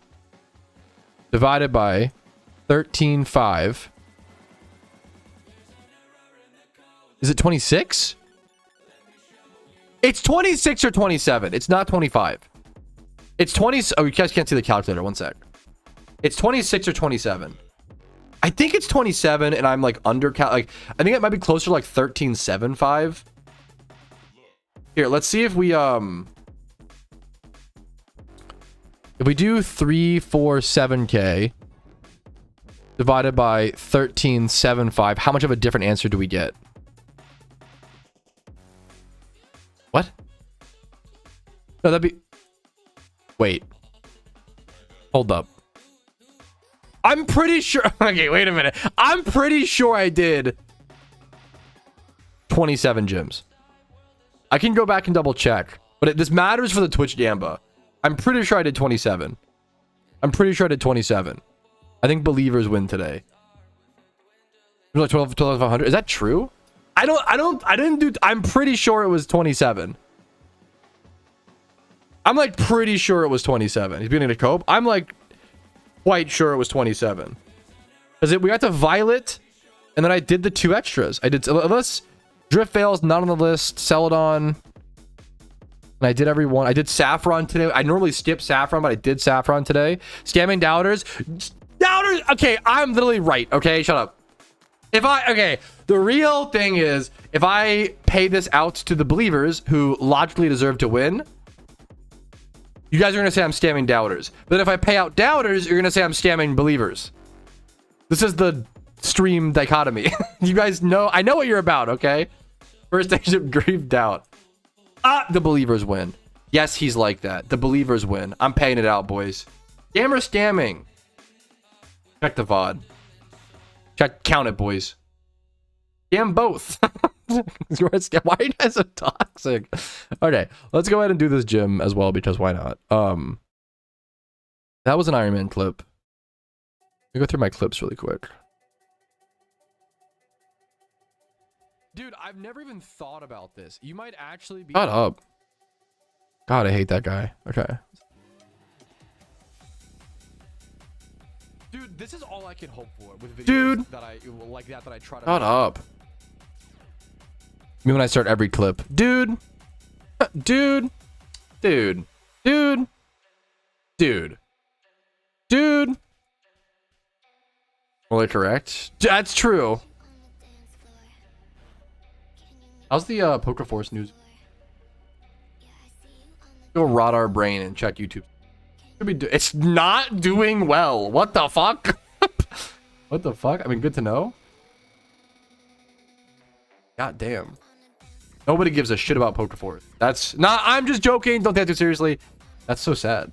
divided by 13.5. Is it 26? It's 26 or 27. It's not 25. It's 20. Oh, you guys can't see the calculator. One sec. It's 26 or 27. I think it's 27, and I'm like under like I think it might be closer to like 13.75. Here, let's see if we do 347k divided by 13.75, how much of a different answer do we get? What? No, that'd be... Wait. Hold up. I'm pretty sure... Okay, wait a minute. I'm pretty sure I did 27 gyms. I can go back and double check. But this matters for the Twitch Gamba. I'm pretty sure I did 27. I'm pretty sure I did 27. I think believers win today. It was like 12,500. Is that true? I didn't do... I'm pretty sure it was 27. I'm like pretty sure it was 27. He's beginning to cope. I'm like quite sure it was 27. Because we got to Violet, and then I did the 2 extras. I did, unless Drift Veil's not on the list, Celadon, and I did every one. I did Saffron today. I normally skip Saffron, but I did Saffron today. Scamming Doubters. Doubters, okay, I'm literally right, okay? Shut up. Okay, the real thing is, if I pay this out to the believers who logically deserve to win, you guys are going to say I'm scamming Doubters. But if I pay out Doubters, you're going to say I'm scamming believers. This is the stream dichotomy. You guys know, I know what you're about, okay? First stage of grief, doubt. The believers win. Yes, he's like that. The believers win. I'm paying it out, boys. Scammer scamming. Check the VOD. Count it, boys. Scam both. Why are you guys so toxic? Okay, let's go ahead and do this gym as well, because why not? That was an Iron Man clip. Let me go through my clips really quick. Dude, I've never even thought about this. You might actually be... Shut up. God, I hate that guy. Okay. Dude, this is all I can hope for with videos that I like that I try to... Shut up. Me when I start every clip. Dude. Dude. Dude. Dude. Dude. Dude. Well, correct. That's true. How's the PokeForce news? Go rot our brain and check YouTube. It's not doing well. What the fuck? What the fuck? I mean, good to know. God damn. Nobody gives a shit about PokeForce. That's not. I'm just joking. Don't take it too seriously. That's so sad.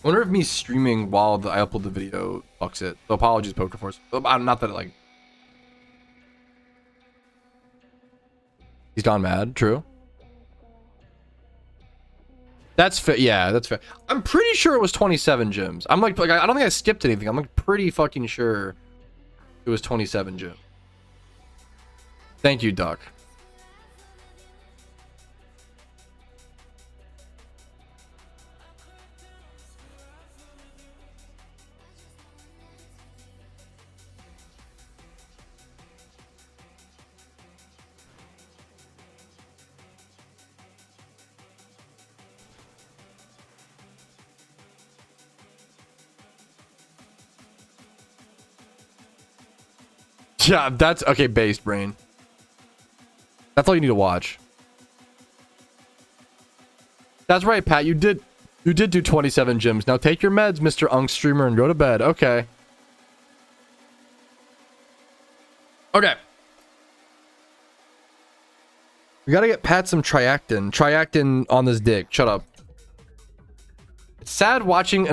I wonder if me streaming while I upload the video fucks it. So apologies, PokeForce. Not that it, like... He's gone mad. True. That's fair. Yeah, that's fair. I'm pretty sure it was 27 gyms. I'm like I don't think I skipped anything. I'm like pretty fucking sure it was 27 gyms. Thank you, Duck. Yeah, that's okay. Based brain. That's all you need to watch. That's right, Pat. You did do 27 gyms. Now take your meds, Mr. Unk streamer, and go to bed. Okay. Okay. We gotta get Pat some Triactin. Triactin on this dick. Shut up. It's sad watching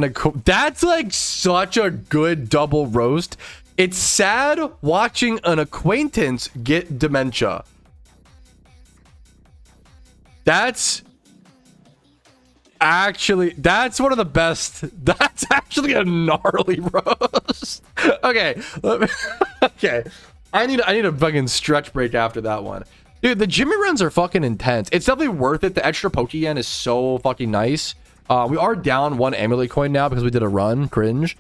that's like such a good double roast. It's sad watching an acquaintance get dementia. That's one of the best. That's actually a gnarly roast. Okay. Okay. I need a fucking stretch break after that one. Dude, the Jimmy runs are fucking intense. It's definitely worth it. The extra Pokeyen is so fucking nice. We are down 1 Amulet coin now because we did a run. Cringe.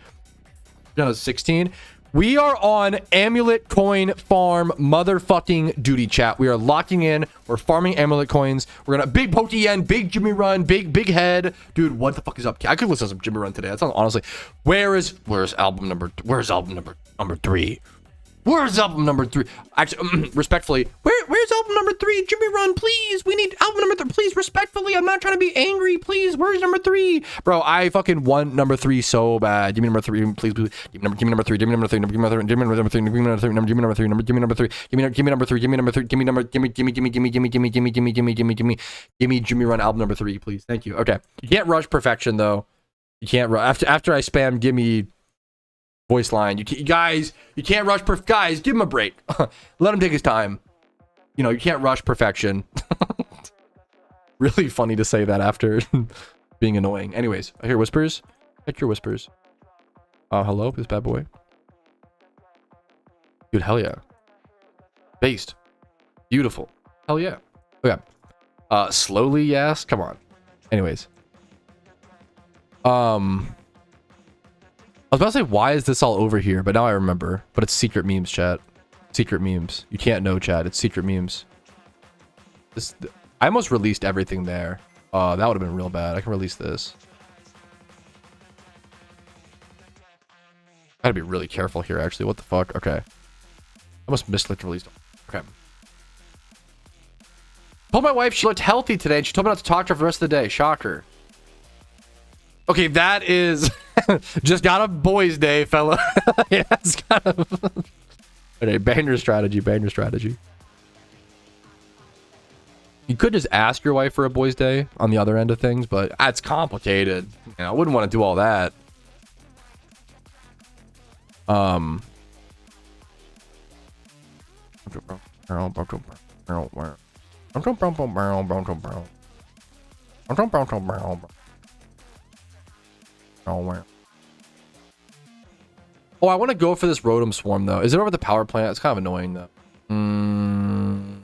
Down to 16. We are on Amulet coin farm motherfucking duty, chat. We are locking in. We're farming Amulet coins. We're gonna big Pokeyen, big Jimmy run, big head. Dude, what the fuck is up? I could listen to some Jimmy run today. That's honestly. Where's album number 3? Where's album number 3? Actually, respectfully, where's album number 3? Jimmy Run, please. We need album number 3. Please, respectfully. I'm not trying to be angry. Please, where's number 3? Bro, I fucking want number 3 so bad. Give me number 3, please. Give me number 3. Give me number 3. Give me number 3. Give me number 3. Give me number 3. Give me number 3. Give me number 3. Give me number 3. Give me number 3. Give me number. Give me Jimmy Run album number 3, please. Thank you. Okay. You can't rush perfection though. You can't rush after I spam. Give me. Voice line. You guys, you can't rush guys, give him a break. Let him take his time. You know, you can't rush perfection. Really funny to say that after being annoying. Anyways, I hear whispers. Check your whispers. Hello, this bad boy. Dude, hell yeah. Based. Beautiful. Hell yeah. Okay. Slowly, yes. Come on. Anyways. I was about to say, why is this all over here? But now I remember. But it's secret memes, chat. Secret memes. You can't know, chat. It's secret memes. I almost released everything there. That would have been real bad. I can release this. I gotta be really careful here, actually. What the fuck? Okay. I almost misclicked release. Okay. Told my wife she looked healthy today, and she told me not to talk to her for the rest of the day. Shocker. Okay, that is just got a boys' day, fella. Yeah, it's kind of. Okay, banter strategy. Banter strategy. You could just ask your wife for a boys' day on the other end of things, but that's complicated. You know, I wouldn't want to do all that. Oh, I want to go for this Rotom Swarm though. Is it over the power plant? It's kind of annoying though. I'm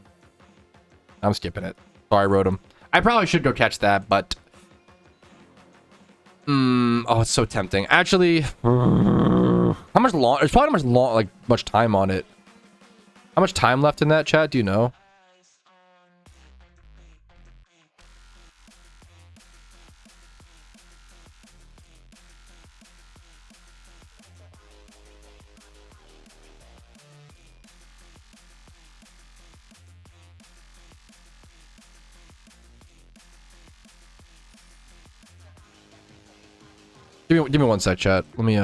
skipping it. Sorry, Rotom. I probably should go catch that, but oh, it's so tempting. Actually, how much long? There's probably not much long, like much time on it. How much time left in that, chat? Do you know? Give me one sec, chat. Let me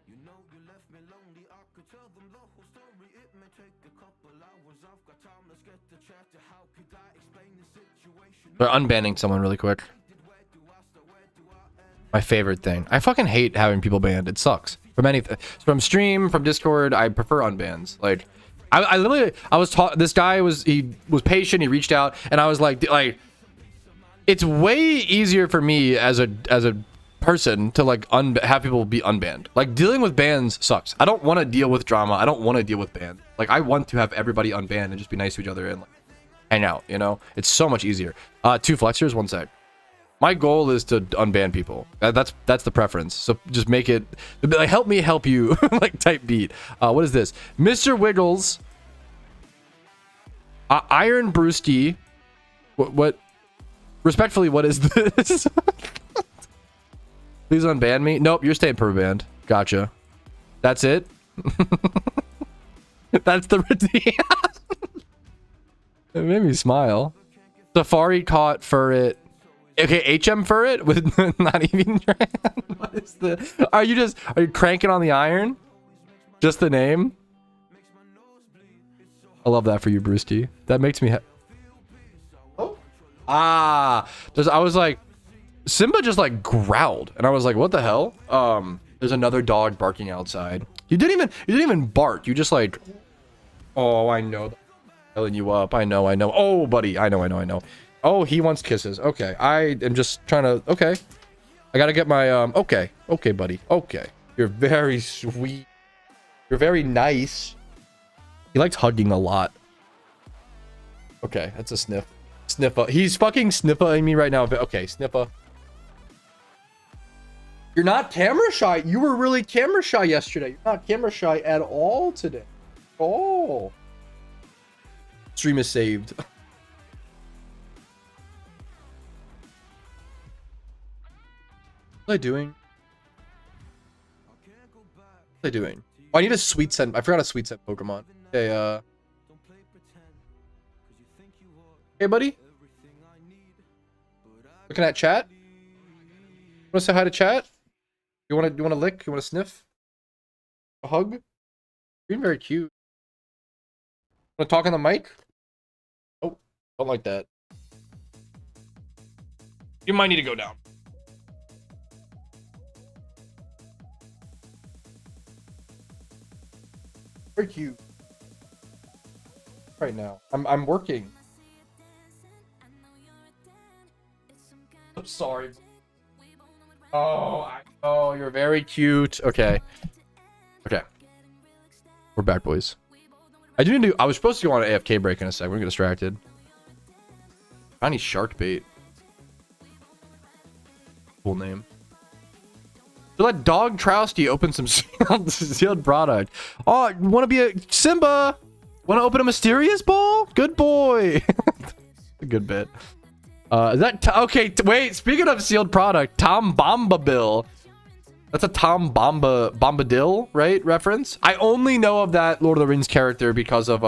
You know you left me lonely, I could tell them the whole story. It may take a couple hours, I've got time, let's get to chat. How could I explain the situation? they're unbanning someone really quick. My favorite thing. I fucking hate having people banned. It sucks. From anything, from stream, from Discord, I prefer unbans. Like, I literally, I was taught. This guy was patient. He reached out, and I was like, it's way easier for me as a person to like have people be unbanned. Like, dealing with bans sucks. I don't want to deal with drama. I don't want to deal with bans. Like, I want to have everybody unbanned and just be nice to each other and like hang out. You know, it's so much easier. 2 flexors, 1 sec. My goal is to unban people. That's the preference. So just make it like help me help you like type beat. What is this? Mr. Wiggles. Iron Brewski. What? Respectfully, what is this? Please unban me. Nope, you're staying per banned. Gotcha. That's it. That's the redeem. It made me smile. Safari caught for it. Okay, HM for it with not even. What is the? Are you cranking on the iron? Just the name. I love that for you, Brewski. That makes me. Oh. I was like, Simba just like growled, and I was like, what the hell? There's another dog barking outside. You didn't even bark. You just like, oh, I know, telling you up. I know. Oh, buddy, I know. Oh, he wants kisses. Okay, I am just trying to. Okay, I gotta get my Okay, buddy. Okay, you're very sweet. You're very nice. He likes hugging a lot. Okay, that's a sniff. Sniffa. He's fucking sniffaing me right now. Okay, sniffa. You're not camera shy. You were really camera shy yesterday. You're not camera shy at all today. Oh. Stream is saved. What am I doing? What are they doing? Oh, I need a sweet scent. I forgot a sweet scent Pokemon. Okay, hey, buddy. Looking at chat. Want to say hi to chat? You want to lick? You want to sniff? A hug? You're being very cute. Want to talk on the mic? Oh, don't like that. You might need to go down. Very cute. Right now, I'm working. I'm sorry. Oh, you're very cute. Okay. Okay. We're back, boys. I was supposed to go on an AFK break in a sec. We're gonna get distracted. Tiny shark bait. Cool name. So let Dog Patrouski open some sealed product. Oh, you want to be a Simba? Want to open a mysterious ball? Good boy. A good bit. Is that okay? Wait. Speaking of sealed product, Tom Bombadil. That's a Tom Bombadil, right? Reference. I only know of that Lord of the Rings character because of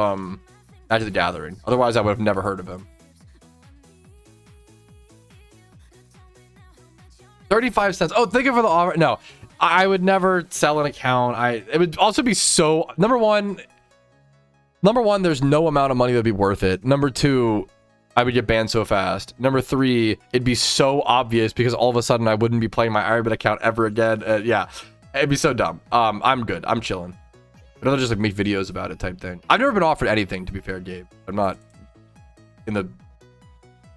Magic the Gathering. Otherwise, I would have never heard of him. 35 cents. Oh, thank you for the offer. No, I would never sell an account. It would also be so number one, there's no amount of money that would be worth it. Number two, I would get banned so fast. Number three, it'd be so obvious because all of a sudden I wouldn't be playing my Iron account ever again. Yeah, it'd be so dumb. I'm good. I'm chilling. I'd rather just like make videos about it type thing. I've never been offered anything, to be fair, Gabe. I'm not in the.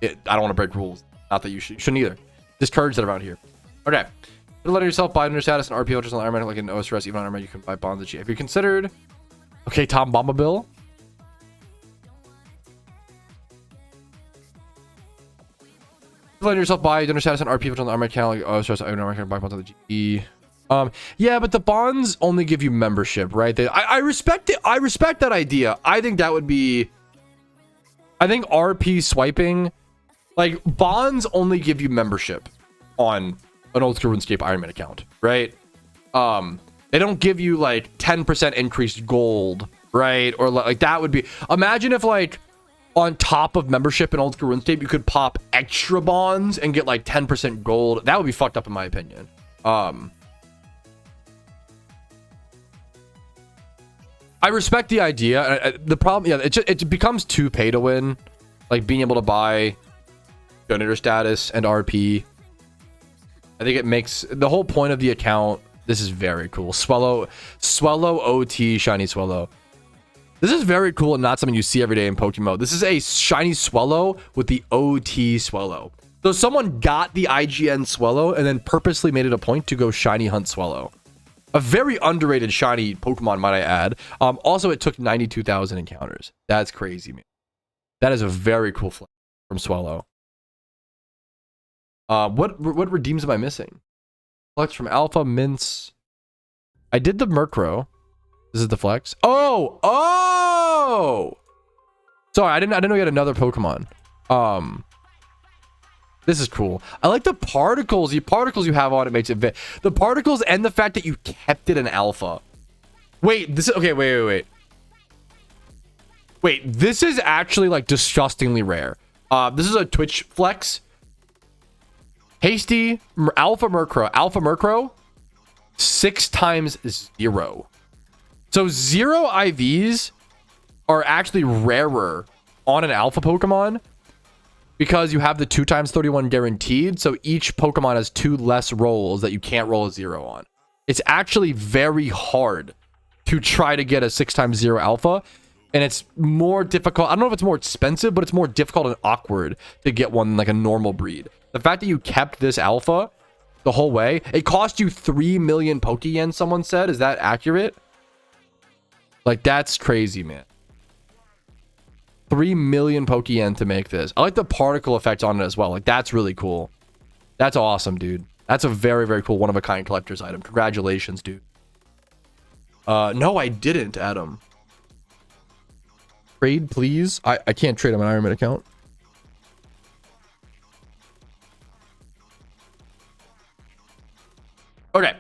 I don't want to break rules. Not that you shouldn't either. Discourage that around here. Okay. You're letting yourself buy under status and RPO just on Iron like an OSRS. Even on Iron, you can buy bonds and shit. Have you considered? Okay, Tom Bombadil. Letting yourself buy under status and RPO on the Iron account like OSRS. I can buy bonds on the GE. Yeah, but the bonds only give you membership, right? I respect it. I respect that idea. I think that would be. I think RP swiping. Like, bonds only give you membership on an old school RuneScape Ironman account, right? They don't give you, like, 10% increased gold, right? Or, like, that would be... Imagine if, like, on top of membership in old school RuneScape, you could pop extra bonds and get, like, 10% gold. That would be fucked up, in my opinion. I respect the idea. The problem... Yeah, it becomes too pay to win. Like, being able to buy... donator status and RP. I think it makes the whole point of the account. This is very cool. Swellow OT shiny Swellow. This is very cool and not something you see every day in PokeMMO. This is a shiny Swellow with the OT Swellow. So someone got the IGN Swellow and then purposely made it a point to go shiny hunt Swellow. A very underrated shiny Pokemon, might I add. Also, it took 92,000 encounters. That's crazy, man. That is a very cool flex from Swellow. What redeems am I missing? Flex from Alpha, Mints. I did the Murkrow. This is the flex. Oh! Sorry, I didn't know you had another Pokemon. This is cool. I like the particles. The particles you have on it makes it the particles and the fact that you kept it in Alpha. Wait, this is okay, wait. Wait, this is actually like disgustingly rare. This is a Twitch flex. Hasty Alpha Murkrow 6 times 0. So 0 IVs are actually rarer on an Alpha Pokemon because you have the 2 times 31 guaranteed. So each Pokemon has 2 less rolls that you can't roll a 0 on. It's actually very hard to try to get a 6 times 0 Alpha. And it's more difficult. I don't know if it's more expensive, but it's more difficult and awkward to get one than like a normal breed. The fact that you kept this Alpha the whole way, it cost you 3 million Pokeyen, someone said. Is that accurate? Like, that's crazy, man. 3 million Pokeyen to make this. I like the particle effect on it as well. Like, that's really cool. That's awesome, dude. That's a very, very cool one-of-a-kind collector's item. Congratulations, dude. No, I didn't, Adam. Trade, please. I can't trade on my Ironman account. Okay.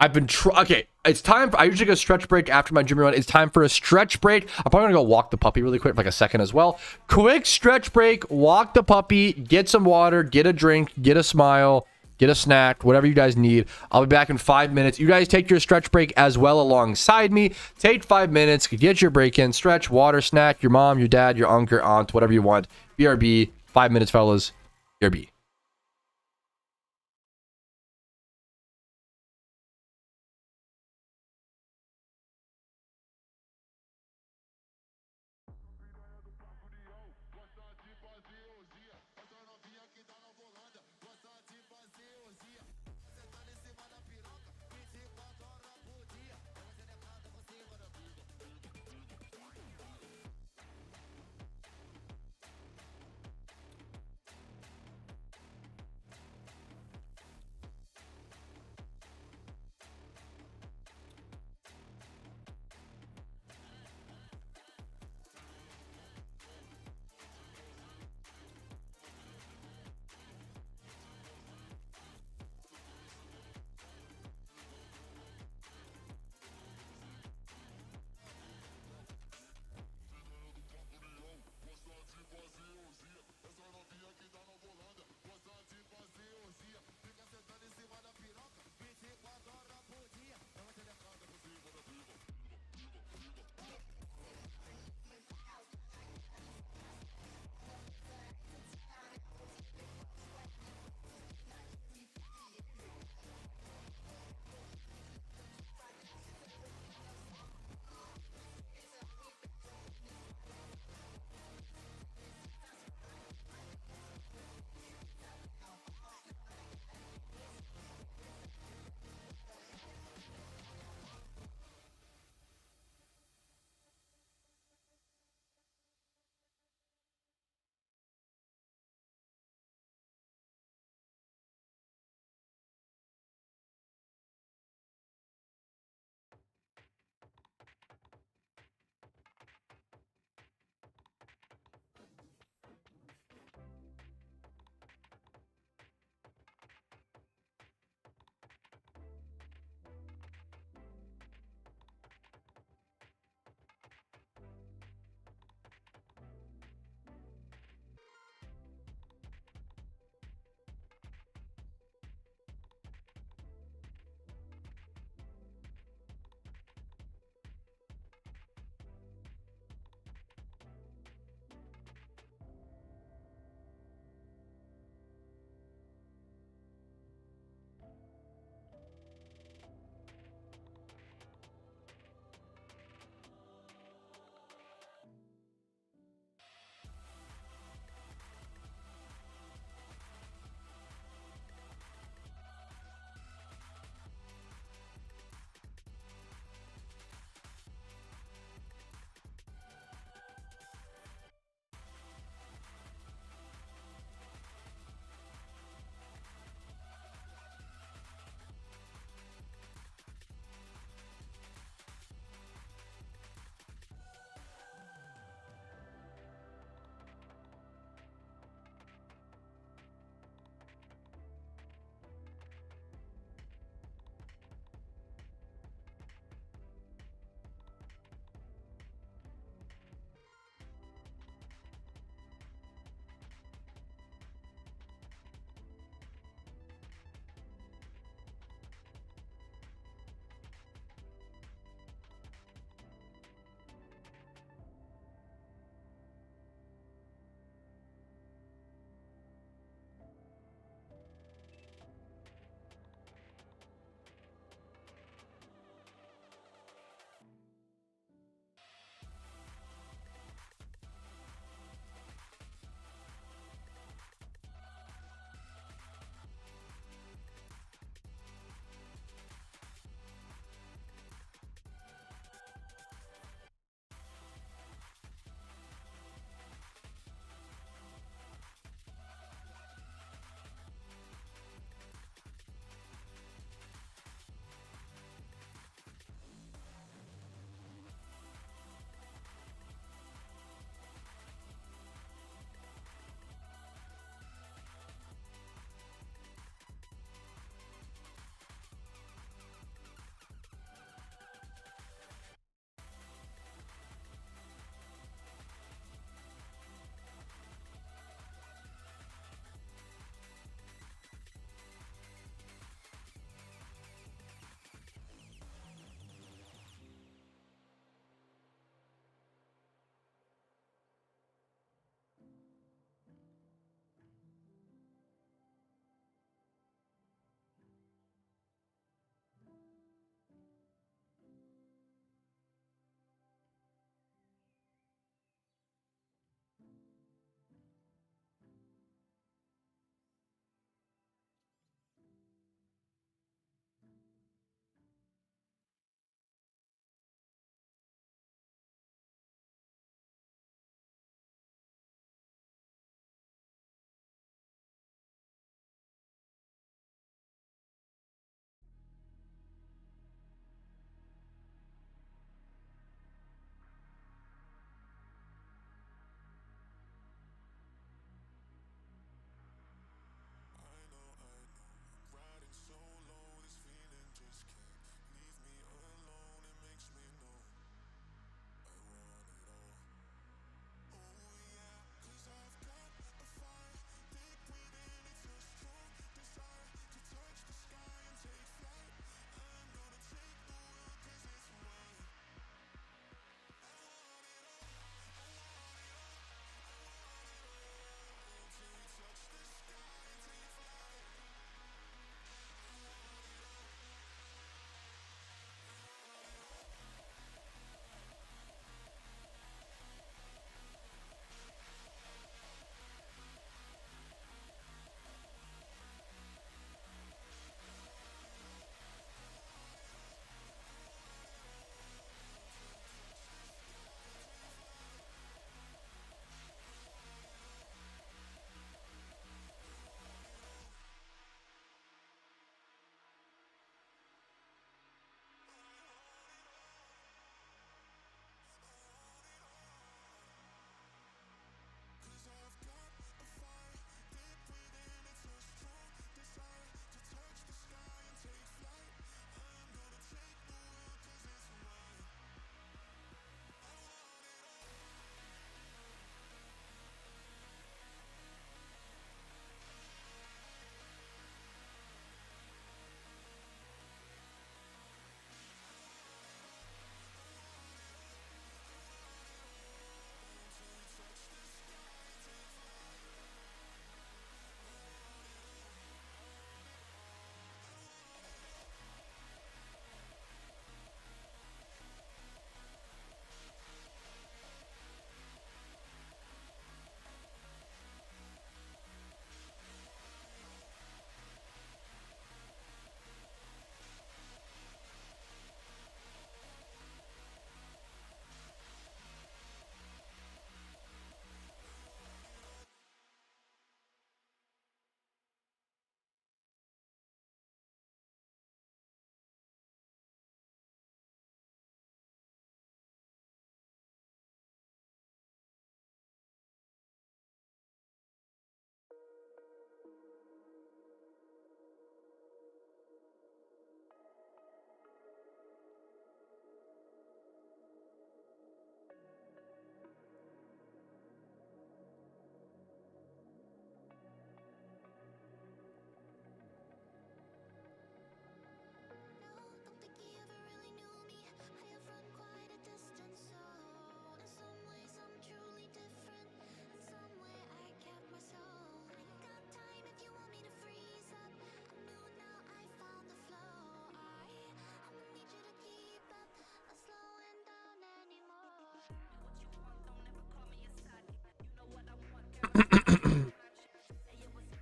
I've been okay. It's time. I usually go stretch break after my gym run. It's time for a stretch break. I'm probably gonna go walk the puppy really quick for like a second as well. Quick stretch break. Walk the puppy. Get some water. Get a drink. Get a smile. Get a snack. Whatever you guys need. I'll be back in 5 minutes. You guys take your stretch break as well alongside me. Take 5 minutes. Get your break in. Stretch, water, snack. Your mom, your dad, your uncle, your aunt, whatever you want. BRB. 5 minutes, fellas. BRB.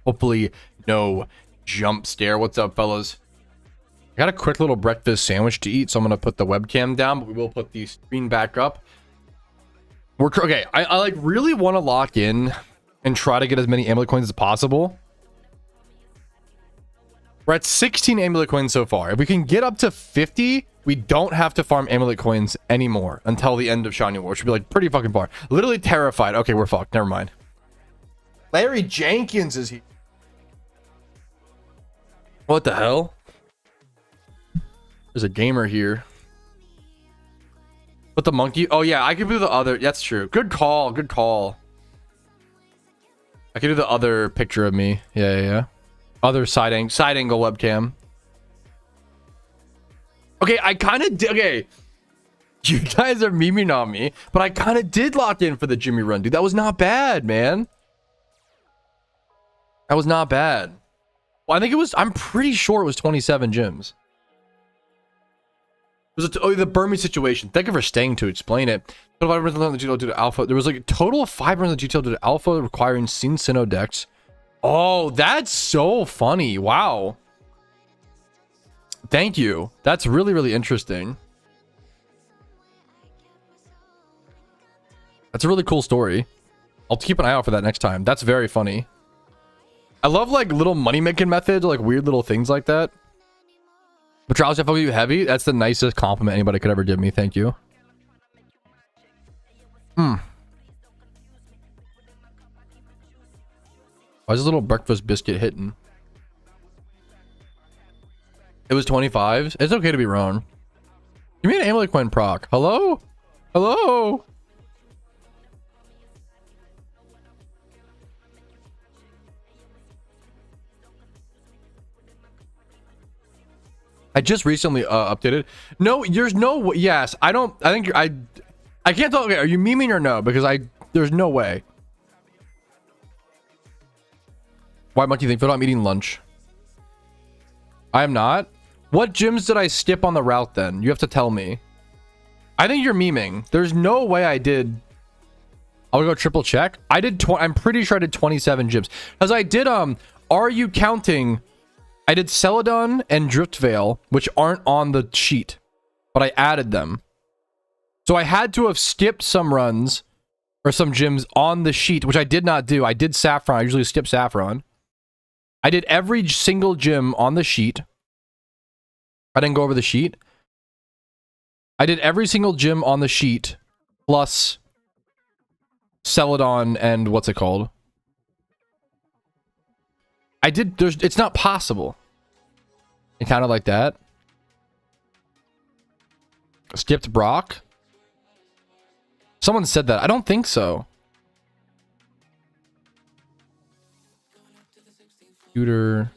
Hopefully no jump scare. What's up, fellas? I got a quick little breakfast sandwich to eat, so I'm gonna put the webcam down, but we will put the screen back up. Okay, I like really want to lock in and try to get as many amulet coins as possible. We're at 16 amulet coins so far. If we can get up to 50, we don't have to farm amulet coins anymore until the end of Shiny War, which would be like pretty fucking far. Literally terrified. Okay, we're fucked. Never mind. Larry Jenkins is here. What the hell? There's a gamer here. But the monkey. Oh yeah, I could do the other. That's true. Good call. Good call. I could do the other picture of me. Yeah. Other side angle webcam. Okay, I kind of did. Okay, you guys are memeing on me, but I kind of did lock in for the Jimmy run, dude. That was not bad, man. That was not bad. Well, I think it was. I'm pretty sure it was 27 gyms. It was the Burmese situation. Thank you for staying to explain it. Total 5 runs on the GTO due to alpha. There was like a total of 5 runs on the GTO due to alpha requiring Sin Sinnoh decks. Oh, that's so funny. Wow. Thank you. That's really, really interesting. That's a really cool story. I'll keep an eye out for that next time. That's very funny. I love like little money making methods, like weird little things like that. Patrouski, I fuck with you heavy. That's the nicest compliment anybody could ever give me. Thank you. Why is this little breakfast biscuit hitting? It was 25s. It's okay to be wrong. Give me an amulet coin proc. Hello? Hello? I just recently updated. No, there's no. Yes, I don't. I think I can't tell. Okay, are you memeing or no? Because there's no way. Why monkey think? Phil, I'm eating lunch. I am not. What gyms did I skip on the route then? You have to tell me. I think you're memeing. There's no way I did. I'll go triple check. I did. I'm pretty sure I did 27 gyms because I did. Are you counting? I did Celadon and Driftvale, which aren't on the sheet, but I added them. So I had to have skipped some runs or some gyms on the sheet, which I did not do. I did Saffron. I usually skip Saffron. I did every single gym on the sheet. I didn't go over the sheet. I did every single gym on the sheet, plus Celadon and what's it called? I did. It's not possible. And kind of like that. Skipped Brock. Someone said that. I don't think so. Shooter.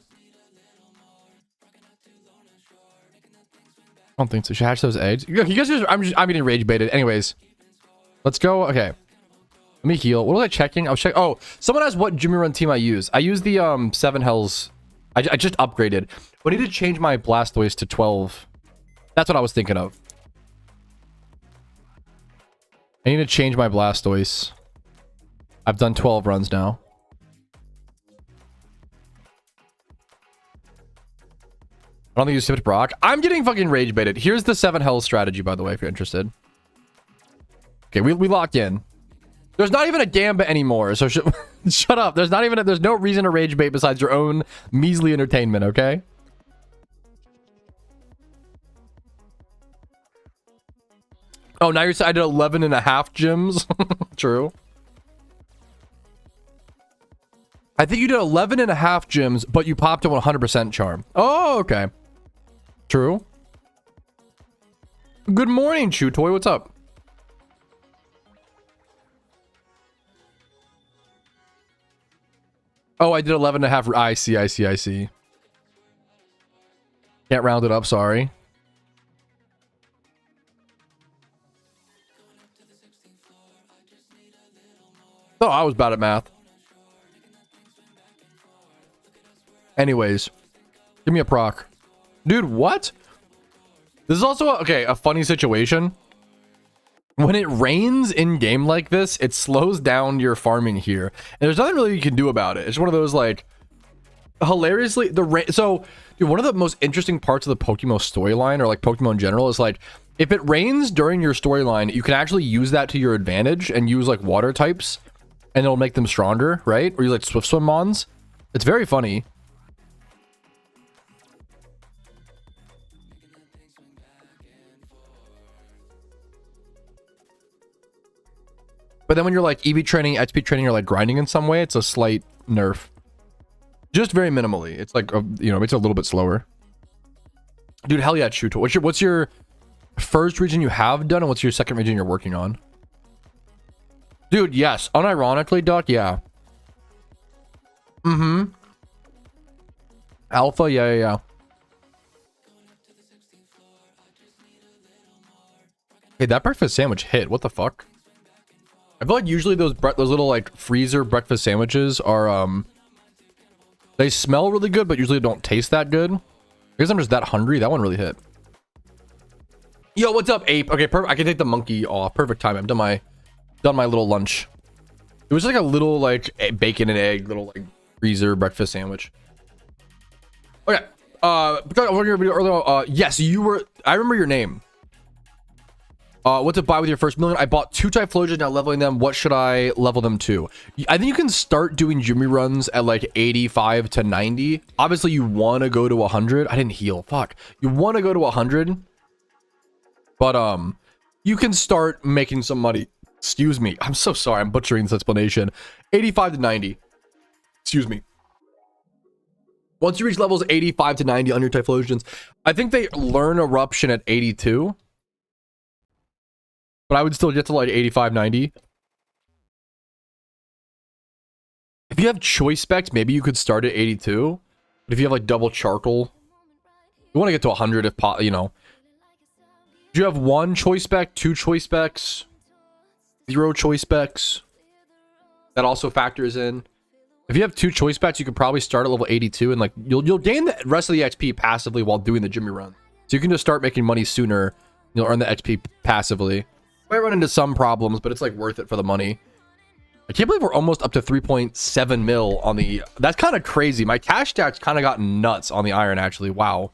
I don't think so. Should I hatch those eggs? You guys just, I'm getting rage baited. Anyways, let's go. Okay. Let me heal. What was I checking? I was checking. Oh, someone asked what Jimmy Run team I use. I use the 7 Hells. I just upgraded. But I need to change my Blastoise to 12. That's what I was thinking of. I need to change my Blastoise. I've done 12 runs now. I don't think you skipped Brock. I'm getting fucking rage baited. Here's the 7 Hells strategy, by the way, if you're interested. Okay, we locked in. There's not even a Gambit anymore, so shut up. There's no reason to rage bait besides your own measly entertainment, okay? Oh, now you're saying I did 11 and a half gyms? True. I think you did 11 and a half gyms, but you popped a 100% charm. Oh, okay. True. Good morning, Chew Toy. What's up? Oh, I did 11 and a half. I see. Can't round it up, sorry. Oh, I was bad at math. Anyways, give me a proc. Dude, what? This is also, a funny situation. When it rains in game like this, it slows down your farming here. And there's nothing really you can do about it. It's one of those like, hilariously, so dude, one of the most interesting parts of the Pokemon storyline, or like Pokemon in general, is like if it rains during your storyline, you can actually use that to your advantage and use like water types, and it'll make them stronger, right? Or use like Swift Swim Mons. It's very funny. But then when you're like EV training, XP training, or like grinding in some way, it's a slight nerf. Just very minimally. It's like, you know, makes it a little bit slower. Dude, hell yeah, Chuto. What's your first region you have done, and what's your second region you're working on? Dude, yes. Unironically, Duck, yeah. Mm-hmm. Alpha, yeah. Hey, that breakfast sandwich hit. What the fuck? I feel like usually those little like freezer breakfast sandwiches are they smell really good, but usually don't taste that good. Because I'm just that hungry. That one really hit. Yo, what's up, Ape? Okay, perfect. I can take the monkey off. Perfect time. I've done my little lunch. It was like a little like bacon and egg little like freezer breakfast sandwich. Okay. Because I was your video earlier. Yes, you were. I remember your name. What to buy with your first million? I bought 2 Typhlosions, now leveling them. What should I level them to? I think you can start doing Jimmy runs at like 85 to 90. Obviously, you want to go to 100. I didn't heal. Fuck. You want to go to 100. But, you can start making some money. Excuse me. I'm so sorry. I'm butchering this explanation. 85 to 90. Excuse me. Once you reach levels 85 to 90 on your Typhlosions, I think they learn Eruption at 82. But I would still get to like 85, 90. If you have choice specs, maybe you could start at 82. But if you have like double charcoal, you want to get to 100 if you know. Do you have 1 choice spec, 2 choice specs, 0 choice specs? That also factors in. If you have 2 choice specs, you could probably start at level 82, and like you'll gain the rest of the XP passively while doing the Jimmy run. So you can just start making money sooner. You'll earn the XP passively. Might run into some problems, but it's like worth it for the money. I can't believe we're almost up to 3.7 mil on the... That's kind of crazy. My cash stats kind of got nuts on the iron, actually. Wow.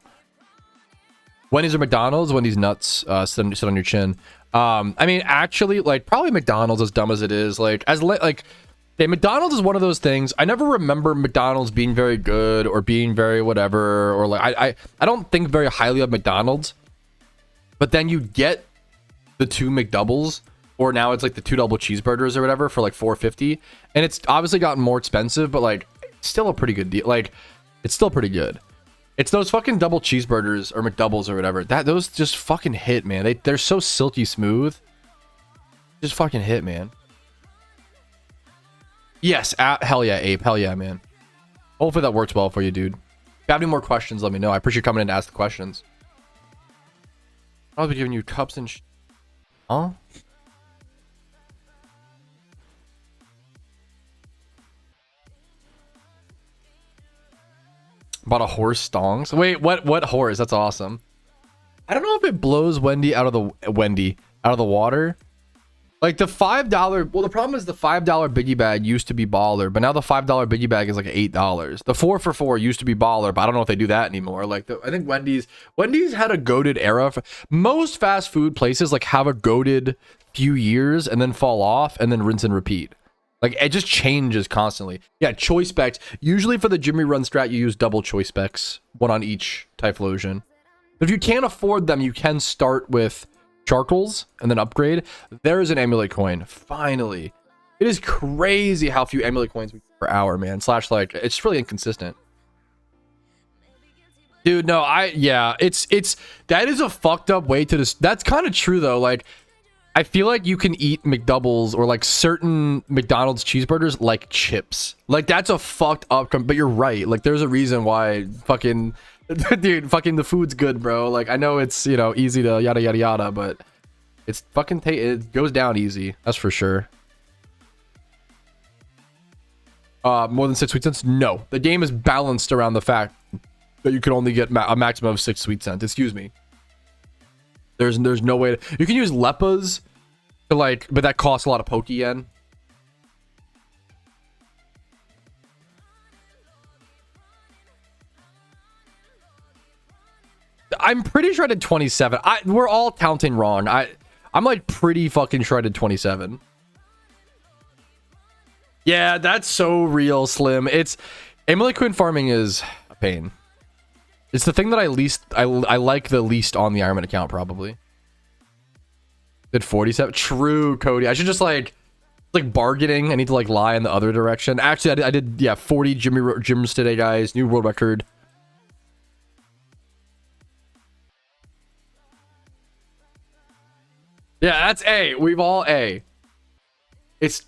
Wendy's or McDonald's? Wendy's nuts. Sit on your chin. I mean, actually, like, probably McDonald's, as dumb as it is. Like, okay, McDonald's is one of those things. I never remember McDonald's being very good or being very whatever. Or like, I don't think very highly of McDonald's. But then you get the 2 McDoubles, or now it's like the 2 double cheeseburgers or whatever for like $4.50, and it's obviously gotten more expensive, but like it's still a pretty good deal. Like it's still pretty good. It's those fucking double cheeseburgers or McDoubles or whatever those just fucking hit, man. They're so silky smooth. Just fucking hit, man. Yes, hell yeah, Ape, hell yeah, man. Hopefully that works well for you, dude. If you have any more questions, let me know. I appreciate you coming in to ask the questions. I'll be giving you cups and huh? Bought a horse stongs. Wait, what horse? That's awesome. I don't know if it blows Wendy out of the water. Like the $5, well, the problem is the $5 biggie bag used to be baller, but now the $5 biggie bag is like $8. The 4 for $4 used to be baller, but I don't know if they do that anymore. Like I think Wendy's had a goated era. Most fast food places like have a goated few years and then fall off and then rinse and repeat. Like it just changes constantly. Yeah, choice specs. Usually for the Jimmy run strat, you use double choice specs, 1 on each Typhlosion. But if you can't afford them, you can start with charcoals and then upgrade. There's an amulet coin. Finally. It is crazy how few amulet coins we get per hour, man. Slash, like, it's really inconsistent. Dude, no, it's that is a fucked up way to that's kind of true though. Like, I feel like you can eat McDoubles or like certain McDonald's cheeseburgers like chips. Like that's a fucked up, but you're right. Like there's a reason why fucking dude, fucking the food's good, bro. Like I know it's, you know, easy to yada yada yada, but it's fucking it goes down easy. That's for sure. More than 6 sweet cents? No. The game is balanced around the fact that you can only get a maximum of 6 sweet cents. Excuse me. There's no way to, you can use Leppas to like, but that costs a lot of Pokeyen. I'm pretty sure I did 27. We're all counting wrong. I'm like pretty fucking sure I did 27. Yeah, that's so real, Slim. It's Amulet coin farming is a pain. It's the thing that I like the least on the Ironman account, probably. Did 47. True, Cody. I should just like bargaining. I need to like lie in the other direction. Actually, I did yeah, 40 gyms today, guys. New world record. Yeah, that's A. We've all A. It's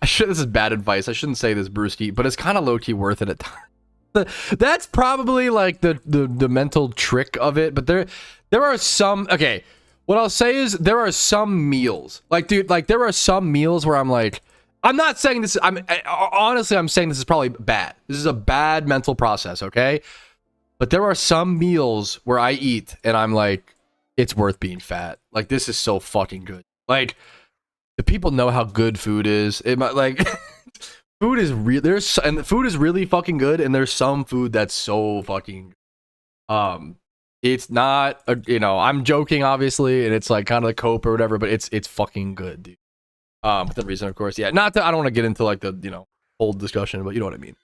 this is bad advice. I shouldn't say this, Brewski, but it's kind of low-key worth it at times. That's probably like the mental trick of it, but there are some, okay, what I'll say is there are some meals. Like, dude, like there are some meals where I'm like, I'm not saying this, honestly, I'm saying this is probably bad. This is a bad mental process, okay? But there are some meals where I eat and I'm like, it's worth being fat. Like, this is so fucking good. Like, the people know how good food is. It might, like, food is real. And food is really fucking good. And there's some food that's so fucking, it's not, you know, I'm joking, obviously, and it's like kind of the cope or whatever, but it's fucking good, dude. For the reason, of course, yeah. Not that I don't want to get into like the, you know, whole discussion, but you know what I mean.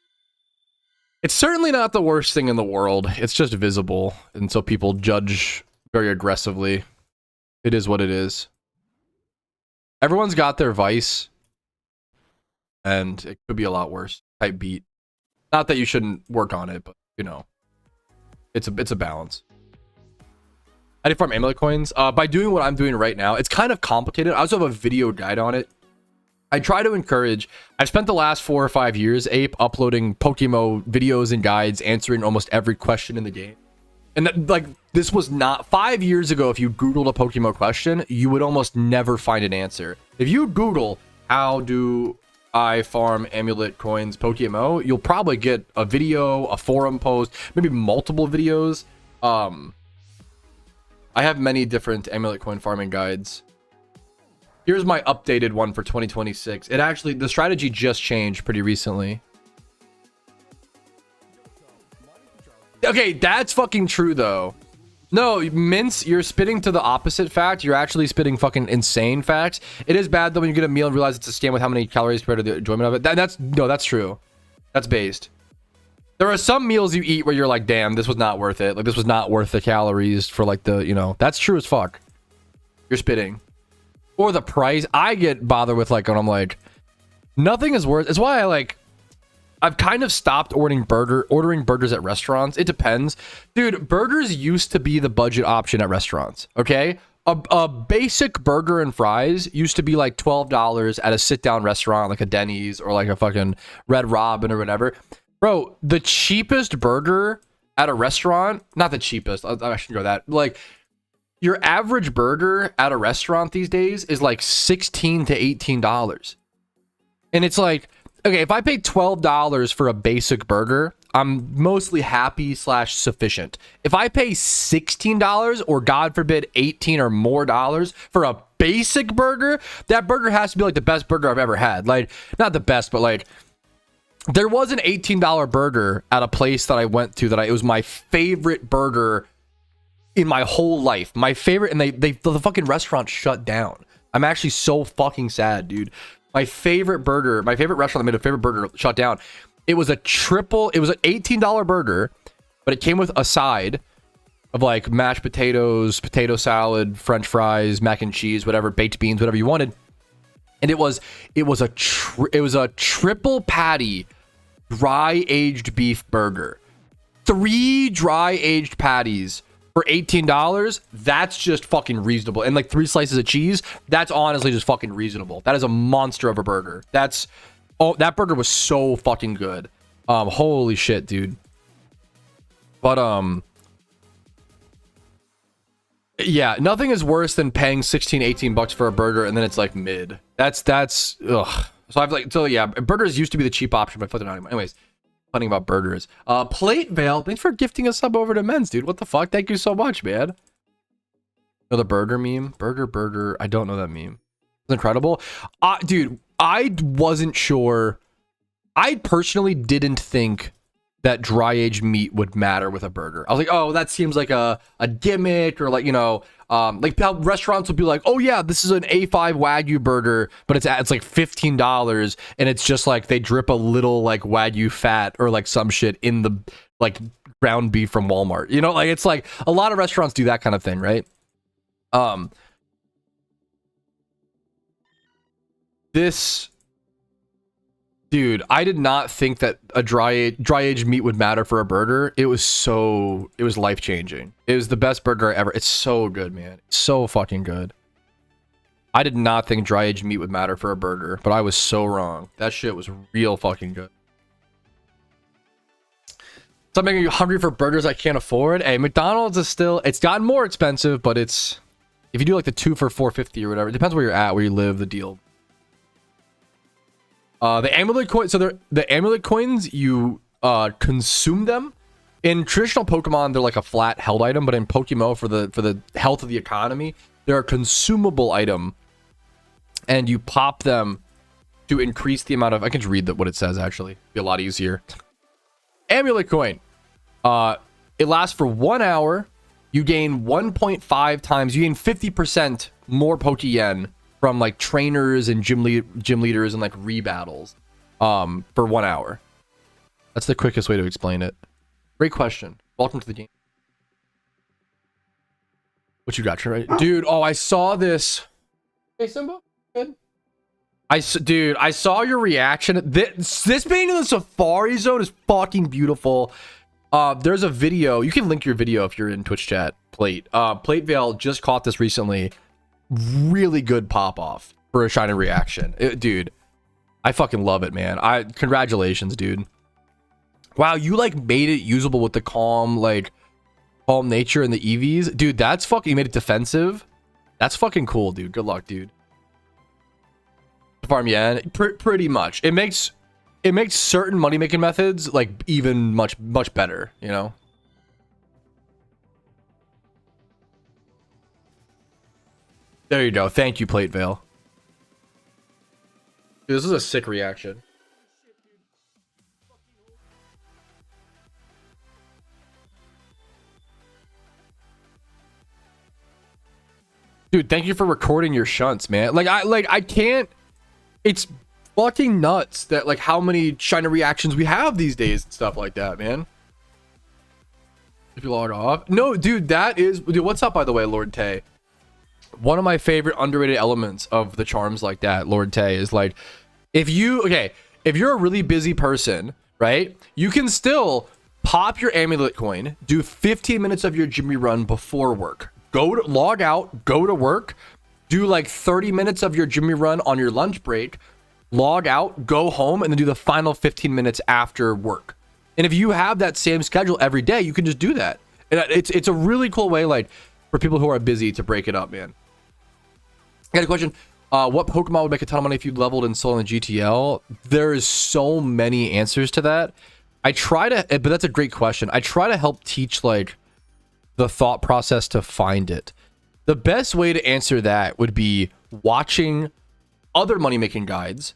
It's certainly not the worst thing in the world. It's just visible, and so people judge very aggressively. It is what it is. Everyone's got their vice, and it could be a lot worse. Type beat. Not that you shouldn't work on it, but you know, it's a balance. I did farm Amulet coins by doing what I'm doing right now. It's kind of complicated. I also have a video guide on it. I try to encourage. I've spent the last 4 or 5 years, Ape, uploading PokeMMO videos and guides, answering almost every question in the game. And that, like, this was not 5 years ago. If you Googled a PokeMMO question, you would almost never find an answer. If you Google how do I farm Amulet coins PokeMMO, you'll probably get a video, a forum post, maybe multiple videos. I have many different Amulet coin farming guides. Here's my updated one for 2026. It actually, the strategy just changed pretty recently. Okay, that's fucking true though. No, Mince, you're spitting to the opposite fact. You're actually spitting fucking insane facts. It is bad though when you get a meal and realize it's a scam with how many calories compared to the enjoyment of it. That's true. That's based. There are some meals you eat where you're like, damn, this was not worth it. Like, this was not worth the calories for like the, you know, that's true as fuck. You're spitting. Or the price. I get bothered with like when I'm like, nothing is worth. It's why I like, I've kind of stopped ordering burgers at restaurants. It depends. Dude, burgers used to be the budget option at restaurants, okay? A basic burger and fries used to be like $12 at a sit-down restaurant like a Denny's or like a fucking Red Robin or whatever. Bro, the cheapest burger at a restaurant, not the cheapest, I shouldn't go that, like, your average burger at a restaurant these days is like $16 to $18. And it's like, okay, if I pay $12 for a basic burger, I'm mostly happy / sufficient. If I pay $16 or God forbid $18 or more dollars for a basic burger, that burger has to be like the best burger I've ever had. Like, not the best, but like, there was an $18 burger at a place that I went to that it was my favorite burger in my whole life. My favorite, and the fucking restaurant shut down. I'm actually so fucking sad, dude. My favorite burger, my favorite restaurant that made a favorite burger shut down. It was it was an $18 burger, but it came with a side of like mashed potatoes, potato salad, French fries, mac and cheese, whatever, baked beans, whatever you wanted. And it was a triple patty dry aged beef burger. 3 dry aged patties for $18. That's just fucking reasonable. And like 3 slices of cheese, that's honestly just fucking reasonable. That is a monster of a burger. That burger was so fucking good. Holy shit, dude. But yeah, nothing is worse than paying 16, 18 bucks for a burger and then it's like mid. That's ugh. So yeah, burgers used to be the cheap option, but I flipped it out anyway. Anyways, funny about burgers. Plate Veil, thanks for gifting a sub over to Men's, dude. What the fuck? Thank you so much, man. Know the burger meme? Burger. I don't know that meme. It's incredible. Dude, I wasn't sure. I personally didn't think that dry aged meat would matter with a burger. I was like, oh, that seems like a gimmick, or like, you know, like how restaurants would be like, oh yeah, this is an A5 Wagyu burger, but it's like $15, and it's just like they drip a little like Wagyu fat or like some shit in the like ground beef from Walmart. You know, like it's like a lot of restaurants do that kind of thing, right? This dude, I did not think that a dry aged meat would matter for a burger. It was life changing. It was the best burger ever. It's so good, man. It's so fucking good. I did not think dry aged meat would matter for a burger, but I was so wrong. That shit was real fucking good. Stop making you hungry for burgers I can't afford. Hey, McDonald's is still, it's gotten more expensive, but it's, if you do like the 2 for $4.50 or whatever, it depends where you're at, where you live, the deal. The amulet coins, so the amulet coins, you consume them. In traditional Pokemon, they're like a flat held item, but in PokeMMO, for the health of the economy, they're a consumable item, and you pop them to increase the amount of, I can just read what it says, actually. Be a lot easier. Amulet coin. It lasts for 1 hour. You gain 1.5 times, you gain 50% more Pokeyen from like trainers and gym leaders and like rebattles for 1 hour. That's the quickest way to explain it. Great question. Welcome to the game. What you got, right? Dude, oh, I saw this. Hey, Simba. Good. Dude, I saw your reaction. This being in the Safari Zone is fucking beautiful. There's a video. You can link your video if you're in Twitch chat. Plate Veil just caught this recently. Really good pop off for a shiny reaction. Dude, I fucking love it, man. Congratulations, dude. Wow, you like made it usable with the calm nature and the EVs. Dude, that's fucking, you made it defensive. That's fucking cool, dude. Good luck, dude. Farm yen, pretty much. It makes certain money making methods like even much better, you know. There you go. Thank you, Plate Veil. Dude, this is a sick reaction. Dude, thank you for recording your shunts, man. I can't. It's fucking nuts that like how many shiny reactions we have these days and stuff like that, man. If you log off. No, dude, that is, dude, what's up, by the way, Lord Tay? One of my favorite underrated elements of the charms like that, Lord Tay, is like, if you're a really busy person, right, you can still pop your amulet coin, do 15 minutes of your Jimmy run before work, log out, go to work, do like 30 minutes of your Jimmy run on your lunch break, log out, go home, and then do the final 15 minutes after work. And if you have that same schedule every day, you can just do that. And it's a really cool way, like, for people who are busy to break it up, man. I got a question. What Pokemon would make a ton of money if you leveled and sold in the GTL? There is so many answers to that. But that's a great question. I try to help teach like the thought process to find it. The best way to answer that would be watching other money making guides,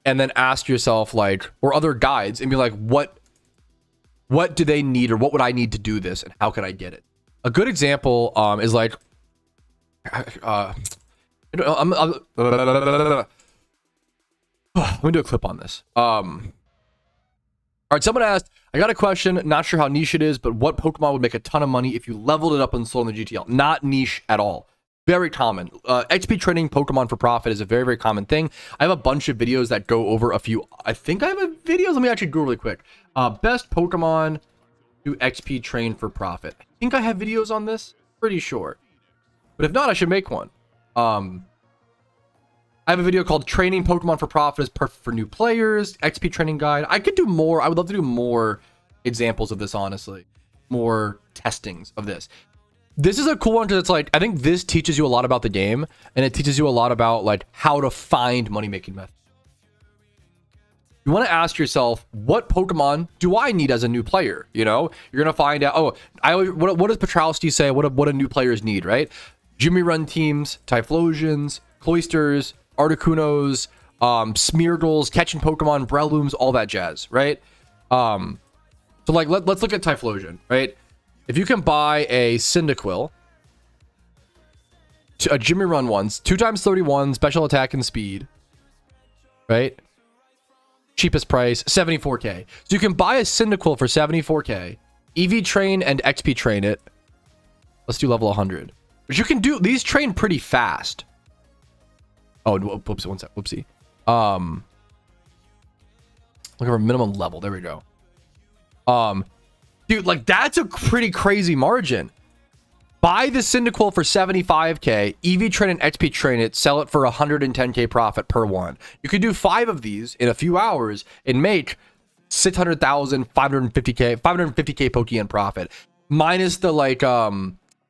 and then ask yourself like, or other guides, and be like, what do they need, or what would I need to do this, and how can I get it? A good example is like, let me do a clip on this. All right, someone asked, I got a question, not sure how niche it is, but what Pokemon would make a ton of money if you leveled it up and sold in the GTL? Not niche at all. Very common. XP trading Pokemon for profit is a very, very common thing. I have a bunch of videos that go over a few. I think I have videos. Let me actually go really quick. Best Pokemon to XP train for profit. I think I have videos on this. Pretty sure. But if not, I should make one. I have a video called Training Pokemon for Profit is Perfect for New Players, XP Training Guide. I could do more. I would love to do more examples of this, honestly. More testings of this. This is a cool one because it's like, I think this teaches you a lot about the game, and it teaches you a lot about like how to find money-making methods. You want to ask yourself, what Pokemon do I need as a new player? You know, you're going to find out, what does Patrouski say? What do new players need, right? Jimmy Run teams, Typhlosions, Cloisters, Articunos, Smeargles, catching Pokemon, Brelooms, all that jazz, right? So like, let's look at Typhlosion, right? If you can buy a Cyndaquil, a Jimmy Run once, 2x31, special attack and speed, right? Cheapest price, 74k. So you can buy a Cyndaquil for 74k, EV train and XP train it. Let's do level 100. But you can do, these train pretty fast. Oh, whoops, one sec, whoopsie. Looking for minimum level, there we go. Dude, like that's a pretty crazy margin. Buy the Cyndaquil for 75k, EV train and XP train it, sell it for 110k profit per one. You could do 5 of these in a few hours and make 600,000, 550k Pokeyen profit, minus the like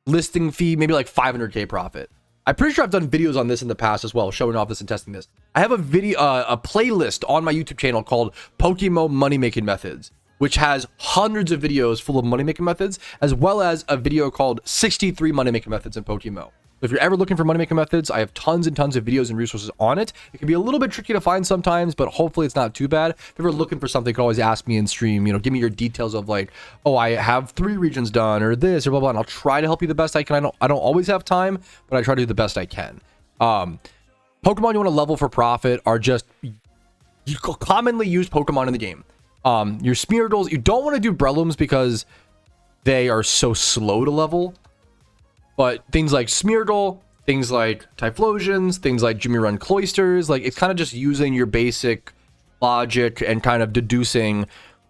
listing fee, maybe like 500k profit. I'm pretty sure I've done videos on this in the past as well, showing off this and testing this. I have a video, a playlist on my YouTube channel called PokeMMO Money Making Methods, which has hundreds of videos full of money making methods, as well as a video called 63 money making methods in PokeMMO. So if you're ever looking for money making methods, I have tons and tons of videos and resources on it. It can be a little bit tricky to find sometimes, but hopefully it's not too bad. If you're ever looking for something, you can always ask me in stream, you know, give me your details of like, oh, I have 3 regions done or this or blah, blah, and I'll try to help you the best I can. I don't always have time, but I try to do the best I can. Pokemon you want to level for profit are just commonly used Pokemon in the game. Your Smeargles, you don't want to do Breloom's because they are so slow to level. But things like Smeargle, things like Typhlosions, things like Jimmy Run Cloisters, like it's kind of just using your basic logic and kind of deducing,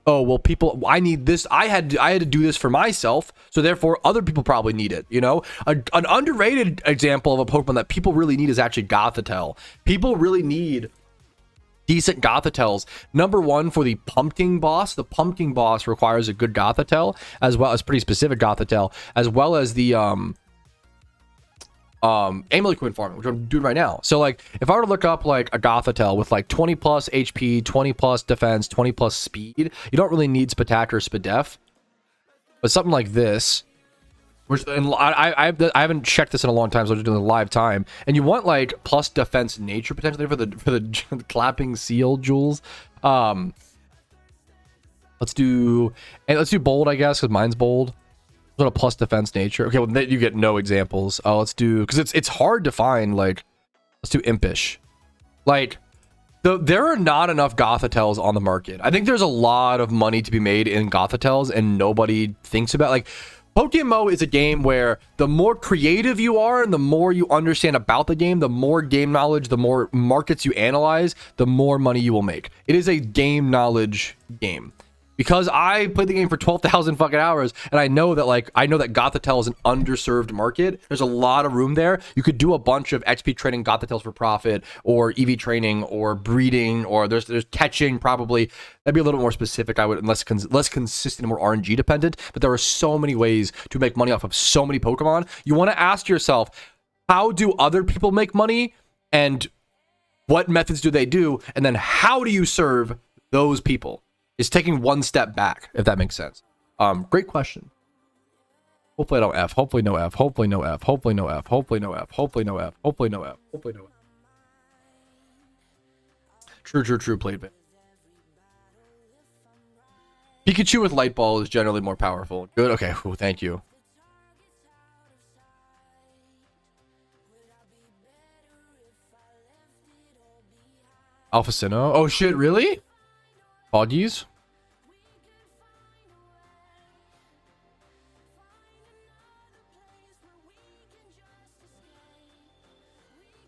oh, well, people, I need this. I had to do this for myself, so therefore other people probably need it, you know? An underrated example of a Pokemon that people really need is actually Gothitelle. People really need decent Gothitelles. Number one, for the pumpkin boss. The pumpkin boss requires a good Gothitelle, as well as pretty specific Gothitelle, as well as the Amulet Queen farming, which I'm doing right now. So like if I were to look up like a Gothitelle with like 20 plus HP, 20 plus defense, 20 plus speed, you don't really need Spitac or Spadef, but something like this, which, and I haven't checked this in a long time, so I'm just doing the live time. And you want like plus defense nature potentially for the clapping seal jewels. Let's do bold, I guess, because mine's bold. What a plus defense nature. Okay, well then you get no examples. Let's do, because it's hard to find. Like, let's do impish. Like, there are not enough Gothitelles on the market. I think there's a lot of money to be made in Gothitelles, and nobody thinks about, like, PokeMMO is a game where the more creative you are and the more you understand about the game, the more game knowledge, the more markets you analyze, the more money you will make. It is a game knowledge game. Because I played the game for 12,000 fucking hours, and I know that Gothitelle is an underserved market. There's a lot of room there. You could do a bunch of XP training Gothitelles for profit, or EV training, or breeding, or there's catching probably. That'd be a little more specific, I would, and less consistent and more RNG dependent. But there are so many ways to make money off of so many Pokemon. You want to ask yourself, how do other people make money, and what methods do they do, and then how do you serve those people? Is taking one step back, if that makes sense. Great question. Hopefully I don't F. Hopefully no F. Hopefully no F. Hopefully no F. Hopefully no F. Hopefully no F. Hopefully no F. Hopefully no F. True. Played bit. Pikachu with Light Ball is generally more powerful. Good. Okay. Ooh, thank you. Alpha Sinnoh. Oh shit! Really? Foggies?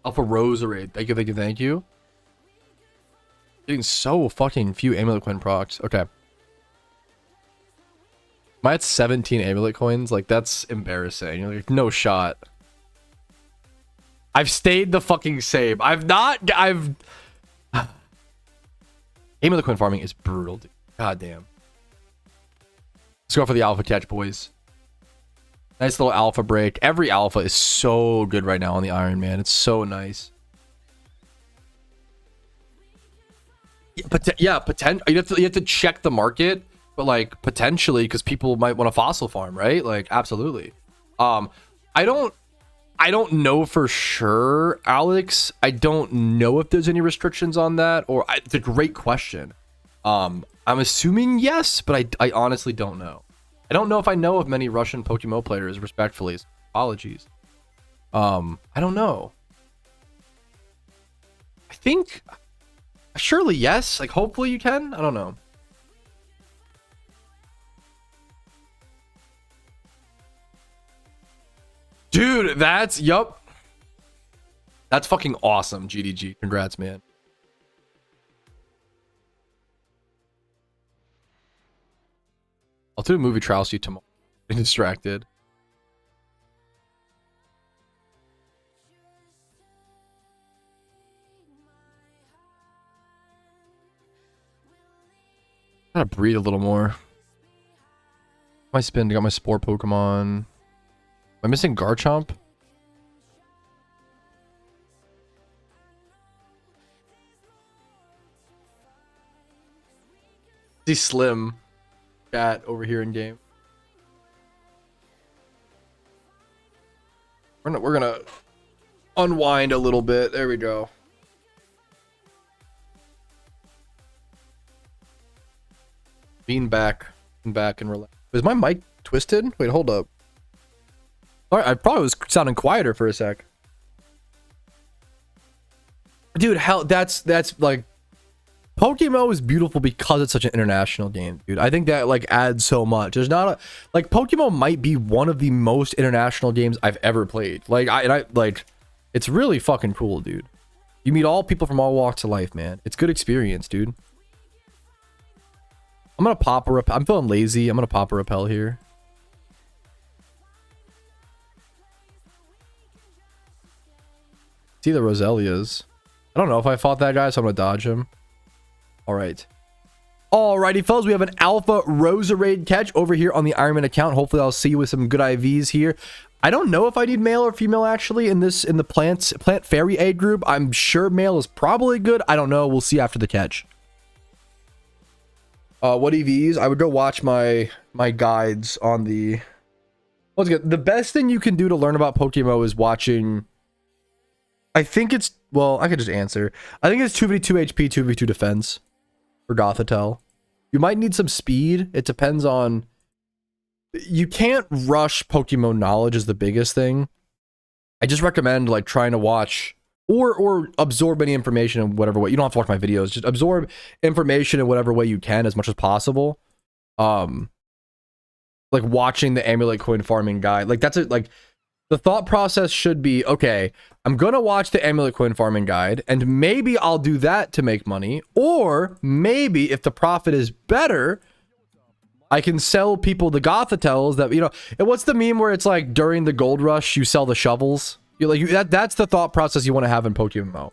Alpha Roserade. Thank you. Getting so fucking few Amulet Coin procs. Okay. Am I at 17 Amulet Coins? Like, that's embarrassing. Like, no shot. I've stayed the fucking same. Amulet Coin farming is brutal, dude. God damn. Let's go for the alpha catch, boys. Nice little alpha break. Every alpha is so good right now on the Iron Man. It's so nice. Yeah, you have to check the market, but like potentially because people might want a fossil farm, right? Like absolutely. I don't know for sure, Alex. I don't know if there's any restrictions on that, or it's a great question. I I'm assuming yes, but I honestly don't know. I don't know if I know of many Russian PokeMMO players, respectfully. Apologies. I don't know. I think surely yes. Like hopefully you can. I don't know. Dude, that's yup. That's fucking awesome, GDG. Congrats, man. I'll do a movie trial see tomorrow. I'm distracted. Gotta breathe a little more. My spin, I got my Spore Pokemon. Am I missing Garchomp? See Slim chat over here in game. We're gonna unwind a little bit. There we go. Bean back and relax. Is my mic twisted? Wait, hold up. All right, I probably was sounding quieter for a sec. Dude, hell, that's like PokeMMO is beautiful because it's such an international game, dude. I think that like adds so much. There's not a like PokeMMO might be one of the most international games I've ever played. Like I like it's really fucking cool, dude. You meet all people from all walks of life, man. It's good experience, dude. I'm gonna pop a repel. I'm feeling lazy. I'm gonna pop a repel here. See the Roselias. I don't know if I fought that guy, so I'm gonna dodge him. All right. Alrighty, fellas, we have an Alpha Roserade catch over here on the Ironman account. Hopefully, I'll see you with some good IVs here. I don't know if I need male or female actually in the plant fairy egg group. I'm sure male is probably good. I don't know. We'll see after the catch. What EVs? I would go watch my guides on the. Once again, the best thing you can do to learn about PokeMMO is watching. I think it's well. I could just answer. I think it's 2v2 HP, 2v2 defense for Gothitelle. You might need some speed. It depends on. You can't rush PokeMMO knowledge is the biggest thing. I just recommend like trying to watch or absorb any information in whatever way. You don't have to watch my videos. Just absorb information in whatever way you can as much as possible. Like watching the Amulet coin farming guide. Like that's it. Like the thought process should be, okay, I'm going to watch the Amulet coin farming guide and maybe I'll do that to make money. Or maybe if the profit is better, I can sell people the Gothitelles that, you know, and what's the meme where it's like during the gold rush, you sell the shovels? You're like, that's the thought process you want to have in PokeMMO.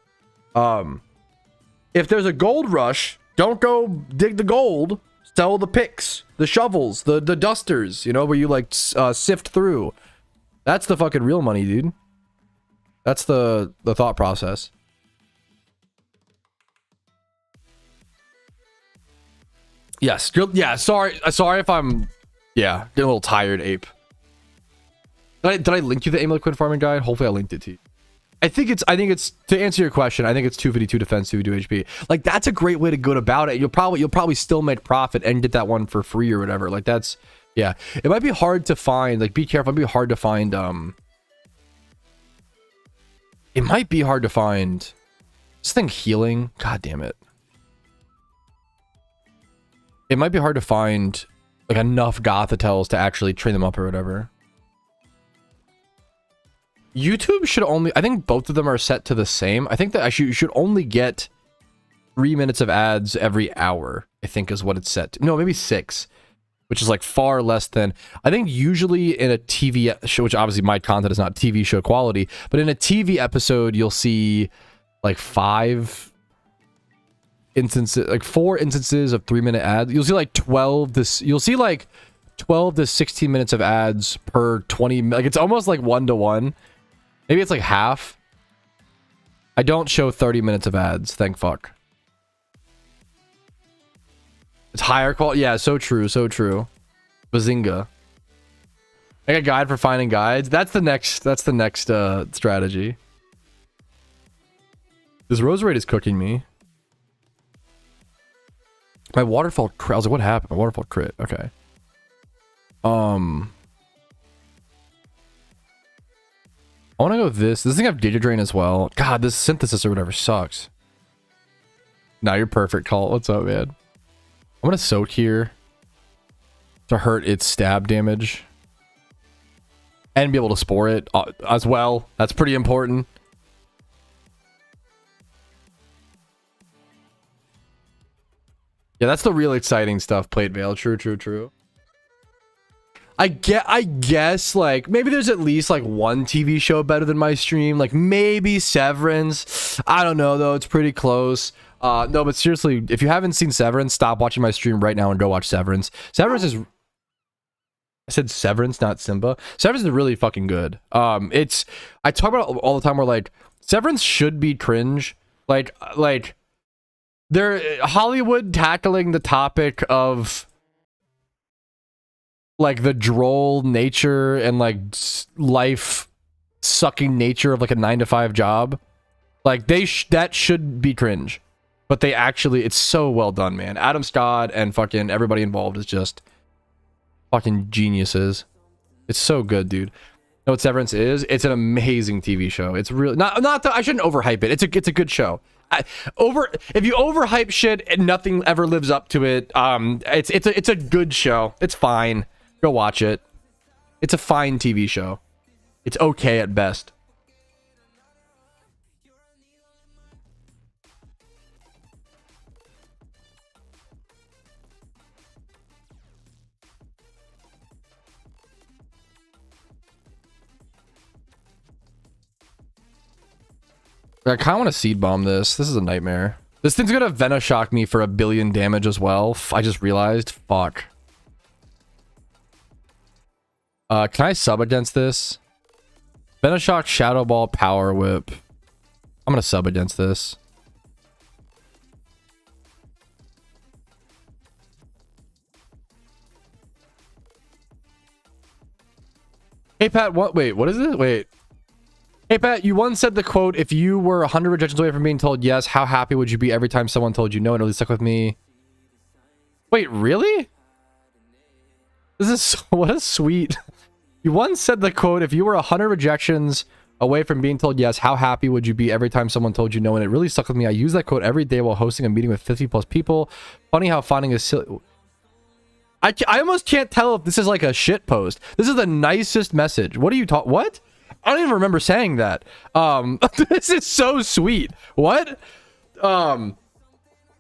If there's a gold rush, don't go dig the gold, sell the picks, the shovels, the dusters, you know, where you like sift through. That's the fucking real money, dude. That's the thought process. Yes. Yeah. Sorry if I'm. Yeah, getting a little tired, Ape. Did I link you the Amulet Quinn farming guide? Hopefully, I linked it to you. I think it's to answer your question. I think it's 252 defense, 252 HP. Like that's a great way to go about it. You'll probably still make profit and get that one for free or whatever. Like that's yeah. It might be hard to find. Like be careful. It might be hard to find. It might be hard to find. This thing healing. God damn it. It might be hard to find like enough Gothitelles to actually train them up or whatever. YouTube should only, I think both of them are set to the same. I think that you should only get 3 minutes of ads every hour, I think is what it's set to. No, maybe 6, which is like far less than, I think usually in a TV show, which obviously my content is not TV show quality, but in a TV episode, you'll see like 5 instances, like 4 instances of 3-minute ads. You'll see like 12 to 16 minutes of ads per 20, like it's almost like 1-to-1. Maybe it's like half. I don't show 30 minutes of ads, thank fuck. It's higher quality. Yeah, so true, so true. Bazinga. Make a guide for finding guides. That's the next strategy. This Roserade is cooking me. My waterfall crit. I was like, what happened? My waterfall crit. Okay. I want to go with this. This thing have data drain as well. God, this synthesis or whatever sucks. Nah, you're perfect, Call. What's up, man? I'm gonna soak here to hurt its stab damage and be able to spore it as well. That's pretty important. Yeah, that's the real exciting stuff. Plate Veil. True, true, true. I guess like maybe there's at least like one TV show better than my stream. Like maybe Severance. I don't know though. It's pretty close. No, but seriously, if you haven't seen Severance, stop watching my stream right now and go watch Severance. Severance is... I said Severance, not Simba. Severance is really fucking good. It's... I talk about it all the time where like, Severance should be cringe. Like, they're Hollywood tackling the topic of like the droll nature and like life sucking nature of like a 9-to-5 job. Like that should be cringe. But they actually, it's so well done, man. Adam Scott and fucking everybody involved is just fucking geniuses. It's so good, dude. Know what Severance is? It's an amazing TV show. It's really not that I shouldn't overhype it. It's a good show. If you overhype shit and nothing ever lives up to it, it's a good show. It's fine. Go watch it. It's a fine TV show. It's okay at best. I kind of want to seed bomb this. This is a nightmare. This thing's gonna Venoshock me for 1 billion damage as well. I just realized. Fuck. Can I sub against this? Venoshock, Shadow Ball, Power Whip. I'm gonna sub against this. Hey Pat, what? Wait, what is it? Wait. Hey Pat, you once said the quote, if you were 100 rejections away from being told yes, how happy would you be every time someone told you no? And it really stuck with me. Wait, really? This is what a sweet... You once said the quote, if you were 100 rejections away from being told yes, how happy would you be every time someone told you no? And it really stuck with me. I use that quote every day while hosting a meeting with 50 plus people. Funny how finding a silly... I almost can't tell if this is like a shit post. This is the nicest message. What are you talking... What? I don't even remember saying that. This is so sweet. What?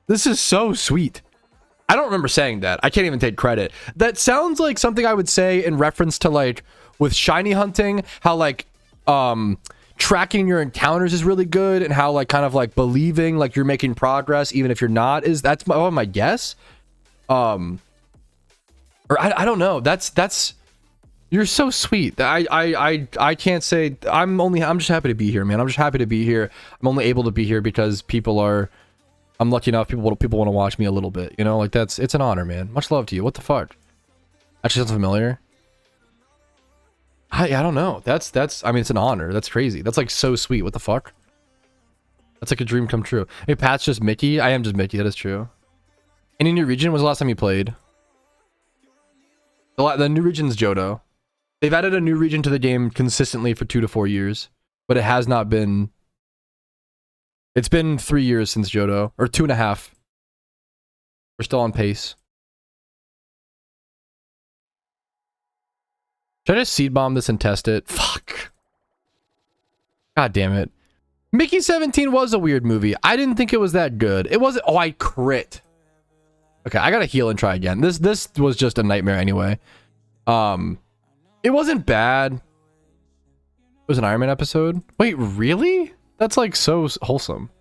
This is so sweet. I don't remember saying that. I can't even take credit. That sounds like something I would say in reference to like with shiny hunting, how like tracking your encounters is really good and how like kind of like believing like you're making progress even if you're not that's my guess. Or I don't know. That's you're so sweet. I can't say I'm just happy to be here, man. I'm just happy to be here. I'm only able to be here because I'm lucky enough people want to watch me a little bit, you know? Like it's an honor, man. Much love to you. What the fuck? Actually sounds familiar. I don't know. That's I mean it's an honor. That's crazy. That's like so sweet. What the fuck? That's like a dream come true. Hey, Pat's just Mickey. I am just Mickey. That is true. Any new region? Was the last time you played? The new region's Johto. They've added a new region to the game consistently for 2 to 4 years, but it has not been. It's been 3 years since Johto, or 2.5. We're still on pace. Should I just seed bomb this and test it? Fuck. God damn it. Mickey 17 was a weird movie. I didn't think it was that good. It wasn't. Oh, I crit. Okay, I gotta heal and try again. This was just a nightmare anyway. It wasn't bad. It was an Iron Man episode. Wait, really? That's like so wholesome.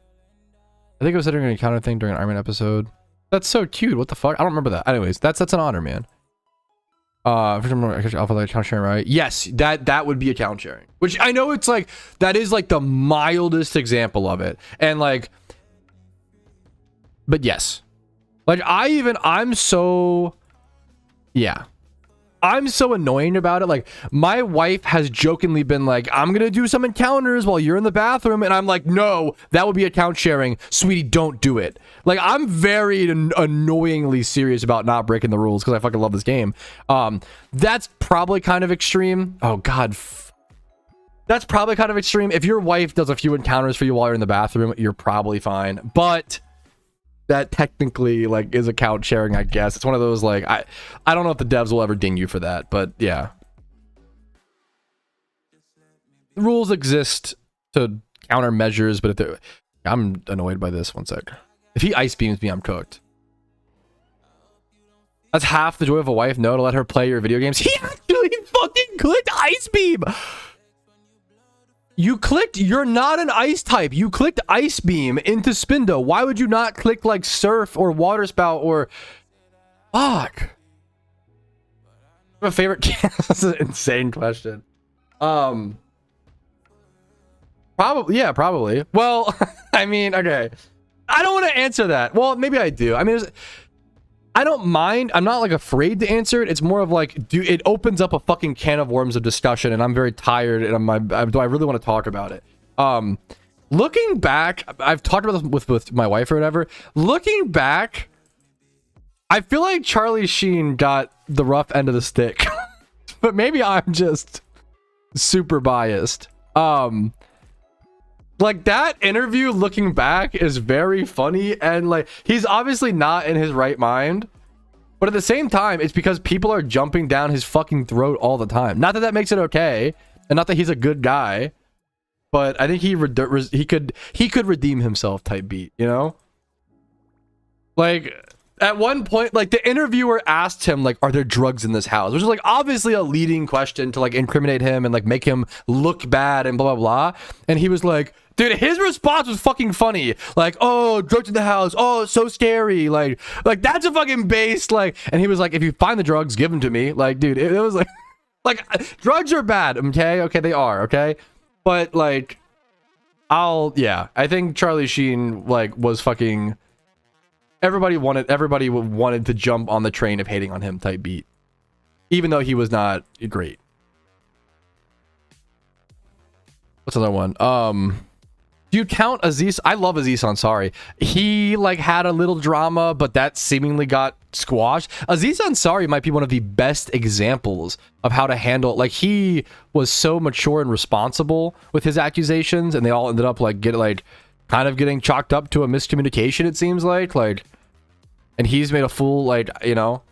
I think it was during an encounter thing during an Iron Man episode. That's so cute. What the fuck? I don't remember that. Anyways, that's an honor, man. Alpha like account sharing, right? Yes, that would be account sharing. Which I know it's like that is like the mildest example of it. And like, but yes. Like I'm so, yeah. I'm so annoying about it. Like, my wife has jokingly been like, I'm gonna do some encounters while you're in the bathroom, and I'm like, no, that would be account sharing, sweetie, don't do it. Like, I'm very annoyingly serious about not breaking the rules because I fucking love this game. That's probably kind of extreme. Oh god, that's probably kind of extreme. If your wife does a few encounters for you while you're in the bathroom, you're probably fine. But that technically like is account sharing, I guess. It's one of those like I don't know if the devs will ever ding you for that, but yeah. The rules exist to counter measures, but if they're, I'm annoyed by this. One sec. If he ice beams me, I'm cooked. That's half the joy of a wife. No, to let her play your video games. He actually fucking clicked ice beam. You clicked, you're not an ice type. You clicked ice beam into Spindo. Why would you not click like surf or water spout or fuck? My favorite. That's an insane question. Probably, yeah, probably. Well, I mean, okay. I don't want to answer that. Well, maybe I do. I mean, I don't mind. I'm not like afraid to answer it. It's more of like, dude, it opens up a fucking can of worms of discussion, and I'm very tired. And do I really want to talk about it? Looking back, I've talked about this with my wife or whatever. Looking back, I feel like Charlie Sheen got the rough end of the stick, but maybe I'm just super biased. Like that interview looking back is very funny, and like he's obviously not in his right mind, but at the same time it's because people are jumping down his fucking throat all the time. Not that that makes it okay, and not that he's a good guy, but I think he could redeem himself type beat, you know? Like at one point, like the interviewer asked him like, are there drugs in this house, which is like obviously a leading question to like incriminate him and like make him look bad and blah blah blah, and he was like, dude, his response was fucking funny. Like, oh, drugs in the house. Oh, it's so scary. Like that's a fucking base. Like, and he was like, if you find the drugs, give them to me. Like, dude, it was like drugs are bad. Okay, they are. Okay, but like, yeah, I think Charlie Sheen like was fucking. Everybody wanted to jump on the train of hating on him type beat, even though he was not great. What's another one? Do you count Aziz? I love Aziz Ansari. He like had a little drama, but that seemingly got squashed. Aziz Ansari might be one of the best examples of how to handle, like he was so mature and responsible with his accusations, and they all ended up like kind of getting chalked up to a miscommunication, it seems like, and he's made a fool, like, you know.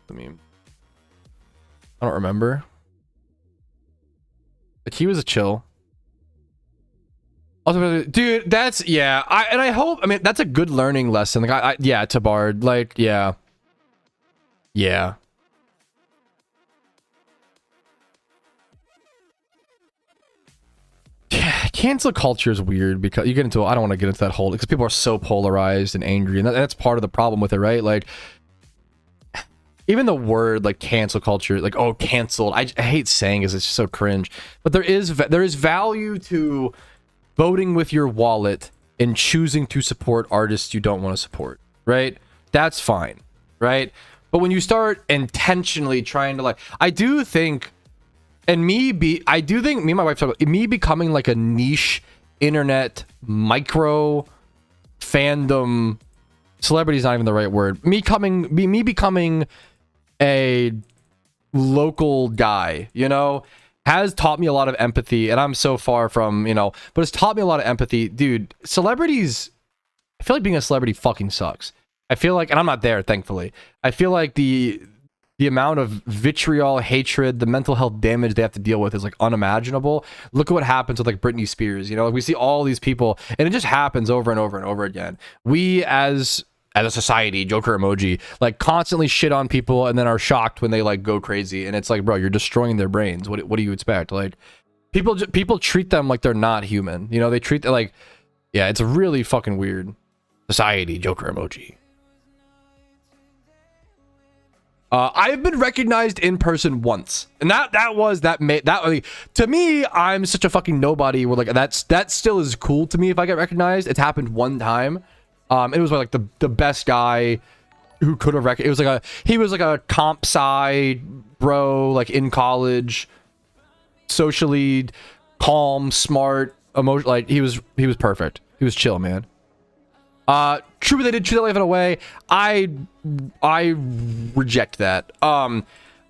I mean, I don't remember. Like, he was a chill. Also, dude, that's, yeah. I hope, I mean, that's a good learning lesson. Like, yeah, Tabard, like, yeah. Yeah. Cancel culture is weird because you get into, I don't want to get into that whole, because people are so polarized and angry, and that's part of the problem with it, right? Like, even the word like cancel culture, like, oh, canceled, I hate saying it, it's just so cringe, but there is value to voting with your wallet and choosing to support artists you don't want to support, right? That's fine, right? But when you start intentionally trying to, like, I do think me and my wife talk about me becoming like a niche internet micro fandom, celebrity is not even the right word, me becoming a local guy, you know, has taught me a lot of empathy, and I'm so far from, you know, but it's taught me a lot of empathy. Dude, celebrities, I feel like being a celebrity fucking sucks. I feel like, and I'm not there, thankfully, I feel like the amount of vitriol, hatred, the mental health damage they have to deal with is like unimaginable. Look at what happens with like Britney Spears, you know, like we see all these people, and it just happens over and over and over again. We as a society, Joker emoji, like constantly shit on people and then are shocked when they like go crazy, and it's like, bro, you're destroying their brains. What do you expect? Like, people treat them like they're not human, you know, they treat them like, yeah, it's really fucking weird. Society, Joker emoji. I've been recognized in person once, and like, to me, I'm such a fucking nobody. Where like that still is cool to me if I get recognized. It's happened one time. It was like the best guy who could have it was like he was like a comp sci bro, like in college, socially calm, smart, emotional. Like he was perfect. He was chill, man. True, they did chew that life in a way. I reject that.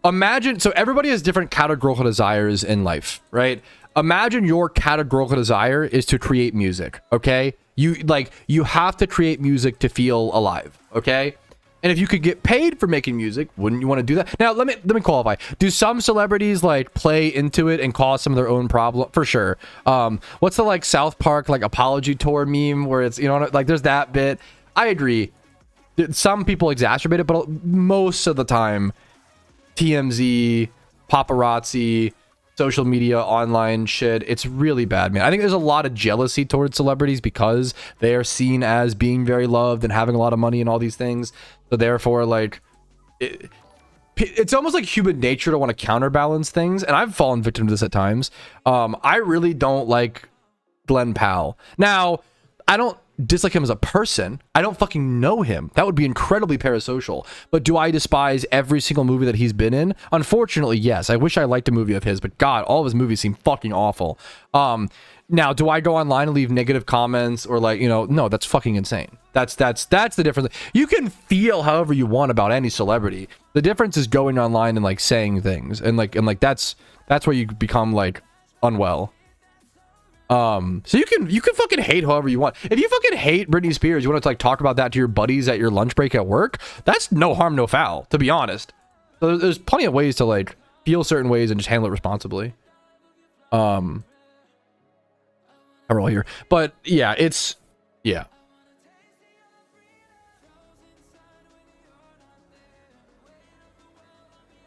Imagine, so everybody has different categorical desires in life, right? Imagine your categorical desire is to create music, okay? You have to create music to feel alive, okay? And if you could get paid for making music, wouldn't you want to do that? Now, let me qualify. Do some celebrities like play into it and cause some of their own problem? For sure. What's the like South Park like apology tour meme where it's, you know, like there's that bit. I agree. Some people exacerbate it, but most of the time, TMZ, paparazzi, social media, online shit, it's really bad, man. I think there's a lot of jealousy towards celebrities because they are seen as being very loved and having a lot of money and all these things. So therefore, like, it's almost like human nature to want to counterbalance things. And I've fallen victim to this at times. I really don't like Glenn Powell. Now, I don't dislike him as a person. I don't fucking know him. That would be incredibly parasocial. But do I despise every single movie that he's been in? Unfortunately, yes. I wish I liked a movie of his, but God, all of his movies seem fucking awful. Now, do I go online and leave negative comments or like, you know, no, that's fucking insane. That's the difference. You can feel however you want about any celebrity. The difference is going online and like saying things and like that's where you become like unwell. So you can fucking hate however you want. If you fucking hate Britney Spears, you want to like talk about that to your buddies at your lunch break at work, that's no harm, no foul, to be honest. So there's plenty of ways to like feel certain ways and just handle it responsibly. I'm all here. But yeah, yeah.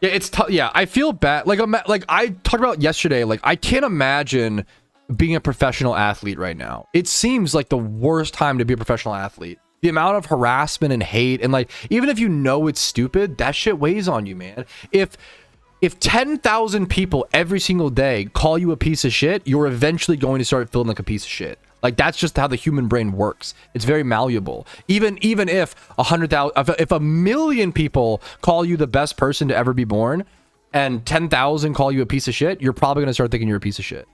Yeah, it's tough. Yeah, I feel bad. Like I talked about yesterday, like I can't imagine being a professional athlete right now. It seems like the worst time to be a professional athlete. The amount of harassment and hate, and like even if you know it's stupid, that shit weighs on you, man. If 10,000 people every single day call you a piece of shit, you're eventually going to start feeling like a piece of shit. Like that's just how the human brain works. It's very malleable. Even if 100,000, if 1 million people call you the best person to ever be born, and 10,000 call you a piece of shit, you're probably gonna start thinking you're a piece of shit.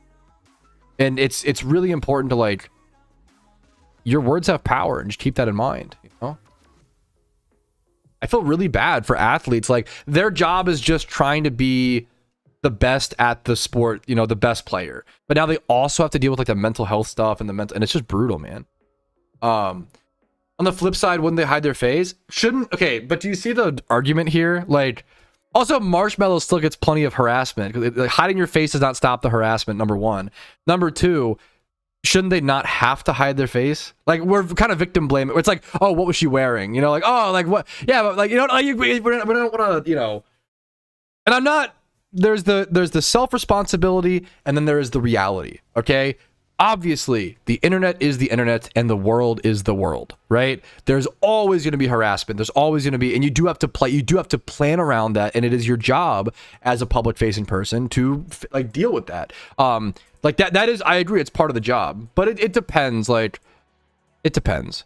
And it's really important to like, your words have power, and just keep that in mind. You know, I feel really bad for athletes. Like their job is just trying to be the best at the sport, you know, the best player. But now they also have to deal with like the mental health stuff and and it's just brutal, man. On the flip side, wouldn't they hide their face? Okay, but do you see the argument here? Like, also Marshmallow still gets plenty of harassment. Like, hiding your face does not stop the harassment, number one. Number two, shouldn't they not have to hide their face? Like, we're kind of victim blaming. It's like, oh, what was she wearing? You know, like, oh, like what? Yeah, but like, you know, like, we don't want to, you know. And I'm not. There's the self-responsibility, and then there is the reality. Okay, obviously the internet is the internet and the world is the world, right? There's always going to be harassment. There's always going to be, and you do have to plan around that, and it is your job as a public-facing person to like deal with that. Like that is, I agree, it's part of the job, but it depends. Like, it depends.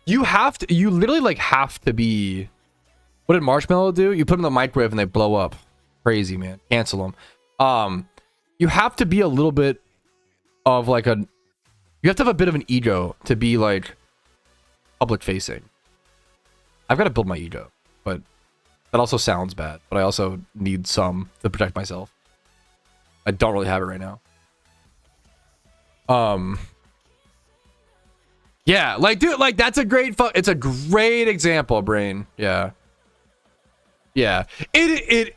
You literally like have to be. What did Marshmallow do? You put them in the microwave and they blow up. Crazy, man. Cancel them. You have to be a little bit of like you have to have a bit of an ego to be like public facing. I've got to build my ego, but that also sounds bad. But I also need some to protect myself. I don't really have it right now. Yeah, like, dude, like, that's a great it's a great example, Brain. Yeah. Yeah. It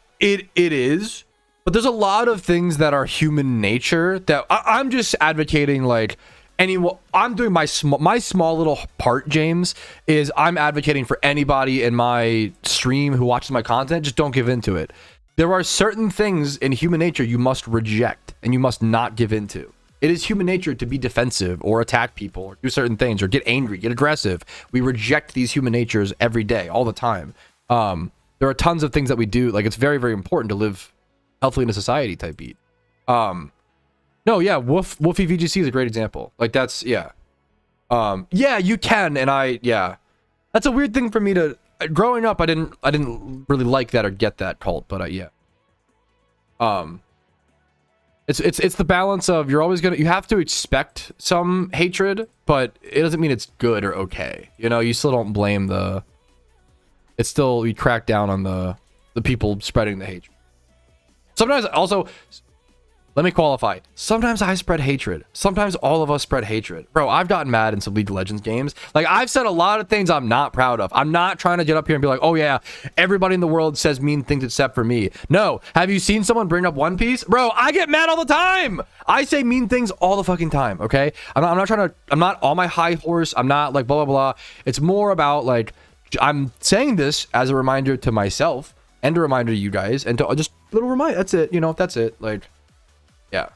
is. But there's a lot of things that are human nature that I'm just advocating, like, I'm doing my small little part, James, is I'm advocating for anybody in my stream who watches my content, just don't give into it. There are certain things in human nature you must reject and you must not give into. It is human nature to be defensive or attack people or do certain things or get angry, get aggressive. We reject these human natures every day, all the time. There are tons of things that we do. Like, it's very, very important to live healthily in a society type beat. No, yeah, Wolfie VGC is a great example. Like, that's, yeah. Yeah, you can, and yeah. That's a weird thing for me to, growing up, I didn't really like that or get that cult, but yeah. It's the balance of you have to expect some hatred, but it doesn't mean it's good or okay. You know, you still don't blame it's still, you crack down on the people spreading the hatred. Sometimes also, let me qualify. Sometimes I spread hatred. Sometimes all of us spread hatred. Bro, I've gotten mad in some League of Legends games. Like, I've said a lot of things I'm not proud of. I'm not trying to get up here and be like, oh yeah, everybody in the world says mean things except for me. No. Have you seen someone bring up One Piece? Bro, I get mad all the time. I say mean things all the fucking time, okay? I'm not on my high horse. I'm not like blah, blah, blah. It's more about like, I'm saying this as a reminder to myself and a reminder to you guys and to just a little reminder. That's it. You know, that's it. Like, yeah.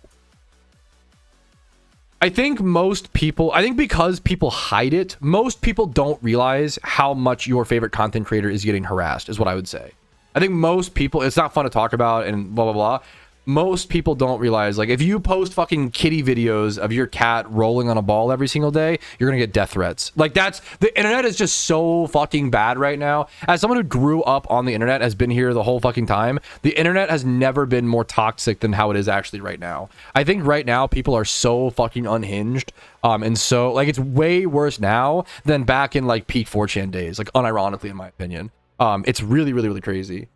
I think because people hide it, most people don't realize how much your favorite content creator is getting harassed, is what I would say. I think most people, it's not fun to talk about and blah, blah, blah. Most people don't realize, like, if you post fucking kitty videos of your cat rolling on a ball every single day, you're gonna get death threats. Like, the internet is just so fucking bad right now. As someone who grew up on the internet, has been here the whole fucking time, the internet has never been more toxic than how it is actually right now. I think right now people are so fucking unhinged, and so, like, it's way worse now than back in, like, peak 4chan days, like, unironically, in my opinion. It's really, really, really crazy.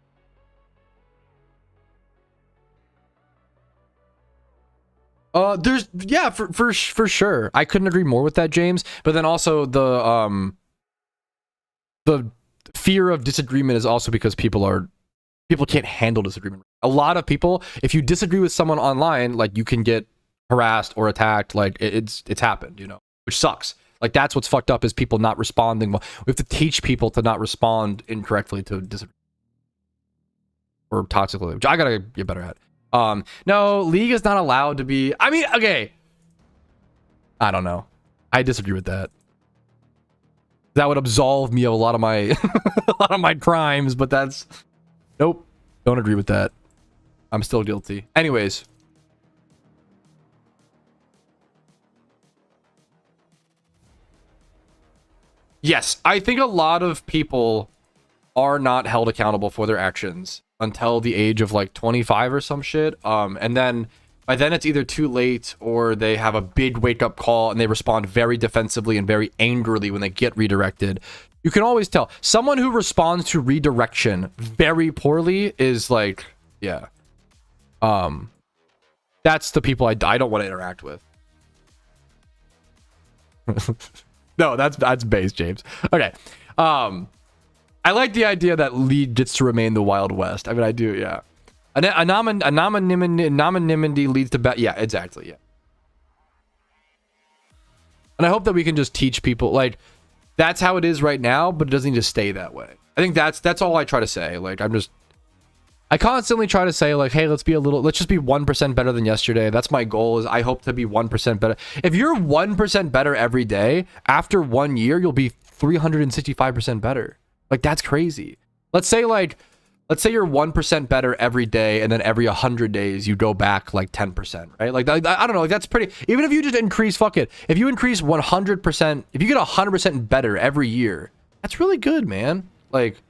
There's, yeah, for sure. I couldn't agree more with that, James. But then also the fear of disagreement is also because people can't handle disagreement. A lot of people, if you disagree with someone online, like, you can get harassed or attacked. Like, it's happened, you know, which sucks. Like, that's what's fucked up, is people not responding. We have to teach people to not respond incorrectly to disagreement or toxically, which I gotta get better at. No, League is not allowed to be, I mean, okay, I don't know, I disagree with that. That would absolve me of a lot of my a lot of my crimes, but that's, nope, don't agree with that. I'm still guilty. Anyways, yes, I think a lot of people are not held accountable for their actions until the age of like 25 or some shit. And then by then it's either too late or they have a big wake up call and they respond very defensively and very angrily when they get redirected. You can always tell someone who responds to redirection very poorly is like, yeah. That's the people I don't want to interact with. No, that's base, James. Okay. I like the idea that League gets to remain the Wild West. I mean, I do, yeah. Anonymity leads to yeah, exactly, yeah. And I hope that we can just teach people, like, that's how it is right now, but it doesn't need to stay that way. I think that's all I try to say. Like, I constantly try to say, like, hey, let's just be 1% better than yesterday. That's my goal, is I hope to be 1% better. If you're 1% better every day, after 1 year, you'll be 365% better. Like, that's crazy. Let's say you're 1% better every day, and then every 100 days you go back like 10%, right? Like, I don't know, like, that's pretty. Even if you just increase, fuck it, if you increase 100%, if you get 100% better every year, that's really good, man. Like,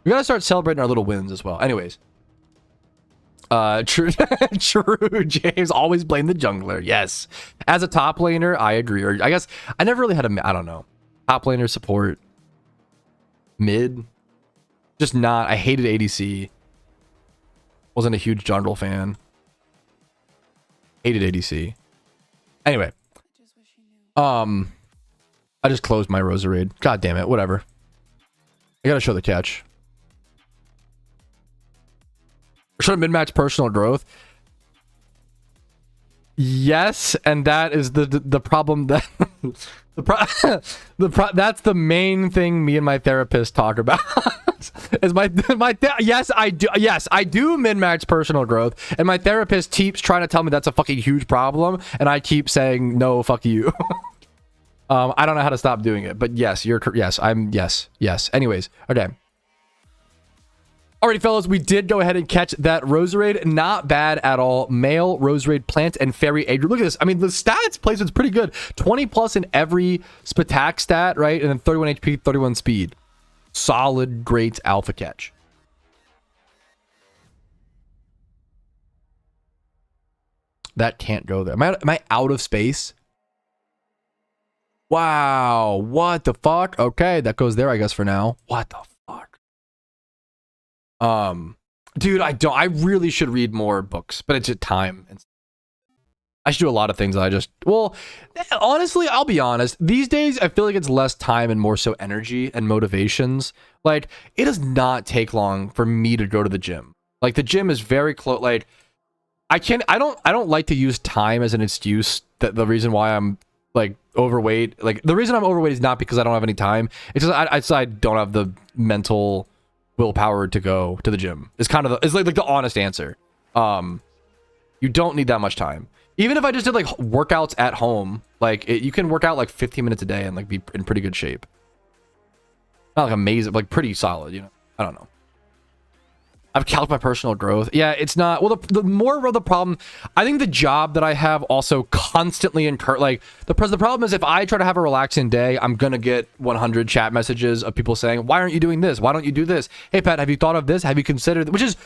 we gotta start celebrating our little wins as well. Anyways, true, James, always blame the jungler. Yes, as a top laner, I agree. Or I guess I never really had I don't know, top laner support. Mid, just not. I hated ADC. Wasn't a huge jungle fan. Hated ADC. Anyway, I just closed my Roserade. God damn it. Whatever. I gotta show the catch. Show mid-match personal growth. Yes, and that is the problem that that's the main thing me and my therapist talk about. Is yes, I do. Yes, I do min-max personal growth, and my therapist keeps trying to tell me that's a fucking huge problem, and I keep saying no, fuck you. I don't know how to stop doing it, but yes, yes. Anyways, okay. Alrighty, fellas, we did go ahead and catch that Roserade. Not bad at all. Male Roserade plant and fairy egg group. Look at this. I mean, the stats placement's pretty good. 20 plus in every attack stat, right? And then 31 HP, 31 speed. Solid, great alpha catch. That can't go there. Am I out of space? Wow. What the fuck? Okay, that goes there, I guess, for now. What the fuck? Dude, I really should read more books, but it's just time. I should do a lot of things that well, honestly, I'll be honest. These days, I feel like it's less time and more so energy and motivations. Like, it does not take long for me to go to the gym. Like, the gym is very close. Like, I don't like to use time as an excuse that the reason why I'm like overweight. Like, the reason I'm overweight is not because I don't have any time. It's just I don't have the mental willpower to go to the gym. It's kind of it's like the honest answer. You don't need that much time. Even if I just did like workouts at home, like you can work out like 15 minutes a day and like be in pretty good shape. Not like amazing, but like pretty solid, you know. I don't know. I've calculated my personal growth. Yeah, it's not. Well, the more of the problem, I think the job that I have also constantly like the problem is if I try to have a relaxing day, I'm gonna get 100 chat messages of people saying, "Why aren't you doing this? Why don't you do this? Hey, Pat, have you thought of this? Have you considered?" Which is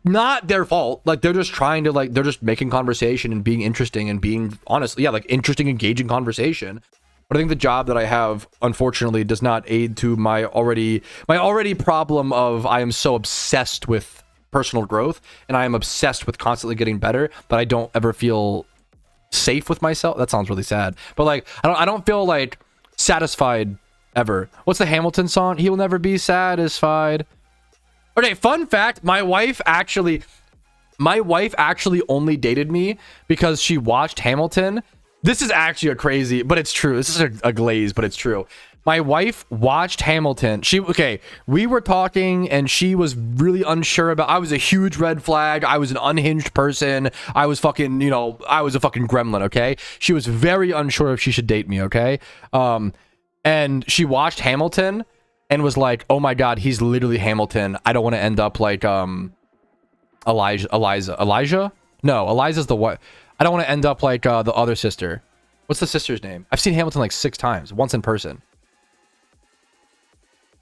not their fault. Like, they're just trying to they're just making conversation and being interesting and being honestly, yeah, like interesting, engaging conversation. But I think the job that I have, unfortunately, does not aid to my already problem of I am so obsessed with personal growth and I am obsessed with constantly getting better that I don't ever feel safe with myself. That sounds really sad, but like I don't feel like satisfied ever. What's the Hamilton song? He will never be satisfied. Okay, fun fact: my wife actually only dated me because she watched Hamilton. This is actually a crazy, but it's true. This is a glaze, but it's true. My wife watched Hamilton. We were talking and she was really unsure about, I was a huge red flag. I was an unhinged person. I was fucking, I was a fucking gremlin, okay? She was very unsure if she should date me, okay? And she watched Hamilton and was like, oh my God, he's literally Hamilton. I don't want to end up like, Elijah? No, Eliza's the what? I don't want to end up like the other sister. What's the sister's name? I've seen Hamilton like 6 times, once in person.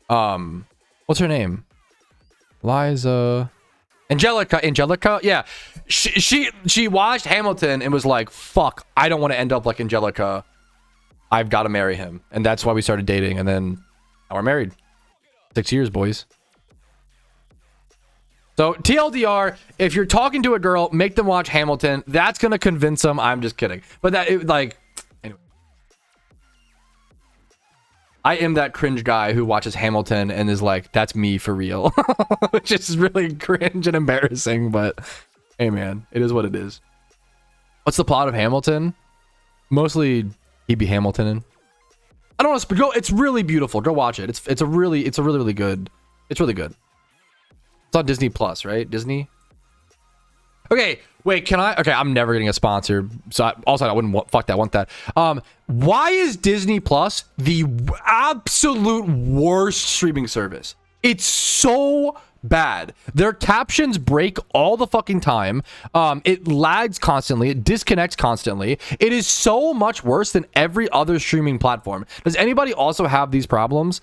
What's her name? Liza. Angelica. Yeah. She watched Hamilton and was like, fuck, I don't want to end up like Angelica. I've got to marry him. And that's why we started dating. And then now we're married. 6 years, boys. So TLDR, if you're talking to a girl, make them watch Hamilton. That's going to convince them. I'm just kidding. But anyway. I am that cringe guy who watches Hamilton and is like, that's me for real. Which is really cringe and embarrassing, but hey man, it is what it is. What's the plot of Hamilton? Mostly he'd be Hamilton. I don't want to go. It's really beautiful. Go watch it. It's really good. It's really good. It's on Disney Plus, right? Disney. Okay, wait. Can I? Okay, I'm never getting a sponsor. So I wouldn't want that. Why is Disney Plus the absolute worst streaming service? It's so bad. Their captions break all the fucking time. It lags constantly. It disconnects constantly. It is so much worse than every other streaming platform. Does anybody also have these problems?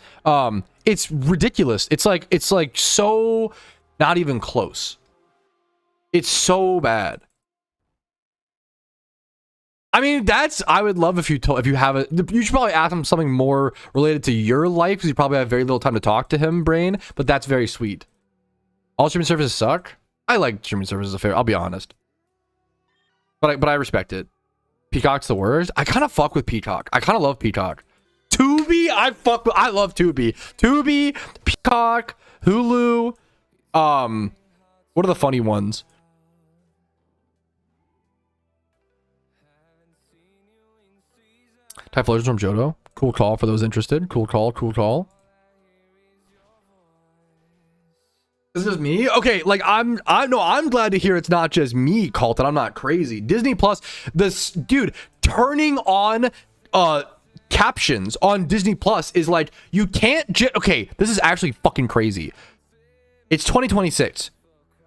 It's ridiculous. It's like so not even close. It's so bad. I mean, I would love if you have it. You should probably ask him something more related to your life because you probably have very little time to talk to him, Brain. But that's very sweet. All streaming services suck. I like streaming services fair. I'll be honest. But I respect it. Peacock's the worst. I kind of fuck with Peacock. I kind of love Peacock. Tubi, I love Tubi. Tubi, Peacock, Hulu. What are the funny ones? Type flows from Johto. Cool call for those interested. Cool call. This is me. Okay, like I'm glad to hear it's not just me, Colton. I'm not crazy. Disney Plus, this dude turning on captions on Disney Plus is like, you can't okay, this is actually fucking crazy. It's 2026.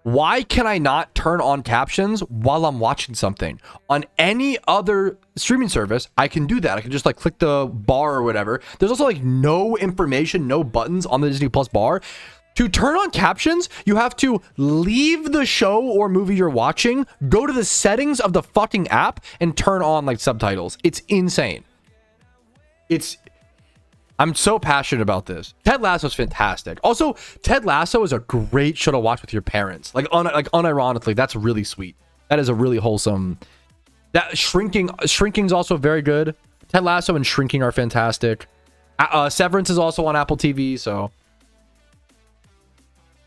Why can I not turn on captions while I'm watching something? On any other streaming service, I can do that. I can just like click the bar or whatever. There's also like no information, no buttons on the Disney Plus bar. To turn on captions, you have to leave the show or movie you're watching, go to the settings of the fucking app, and turn on like subtitles. It's insane. I'm so passionate about this. Ted Lasso is fantastic. Also, Ted Lasso is a great show to watch with your parents. Like unironically, that's really sweet. That is a really wholesome. That Shrinking's also very good. Ted Lasso and Shrinking are fantastic. Severance is also on Apple TV, so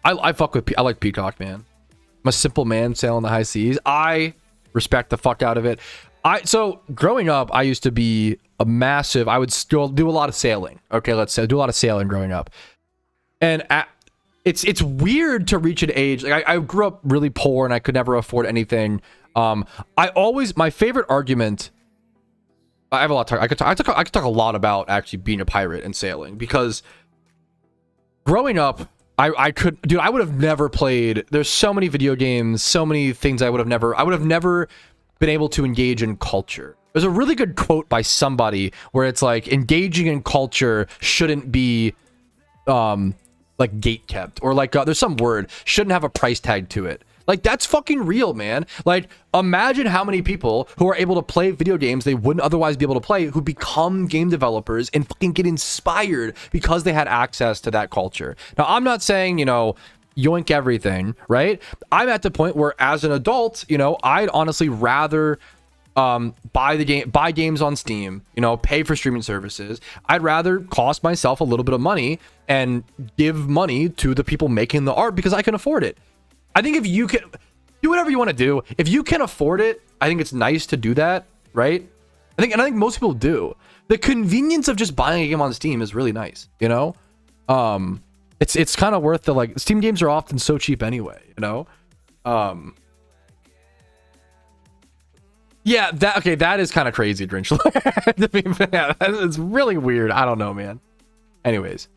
I like Peacock, man. I'm a simple man sailing the high seas. I respect the fuck out of it. So growing up, I used to be a massive, I would still do a lot of sailing. Okay, let's say do a lot of sailing growing up. And it's weird to reach an age. Like I grew up really poor and I could never afford anything. My favorite argument, I have a lot to talk. I could talk a lot about actually being a pirate and sailing, because growing up, I would have never played. There's so many video games, so many things I would have never been able to engage in culture. There's a really good quote by somebody where it's like, engaging in culture shouldn't be like gate kept, or like there's some word, shouldn't have a price tag to it. Like, that's fucking real, man. Like, imagine how many people who are able to play video games they wouldn't otherwise be able to play, who become game developers and fucking get inspired because they had access to that culture. Now, I'm not saying, yoink everything, right? I'm at the point where, as an adult, I'd honestly rather buy games on Steam, pay for streaming services. I'd rather cost myself a little bit of money and give money to the people making the art because I can afford it. I think if you can do whatever you want to do, if you can afford it, I think it's nice to do that, right? I think most people do. The convenience of just buying a game on Steam is really nice, It's kind of worth the, like, Steam games are often so cheap anyway, Yeah, that is kind of crazy, Drinch. Yeah, it's really weird. I don't know, man. Anyways,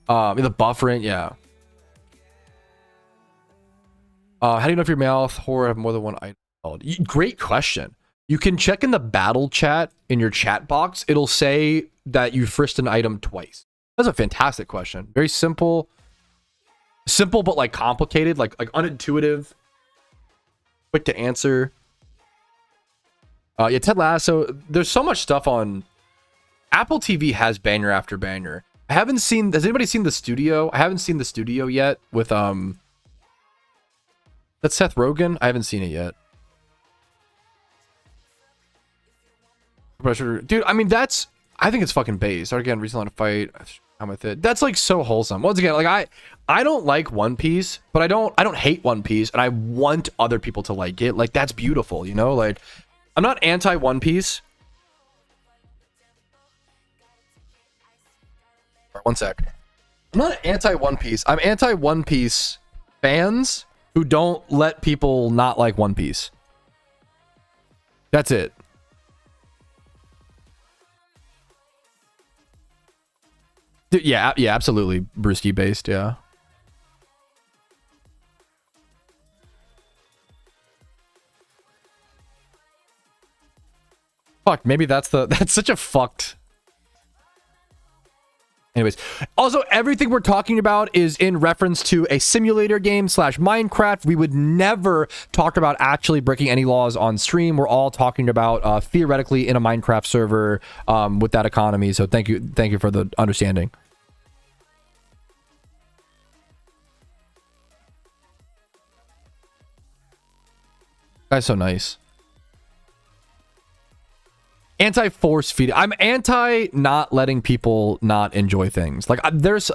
the buffering, yeah. How do you know if your mouth or have more than one item? Great question. You can check in the battle chat in your chat box. It'll say that you frisked an item twice. That's a fantastic question. Very simple, but like complicated, like unintuitive, quick to answer. Yeah, Ted Lasso. There's so much stuff on Apple TV. Has banger after banger. Has anybody seen The Studio? I haven't seen The Studio yet with that's Seth Rogen. I haven't seen it yet. Dude, I mean, I think it's fucking base. Start again, recently on a fight. I'm with it. That's like so wholesome. Once again, like I don't like One Piece, but I don't hate One Piece, and I want other people to like it. Like, that's beautiful, Like, I'm not anti One Piece. One sec. I'm not anti One Piece. I'm anti One Piece fans who don't let people not like One Piece. That's it. Dude, yeah, absolutely. Brewski based, yeah. Fuck, maybe that's such a fucked. Anyways, also, everything we're talking about is in reference to a simulator game / Minecraft. We would never talk about actually breaking any laws on stream. We're all talking about theoretically in a Minecraft server with that economy. So thank you for the understanding. Guy's so nice. Anti-force feeding. I'm anti not letting people not enjoy things. Like, there's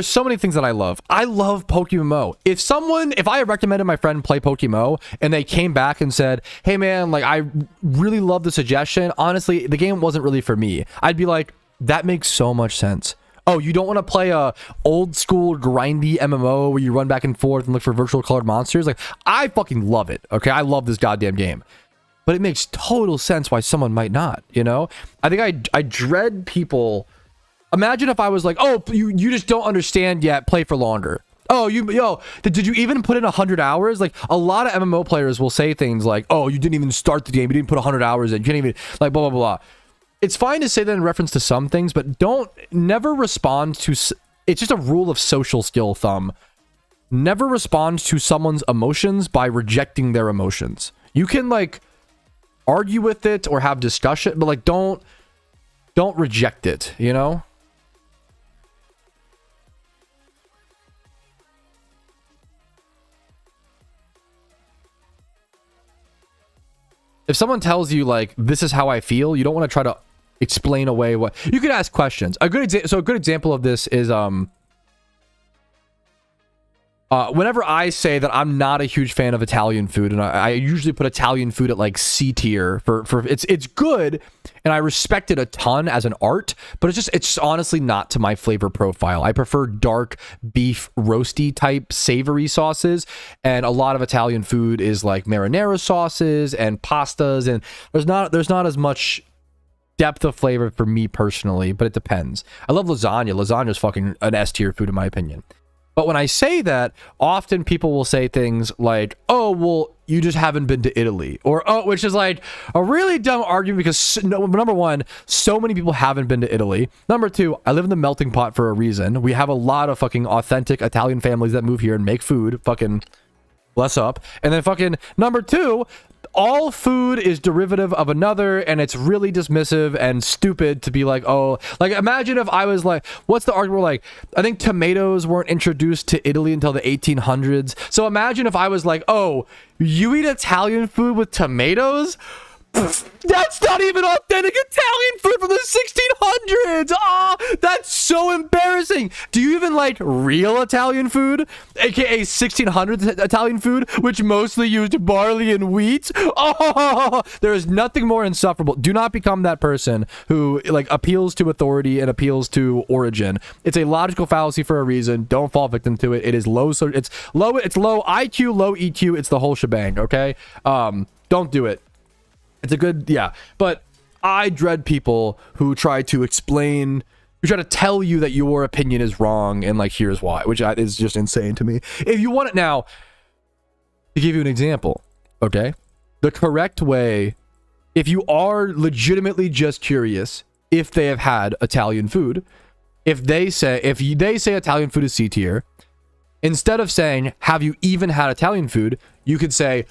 so many things that I love. I love PokeMMO. If I recommended my friend play PokeMMO and they came back and said, hey man, like, I really love the suggestion, honestly, the game wasn't really for me, I'd be like, that makes so much sense. Oh, you don't want to play a old school grindy MMO where you run back and forth and look for virtual colored monsters? Like, I fucking love it. Okay, I love this goddamn game. But it makes total sense why someone might not, you know? I think I dread people. Imagine if I was like, oh, you just don't understand yet, play for longer. Oh, did you even put in 100 hours? Like, a lot of MMO players will say things like, oh, you didn't even start the game, you didn't put 100 hours in, you can't even, like, blah, blah, blah. It's fine to say that in reference to some things, but never respond to, it's just a rule of social skill thumb. Never respond to someone's emotions by rejecting their emotions. You can, like, argue with it or have discussion, but, like, don't reject it, you know? If someone tells you, like, this is how I feel, you don't want to try to explain away what... You could ask questions. A good example of this is, whenever I say that I'm not a huge fan of Italian food, and I usually put Italian food at, like, C tier for it's good, and I respect it a ton as an art, but it's honestly not to my flavor profile. I prefer dark beef roasty type savory sauces, and a lot of Italian food is like marinara sauces and pastas, and there's not as much depth of flavor for me personally, but it depends. I love lasagna. Lasagna is fucking an S tier food in my opinion. But when I say that, often people will say things like, oh, well, you just haven't been to Italy. Or, oh, which is like a really dumb argument because, number one, so many people haven't been to Italy. Number two, I live in the melting pot for a reason. We have a lot of fucking authentic Italian families that move here and make food. Fucking bless up. And then fucking number two, all food is derivative of another, and it's really dismissive and stupid to be like, oh, like, imagine if I was like, what's the argument? Like, I think tomatoes weren't introduced to Italy until the 1800s. So imagine if I was like, oh, you eat Italian food with tomatoes? That's not even authentic Italian food from the 1600s. Oh, that's so embarrassing. Do you even like real Italian food, aka 1600s Italian food, which mostly used barley and wheat? Oh, there is nothing more insufferable. Do not become that person who like appeals to authority and appeals to origin. It's a logical fallacy for a reason. Don't fall victim to it. It is low, so it's low IQ, low EQ. It's the whole shebang. Okay, don't do it. It's a good, yeah, but I dread people who try to explain, who try to tell you that your opinion is wrong and like, here's why, which is just insane to me. If you want it now, to give you an example, okay? The correct way, if you are legitimately just curious if they have had Italian food, if they say Italian food is C tier, instead of saying, have you even had Italian food, you could say,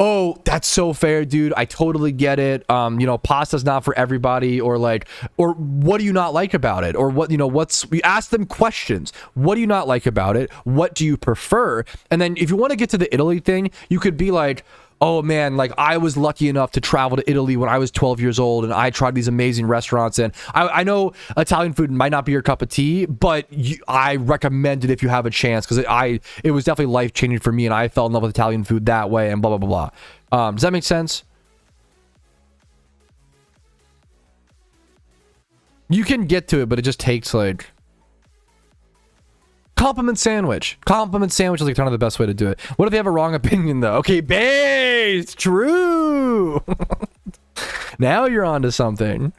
oh, that's so fair, dude. I totally get it. You know, pasta's not for everybody, or like, or what do you not like about it? Or what, you know, we ask them questions. What do you not like about it? What do you prefer? And then if you want to get to the Italy thing, you could be like, oh man, like I was lucky enough to travel to Italy when I was 12 years old and I tried these amazing restaurants, and I know Italian food might not be your cup of tea, but I recommend it if you have a chance, because it was definitely life-changing for me and I fell in love with Italian food that way, and blah, blah, blah, blah. Does that make sense? You can get to it, but it just takes like... Compliment sandwich. Compliment sandwich is like kind of the best way to do it. What if they have a wrong opinion though? Okay, base. True. Now you're on to something.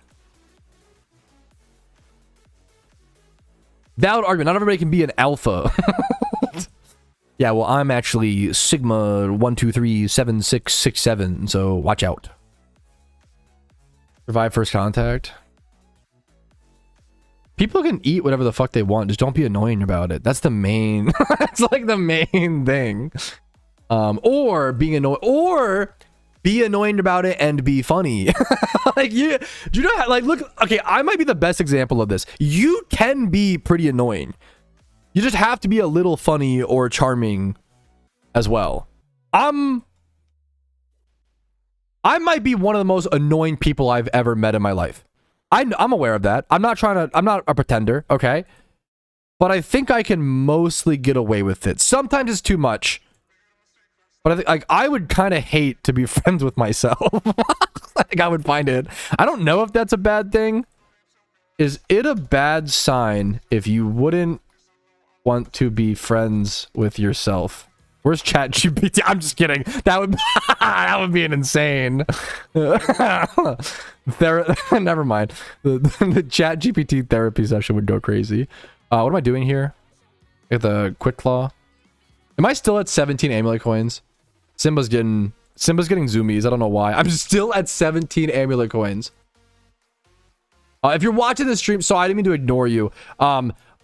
Valid argument. Not everybody can be an alpha. Yeah, well, I'm actually Sigma 1237667, so watch out. Survive first contact. People can eat whatever the fuck they want. Just don't be annoying about it. That's the main... That's like the main thing. Or being annoyed... Or be annoying about it and be funny. Like, do you know how... Like, look... Okay, I might be the best example of this. You can be pretty annoying. You just have to be a little funny or charming as well. I might be one of the most annoying people I've ever met in my life. I'm aware of that. I'm not a pretender, okay? But I think I can mostly get away with it. Sometimes it's too much. But I think, like, I would kind of hate to be friends with myself. Like, I would find it. I don't know if that's a bad thing. Is it a bad sign if you wouldn't want to be friends with yourself? Where's ChatGPT? I'm just kidding. That would that would be an insane. Never mind. The ChatGPT therapy session would go crazy. What am I doing here? Get the quick claw. Am I still at 17 amulet coins? Simba's getting zoomies. I don't know why. I'm still at 17 amulet coins. If you're watching this stream, so I didn't mean to ignore you.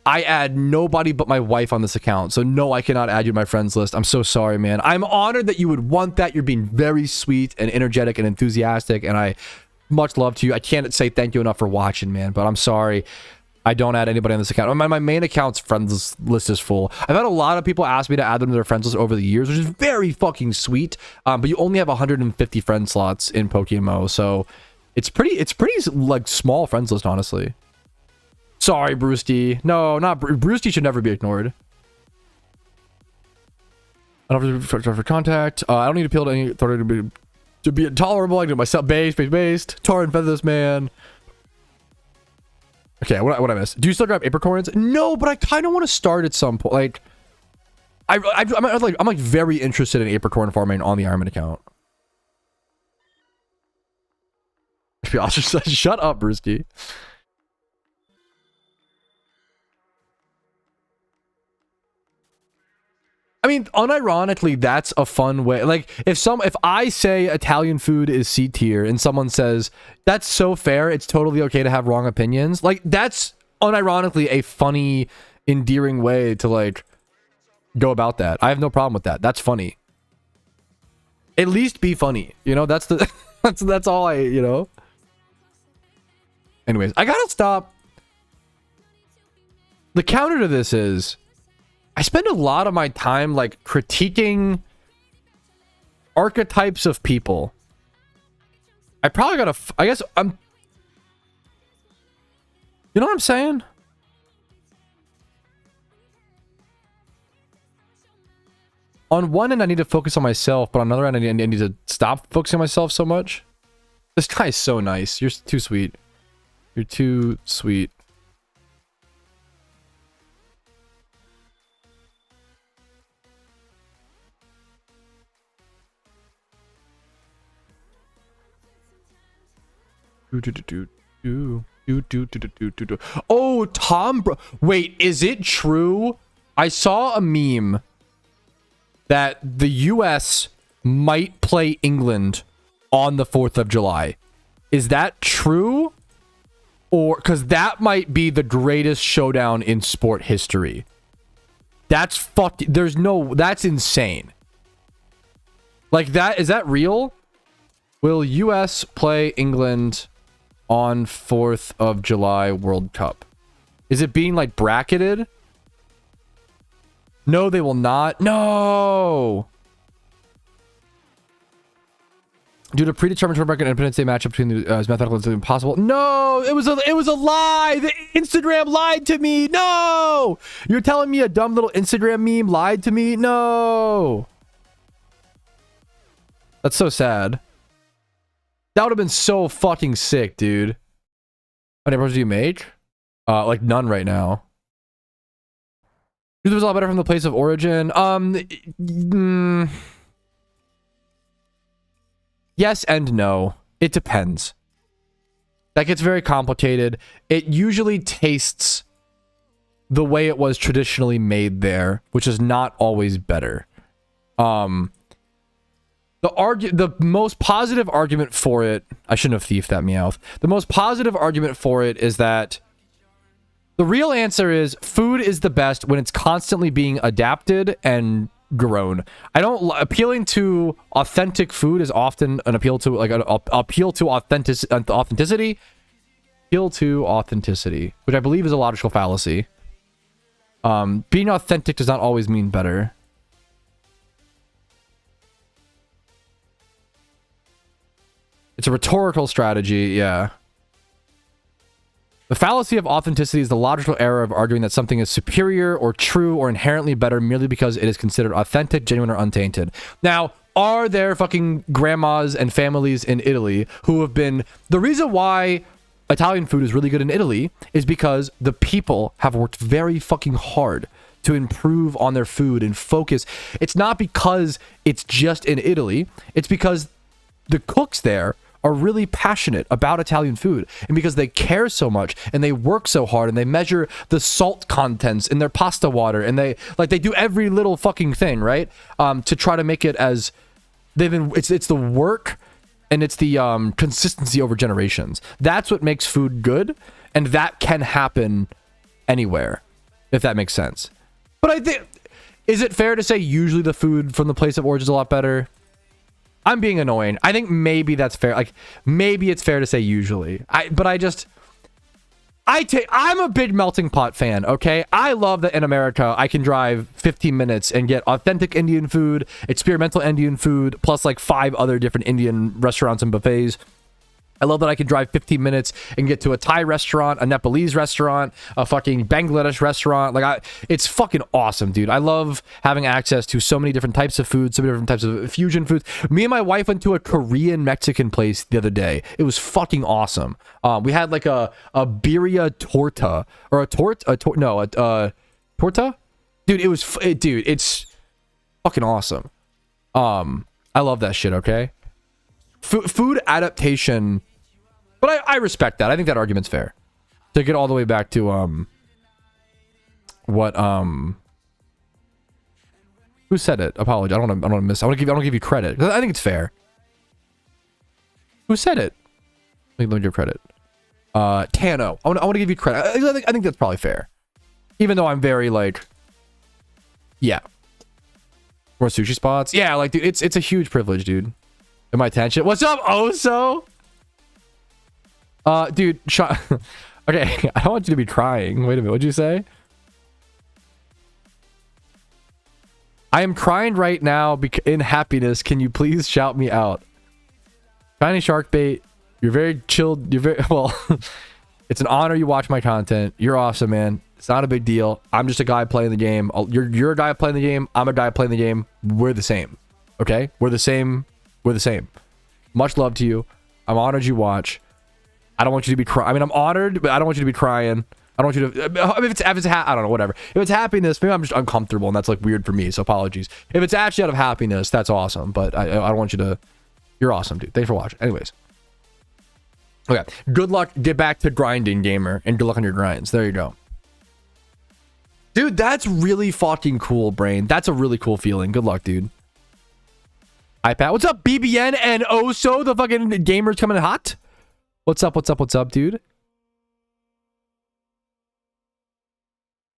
I add nobody but my wife on this account. So no, I cannot add you to my friends list. I'm so sorry, man. I'm honored that you would want that. You're being very sweet and energetic and enthusiastic. And I much love to you. I can't say thank you enough for watching, man. But I'm sorry. I don't add anybody on this account. My main account's friends list is full. I've had a lot of people ask me to add them to their friends list over the years, which is very fucking sweet. But you only have 150 friend slots in PokeMMO. So it's pretty like small friends list, honestly. Sorry, Brewski. No, not Brewski should never be ignored. I don't have to for contact. I don't need to appeal to any authority to be intolerable. I can do myself based. Tar and feather this man. Okay, what I missed? Do you still grab apricorns? No, but I kind of want to start at some point. Like, I'm like very interested in apricorn farming on the Ironman account. I'll just shut up, Brewski. I mean, unironically, that's a fun way. Like, if I say Italian food is C tier and someone says that's so fair, it's totally okay to have wrong opinions. Like, that's unironically a funny, endearing way to like go about that. I have no problem with that. That's funny. At least be funny. You know, that's the that's all I, you know. Anyways, I gotta stop. The counter to this is I spend a lot of my time like critiquing archetypes of people. I probably gotta, I guess I'm, you know what I'm saying? On one end, I need to focus on myself, but on another end, I need to stop focusing on myself so much. This guy is so nice. You're too sweet. You're too sweet. Oh, Tom. Wait, is it true? I saw a meme that the US might play England on the 4th of July. Is that true? Or because that might be the greatest showdown in sport history. That's fucked. That's insane. Like that, is that real? Will US play England on 4th of July World Cup? Is it being like bracketed? No, they will not. No. Due to predetermined tournament and Independence Day matchup between the is mathematically impossible. No, it was a lie. The Instagram lied to me. No, you're telling me a dumb little Instagram meme lied to me. No, that's so sad. That would have been so fucking sick, dude. How many progress do you make? Like none right now. It was a lot better from the place of origin. Yes and no. It depends. That gets very complicated. It usually tastes the way it was traditionally made there, which is not always better. The most positive argument for it, I shouldn't have thiefed that Meowth. The most positive argument for it is that the real answer is food is the best when it's constantly being adapted and grown. Appealing to authentic food is often an appeal to like an appeal to authenticity, which I believe is a logical fallacy. Being authentic does not always mean better. It's a rhetorical strategy, yeah. The fallacy of authenticity is the logical error of arguing that something is superior or true or inherently better merely because it is considered authentic, genuine, or untainted. Now, are there fucking grandmas and families in Italy who have been... The reason why Italian food is really good in Italy is because the people have worked very fucking hard to improve on their food and focus. It's not because it's just in Italy. It's because the cooks there are really passionate about Italian food, and because they care so much and they work so hard and they measure the salt contents in their pasta water, and they do every little fucking thing, right? To try to make it as it's the work and it's the consistency over generations. That's what makes food good, and that can happen anywhere, if that makes sense. But I think, is it fair to say usually the food from the place of origin is a lot better? I'm being annoying. I think maybe that's fair. Like, maybe it's fair to say usually. I'm a big melting pot fan, okay? I love that in America, I can drive 15 minutes and get authentic Indian food, experimental Indian food, plus like 5 other different Indian restaurants and buffets. I love that I can drive 15 minutes and get to a Thai restaurant, a Nepalese restaurant, a fucking Bangladesh restaurant. Like, it's fucking awesome, dude. I love having access to so many different types of food, so many different types of fusion foods. Me and my wife went to a Korean Mexican place the other day. It was fucking awesome. We had like a birria torta or a torta. Dude, it's fucking awesome. I love that shit. Okay, food adaptation. But I respect that. I think that argument's fair. To get all the way back to who said it? Apology. I don't want to miss. I want to give you credit. I think it's fair. Who said it? Let me give credit. Tano. I want to give you credit. I think that's probably fair. Even though I'm very like, yeah. More sushi spots. Yeah, like dude, it's a huge privilege, dude. Am I attention? What's up, Oso? Dude, okay, I don't want you to be crying. Wait a minute, what'd you say? I am crying right now in happiness. Can you please shout me out? Shiny shark bait. You're very chilled. You're very, well, it's an honor you watch my content. You're awesome, man. It's not a big deal. I'm just a guy playing the game. You're a guy playing the game. I'm a guy playing the game. We're the same. Okay? We're the same. We're the same. Much love to you. I'm honored you watch. I don't want you to be crying. I mean, I'm honored, but I don't want you to be crying. I don't want you to... If it's I don't know, whatever. If it's happiness, maybe I'm just uncomfortable, and that's, like, weird for me, so apologies. If it's actually out of happiness, that's awesome, but I don't want you to... You're awesome, dude. Thanks for watching. Anyways. Okay. Good luck. Get back to grinding, gamer, and good luck on your grinds. There you go. Dude, that's really fucking cool, Brain. That's a really cool feeling. Good luck, dude. iPad. What's up, BBN and Oso? The fucking gamers coming in hot? What's up, dude?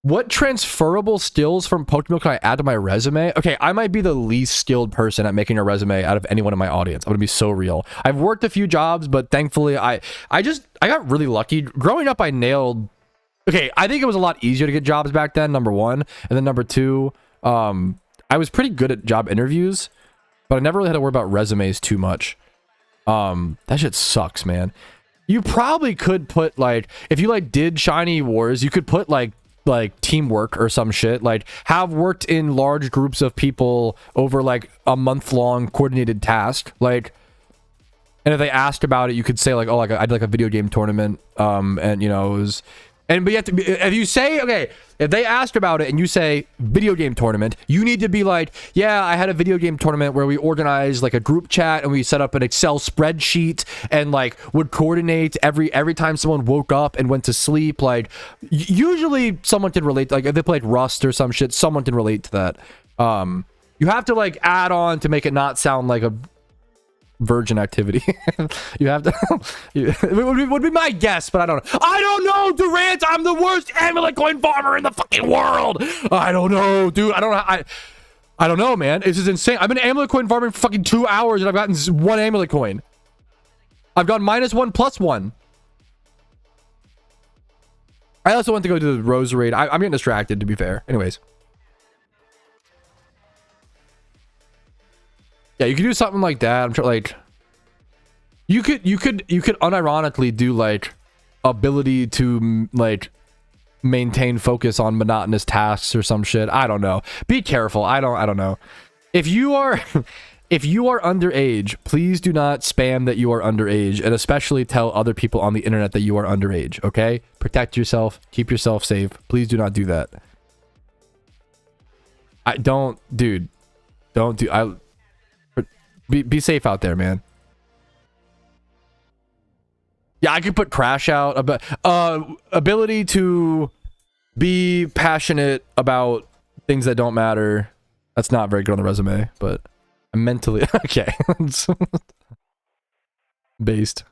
What transferable skills from PokeMMO can I add to my resume? Okay, I might be the least skilled person at making a resume out of anyone in my audience. I'm gonna be so real. I've worked a few jobs, but thankfully I got really lucky. Growing up, I nailed... Okay, I think it was a lot easier to get jobs back then, number one. And then number two, I was pretty good at job interviews, but I never really had to worry about resumes too much. That shit sucks, man. You probably could put, like, if you, like, did Shiny Wars, you could put, like teamwork or some shit. Like, have worked in large groups of people over, like, a month-long coordinated task. Like, and if they asked about it, you could say, like, oh, like, I did, like, a video game tournament, and, you know, it was... But you have to be, if you say, okay, if they asked about it and you say video game tournament, you need to be like, yeah, I had a video game tournament where we organized like a group chat and we set up an Excel spreadsheet and like would coordinate every time someone woke up and went to sleep. Like usually someone can relate, like if they played Rust or some shit, someone can relate to that. You have to like add on to make it not sound like a virgin activity. You have to it would be my guess, but I don't know. Durant, I'm the worst amulet coin farmer in the fucking world. I don't know, dude. I don't know, man. This is insane. I've been amulet coin farming for fucking 2 hours and I've gotten 1 amulet coin. I've gone -1 +1. I also want to go to the Rose raid. I'm getting distracted, to be fair. Anyways, yeah, you could do something like that. I'm sure, like, you could unironically do like ability to like maintain focus on monotonous tasks or some shit. I don't know. Be careful. I don't know. If you are if you are underage, please do not spam that you are underage, and especially tell other people on the internet that you are underage, okay? Protect yourself. Keep yourself safe. Please do not do that. Be safe out there, man. Yeah, I could put crash out about ability to be passionate about things that don't matter. That's not very good on the resume, but I'm mentally okay. Based.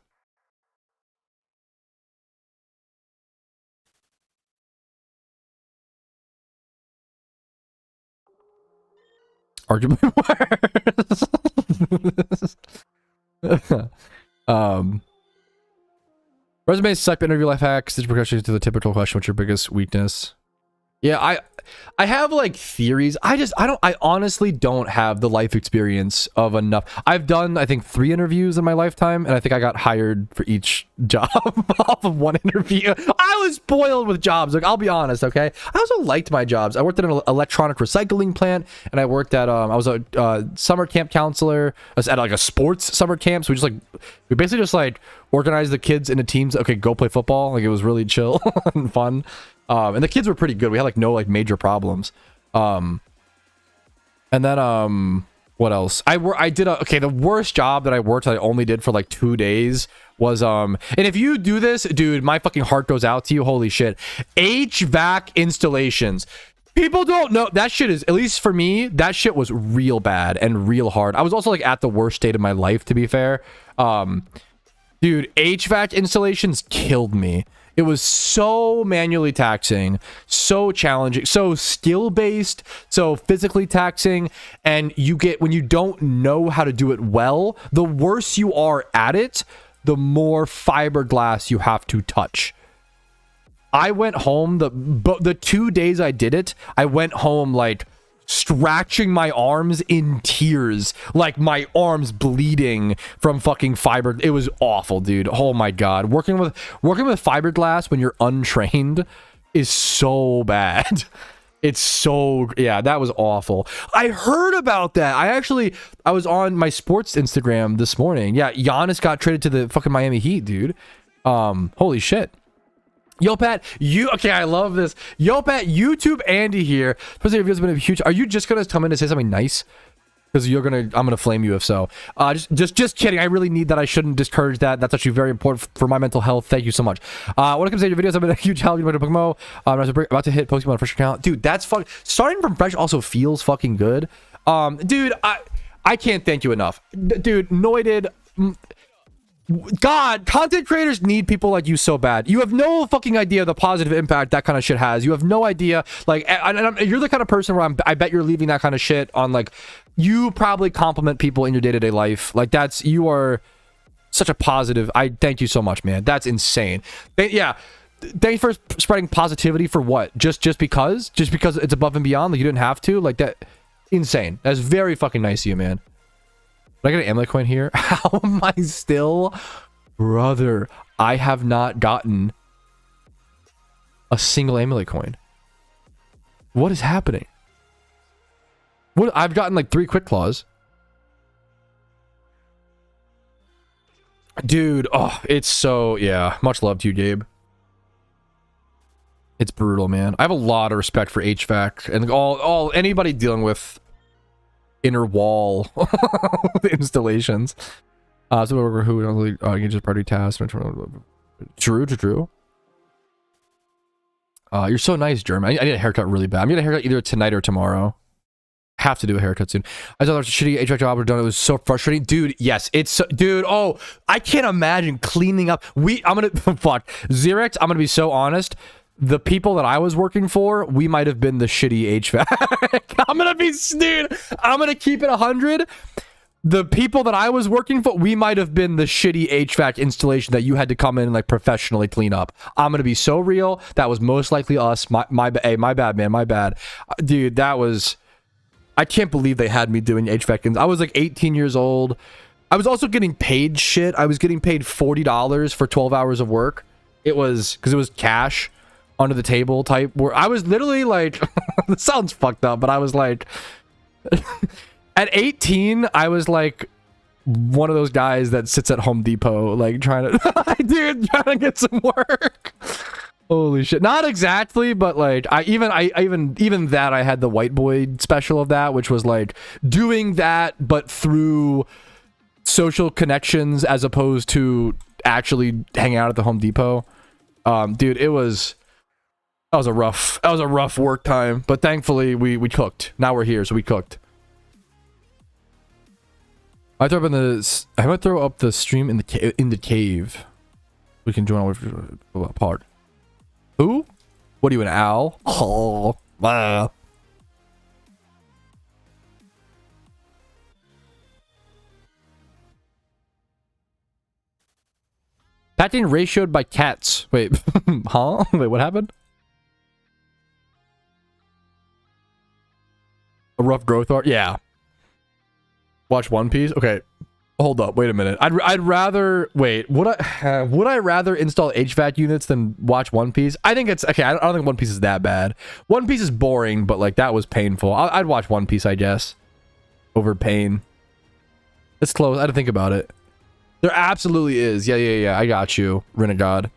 Arguably worse. Resume suck, interview life hacks. This progression to the typical question: what's your biggest weakness? Yeah, I have like theories. I honestly don't have the life experience of enough. I've done, I think, 3 interviews in my lifetime, and I think I got hired for each job off of 1 interview. I was spoiled with jobs. Like, I'll be honest, okay? I also liked my jobs. I worked at an electronic recycling plant, and I worked at I was a summer camp counselor. I was at like a sports summer camp. So we basically just like organized the kids into teams. Okay, go play football. Like, it was really chill and fun. And the kids were pretty good. We had like no like major problems. And then what else? The worst job that I worked that I only did for like 2 days was and if you do this, dude, my fucking heart goes out to you. Holy shit. HVAC installations. People don't know that shit is, at least for me, that shit was real bad and real hard. I was also like at the worst state of my life, to be fair. Dude, HVAC installations killed me. It was so manually taxing, so challenging, so skill-based, so physically taxing, and when you don't know how to do it well, the worse you are at it, the more fiberglass you have to touch. I went home, the 2 days I did it, I went home like scratching my arms in tears, like my arms bleeding from fucking fiber. It was awful, dude. Oh my god, working with fiberglass when you're untrained is so bad. It's so, yeah, that was awful. I heard about that. I was on my sports Instagram this morning. Yeah, Giannis got traded to the fucking Miami Heat, dude. Holy shit. Yo, Pat, okay, I love this. Yo, Pat, YouTube Andy here. Especially if you've been a huge. Are you just gonna come in and say something nice? Because I'm gonna flame you if so. Just kidding. I really need that. I shouldn't discourage that. That's actually very important for my mental health. Thank you so much. When it comes to your videos, I've been a huge help. You know, PokeMMO. I was about to hit Pokemon on a fresh account, dude. That's fun. Starting from fresh also feels fucking good. Dude, I can't thank you enough, dude. Noided. God, content creators need people like you so bad. You have no fucking idea the positive impact that kind of shit has. You have no idea. Like, you're the kind of person where I bet you're leaving that kind of shit on, like, you probably compliment people in your day-to-day life. Like, you are such a positive. I thank you so much, man. That's insane. Yeah. Thanks for spreading positivity for what? Just because it's above and beyond. Like, you didn't have to. Like, that. Insane. That's very fucking nice of you, man. Did I get an Amulet coin here? How am I still? Brother, I have not gotten a single Amulet coin. What is happening? I've gotten like 3 quick claws. Dude, oh, it's so, yeah. Much love to you, Gabe. It's brutal, man. I have a lot of respect for HVAC and anybody dealing with inner wall installations. So who only engages party tasks. True. You're so nice, German. I need a haircut really bad. I'm getting a haircut either tonight or tomorrow. Have to do a haircut soon. I thought it was a shitty HVAC job done. It was so frustrating, dude. Yes, dude. Oh, I can't imagine cleaning up. I'm gonna fuck Xerex. I'm gonna be so honest. The people that I was working for, we might have been the shitty HVAC. I'm gonna keep it 100. The people that I was working for, we might have been the shitty HVAC installation that you had to come in and like professionally clean up. I'm gonna be so real. That was most likely us. My bad, man. My bad, dude. That was. I can't believe they had me doing HVAC. I was like 18 years old. I was also getting paid shit. I was getting paid $40 for 12 hours of work. It was because it was cash. Under the table type where I was literally like this sounds fucked up, but I was like At 18, I was like one of those guys that sits at Home Depot, like trying to, dude, trying to get some work. Holy shit. Not exactly, but like even that I had the white boy special of that, which was like doing that, but through social connections as opposed to actually hanging out at the Home Depot. Dude, that was a rough work time, but thankfully we cooked. Now we're here, so we cooked. I might throw up the stream in the cave. We can join our part. Who? What are you, an owl? Oh, wow. Patting ratioed by cats. Wait, huh? Wait, what happened? A rough growth art? Yeah. Watch One Piece? Okay. Hold up. Wait a minute. I'd rather... Wait. Would I rather install HVAC units than watch One Piece? I think it's... Okay, I don't think One Piece is that bad. One Piece is boring, but like that was painful. I'd watch One Piece, I guess. Over pain. It's close. I had to think about it. There absolutely is. Yeah. I got you, Renegade.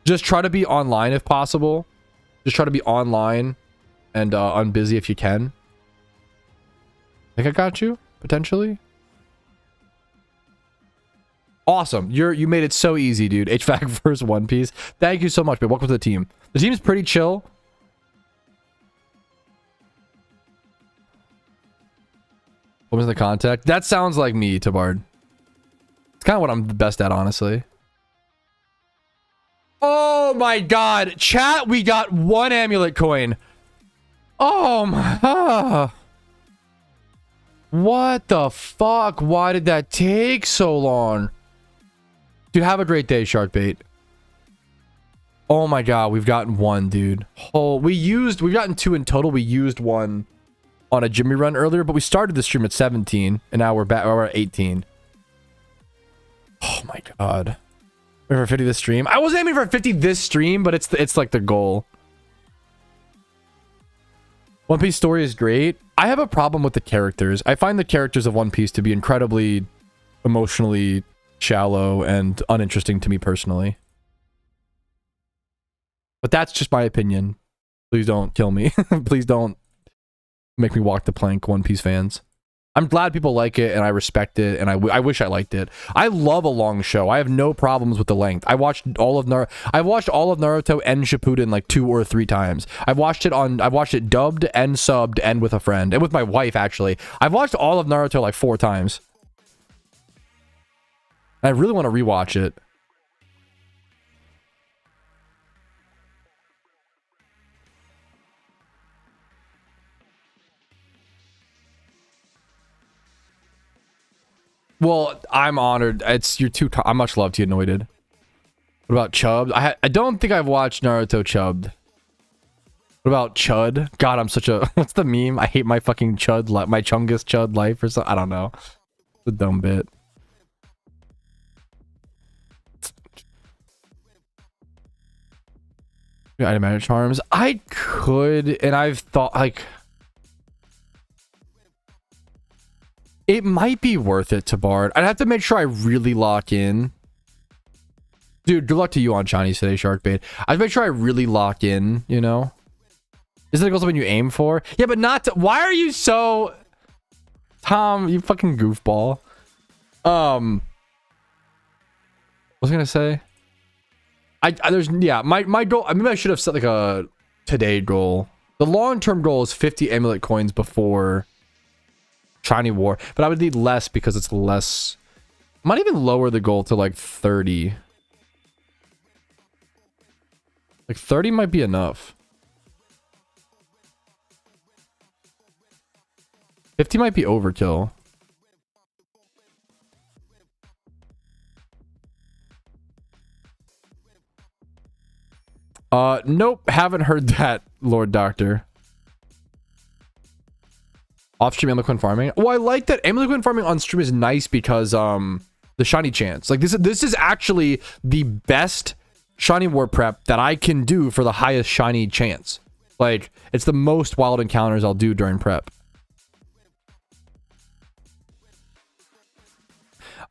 Just try to be online if possible. Just try to be online and unbusy if you can. I think I got you, potentially. Awesome. You made it so easy, dude. HVAC versus One Piece. Thank you so much, man. Welcome to the team. The team's pretty chill. What was the contact? That sounds like me, Tabard. It's kind of what I'm the best at, honestly. Oh my god. Chat, we got one amulet coin. Oh my... What the fuck? Why did that take so long? Dude, have a great day, Sharkbait. Oh my god, we've gotten one, dude. Oh, we've gotten two in total. We used one on a Jimmy run earlier, but we started the stream at 17, and now we're at 18. Oh my god. We're for 50 this stream. I was aiming for 50 this stream, but it's like the goal. One Piece story is great. I have a problem with the characters. I find the characters of One Piece to be incredibly emotionally shallow and uninteresting to me personally. But that's just my opinion. Please don't kill me. Please don't make me walk the plank, One Piece fans. I'm glad people like it, and I respect it, and I wish I liked it. I love a long show. I have no problems with the length. I watched all of Naruto and Shippuden like 2 or 3 times. I've watched it dubbed and subbed and with a friend and with my wife actually. I've watched all of Naruto like 4 times. I really want to rewatch it. Well, I'm honored. I'm much love to you, Anointed. What about Chubbed? I don't think I've watched Naruto Chubbed. What about Chud? God, I'm such a... What's the meme? I hate my fucking Chud, my Chungus Chud life or something. I don't know. It's a dumb bit. Item charms. I could, and I've thought like... It might be worth it to Bard. I'd have to make sure I really lock in. Dude, good luck to you on Chinese today, Sharkbait. I'd make sure I really lock in, you know? Isn't it something you aim for? Yeah, but not to... Why are you so... Tom, you fucking goofball. What was I gonna say? My goal... Maybe I should have set like a today goal. The long-term goal is 50 amulet coins before... Shiny War, but I would need less because it's less. I might even lower the goal to like 30. Like 30 might be enough. 50 might be overkill. Nope, haven't heard that, Lord Doctor. Off-stream amulet coin farming. Oh, I like that amulet coin farming on stream is nice because the shiny chance. Like this is actually the best shiny war prep that I can do for the highest shiny chance. Like it's the most wild encounters I'll do during prep.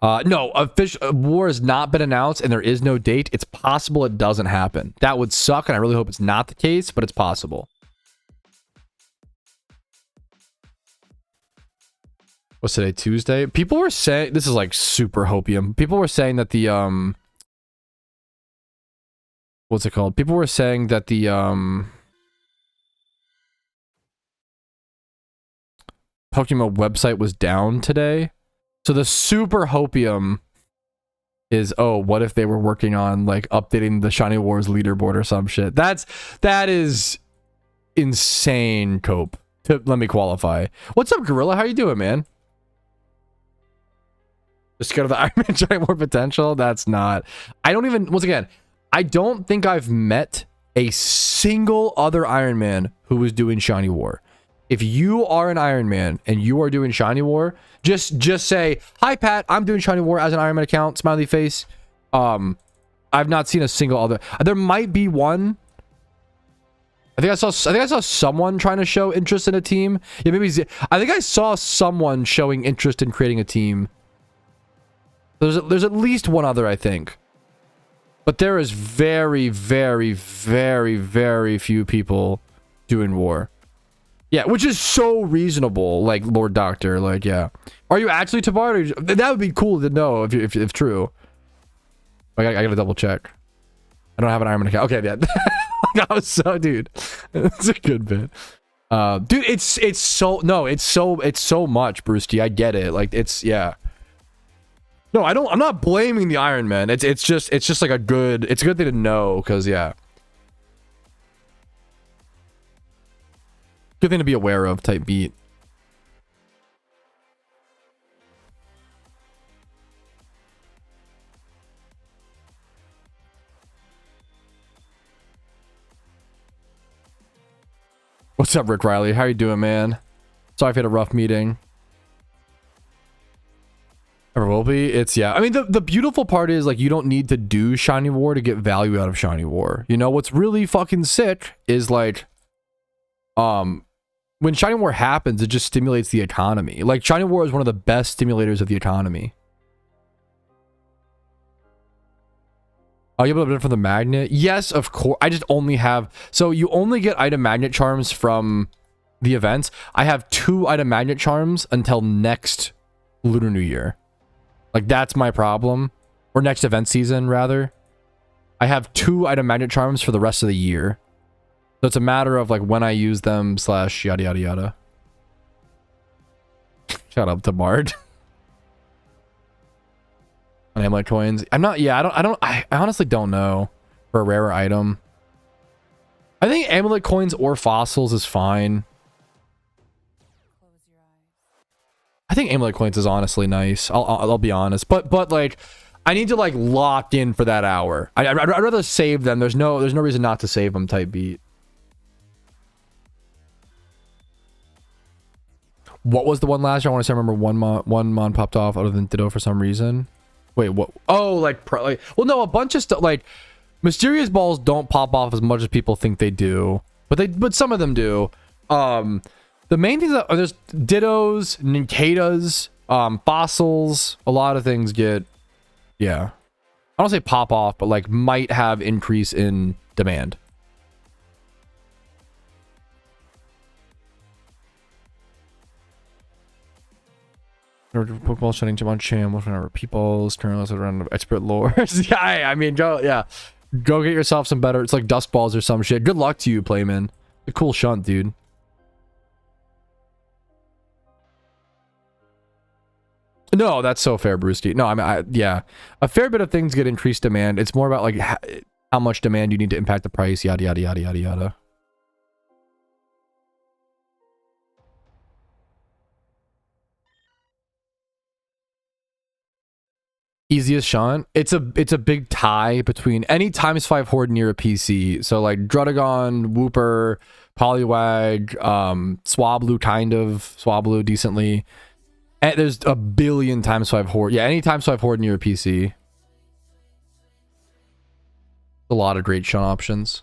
No, official war has not been announced and there is no date. It's possible it doesn't happen. That would suck, and I really hope it's not the case, but it's possible. What's today? Tuesday? People were saying, this is like super hopium. People were saying that the what's it called? People were saying that the PokeMMO website was down today. So the super hopium is, oh, what if they were working on like updating the Shiny Wars leaderboard or some shit? That is insane, Cope. Let me qualify. What's up, Gorilla? How you doing, man? Just go to the Iron Man Shiny War potential. That's not. I don't even. Once again, I don't think I've met a single other Iron Man who was doing Shiny War. If you are an Iron Man and you are doing Shiny War, just say, hi Pat, I'm doing Shiny War as an Iron Man account, smiley face. I've not seen a single other. There might be one. I think I saw someone trying to show interest in a team. Yeah, maybe I think I saw someone showing interest in creating a team. There's at least one other, I think. But there is very, very, very, very few people doing war. Yeah, which is so reasonable, like Lord Doctor, like, yeah. Are you actually Tabard? That would be cool to know if true. I gotta double check. I don't have an Iron Man account. Okay, yeah. That was so, dude. It's a good bit. Dude, it's so, no, it's so much, Brewski. I get it. Like, it's, yeah. No, I'm not blaming the Iron Man. It's just like a good thing to know, because, yeah. Good thing to be aware of type beat. What's up, Rick Riley? How you doing, man? Sorry if you had a rough meeting. Ever will be. It's, yeah. I mean, the beautiful part is, like, you don't need to do Shiny War to get value out of Shiny War. You know, what's really fucking sick is, like, when Shiny War happens, it just stimulates the economy. Like, Shiny War is one of the best stimulators of the economy. Are you able to benefit from the magnet? Yes, of course. I just only have... So, you only get item magnet charms from the events. I have 2 item magnet charms until next Lunar New Year. Like, that's my problem. Or next event season, rather. I have 2 item magnet charms for the rest of the year. So it's a matter of, like, when I use them / yada yada yada. Shout out to Bard. On Amulet coins. I'm not, yeah, I honestly don't know for a rarer item. I think Amulet coins or fossils is fine. I think Amulet coins is honestly nice. I'll be honest. But like, I need to, like, lock in for that hour. I'd rather save them. There's no reason not to save them type beat. What was the one last year? I want to say I remember one mon popped off other than Ditto for some reason. Wait, what? Oh, like well, no, a bunch of stuff. Like, mysterious balls don't pop off as much as people think they do, but some of them do. The main things that there's Dittos, Ninkadas, fossils. A lot of things get, yeah. I don't say pop off, but like might have increase in demand. Pokeball shutting to on Cham, what's whenever people's turn around expert lores. Yeah, I mean, go get yourself some better. It's like dust balls or some shit. Good luck to you, Playman. A cool shunt, dude. No, that's so fair, Brewski. No, I mean, yeah, a fair bit of things get increased demand. It's more about like how much demand you need to impact the price. Yada yada yada yada yada. Easiest shunt. It's a big tie between any ×5 horde near a PC. So like Drudagon, Wooper, Poliwag, Swablu, Swablu decently. And there's a billion ×5 horde. Yeah, any ×5 horde near a PC. A lot of great shunt options.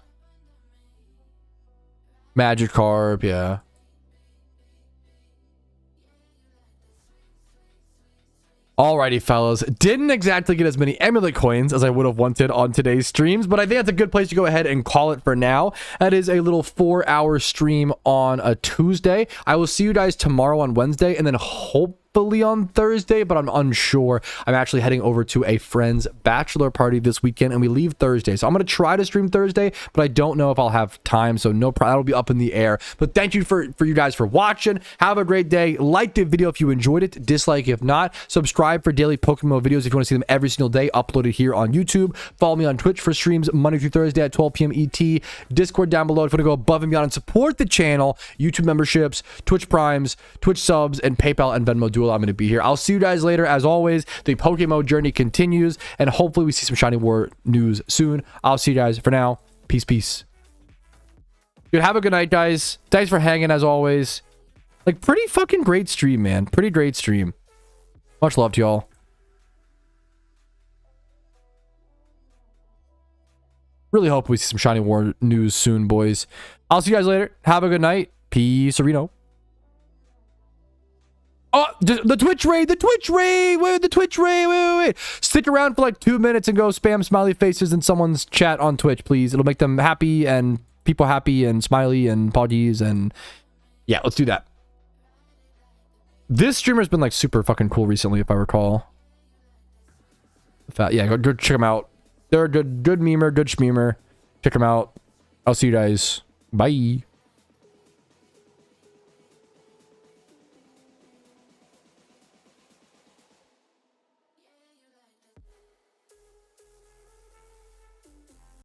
Magikarp, yeah. Alrighty, fellas. Didn't exactly get as many Amulet coins as I would have wanted on today's streams, but I think that's a good place to go ahead and call it for now. That is a little 4-hour stream on a Tuesday. I will see you guys tomorrow on Wednesday, and then hopefully on Thursday, but I'm unsure. I'm actually heading over to a friend's bachelor party this weekend, and we leave Thursday. So I'm going to try to stream Thursday, but I don't know if I'll have time, so no problem. That'll be up in the air. But thank you for you guys for watching. Have a great day. Like the video if you enjoyed it. Dislike if not. Subscribe for daily PokeMMO videos if you want to see them every single day uploaded here on YouTube. Follow me on Twitch for streams Monday through Thursday at 12 p.m. ET. Discord down below if you want to go above and beyond and support the channel. YouTube memberships, Twitch Primes, Twitch subs, and PayPal and Venmo do allow me to be here. I'll see you guys later. As always, the PokeMMO journey continues, and hopefully we see some Shiny War news soon. I'll see you guys. For now, peace. Dude, have a good night, guys. Thanks for hanging as always. Like, pretty fucking great stream, man. Pretty great stream. Much love to y'all. Really hope we see some Shiny War news soon, boys. I'll see you guys later. Have a good night. Peace, Reno. Oh, the Twitch raid, the Twitch raid, wait, the Twitch raid, wait. Stick around for like 2 minutes and go spam smiley faces in someone's chat on Twitch, please. It'll make them happy and people happy and smiley and poggies and yeah, let's do that. This streamer's been like super fucking cool recently, if I recall. Yeah, go check them out. They're a good memer, good schmemer. Check them out. I'll see you guys. Bye.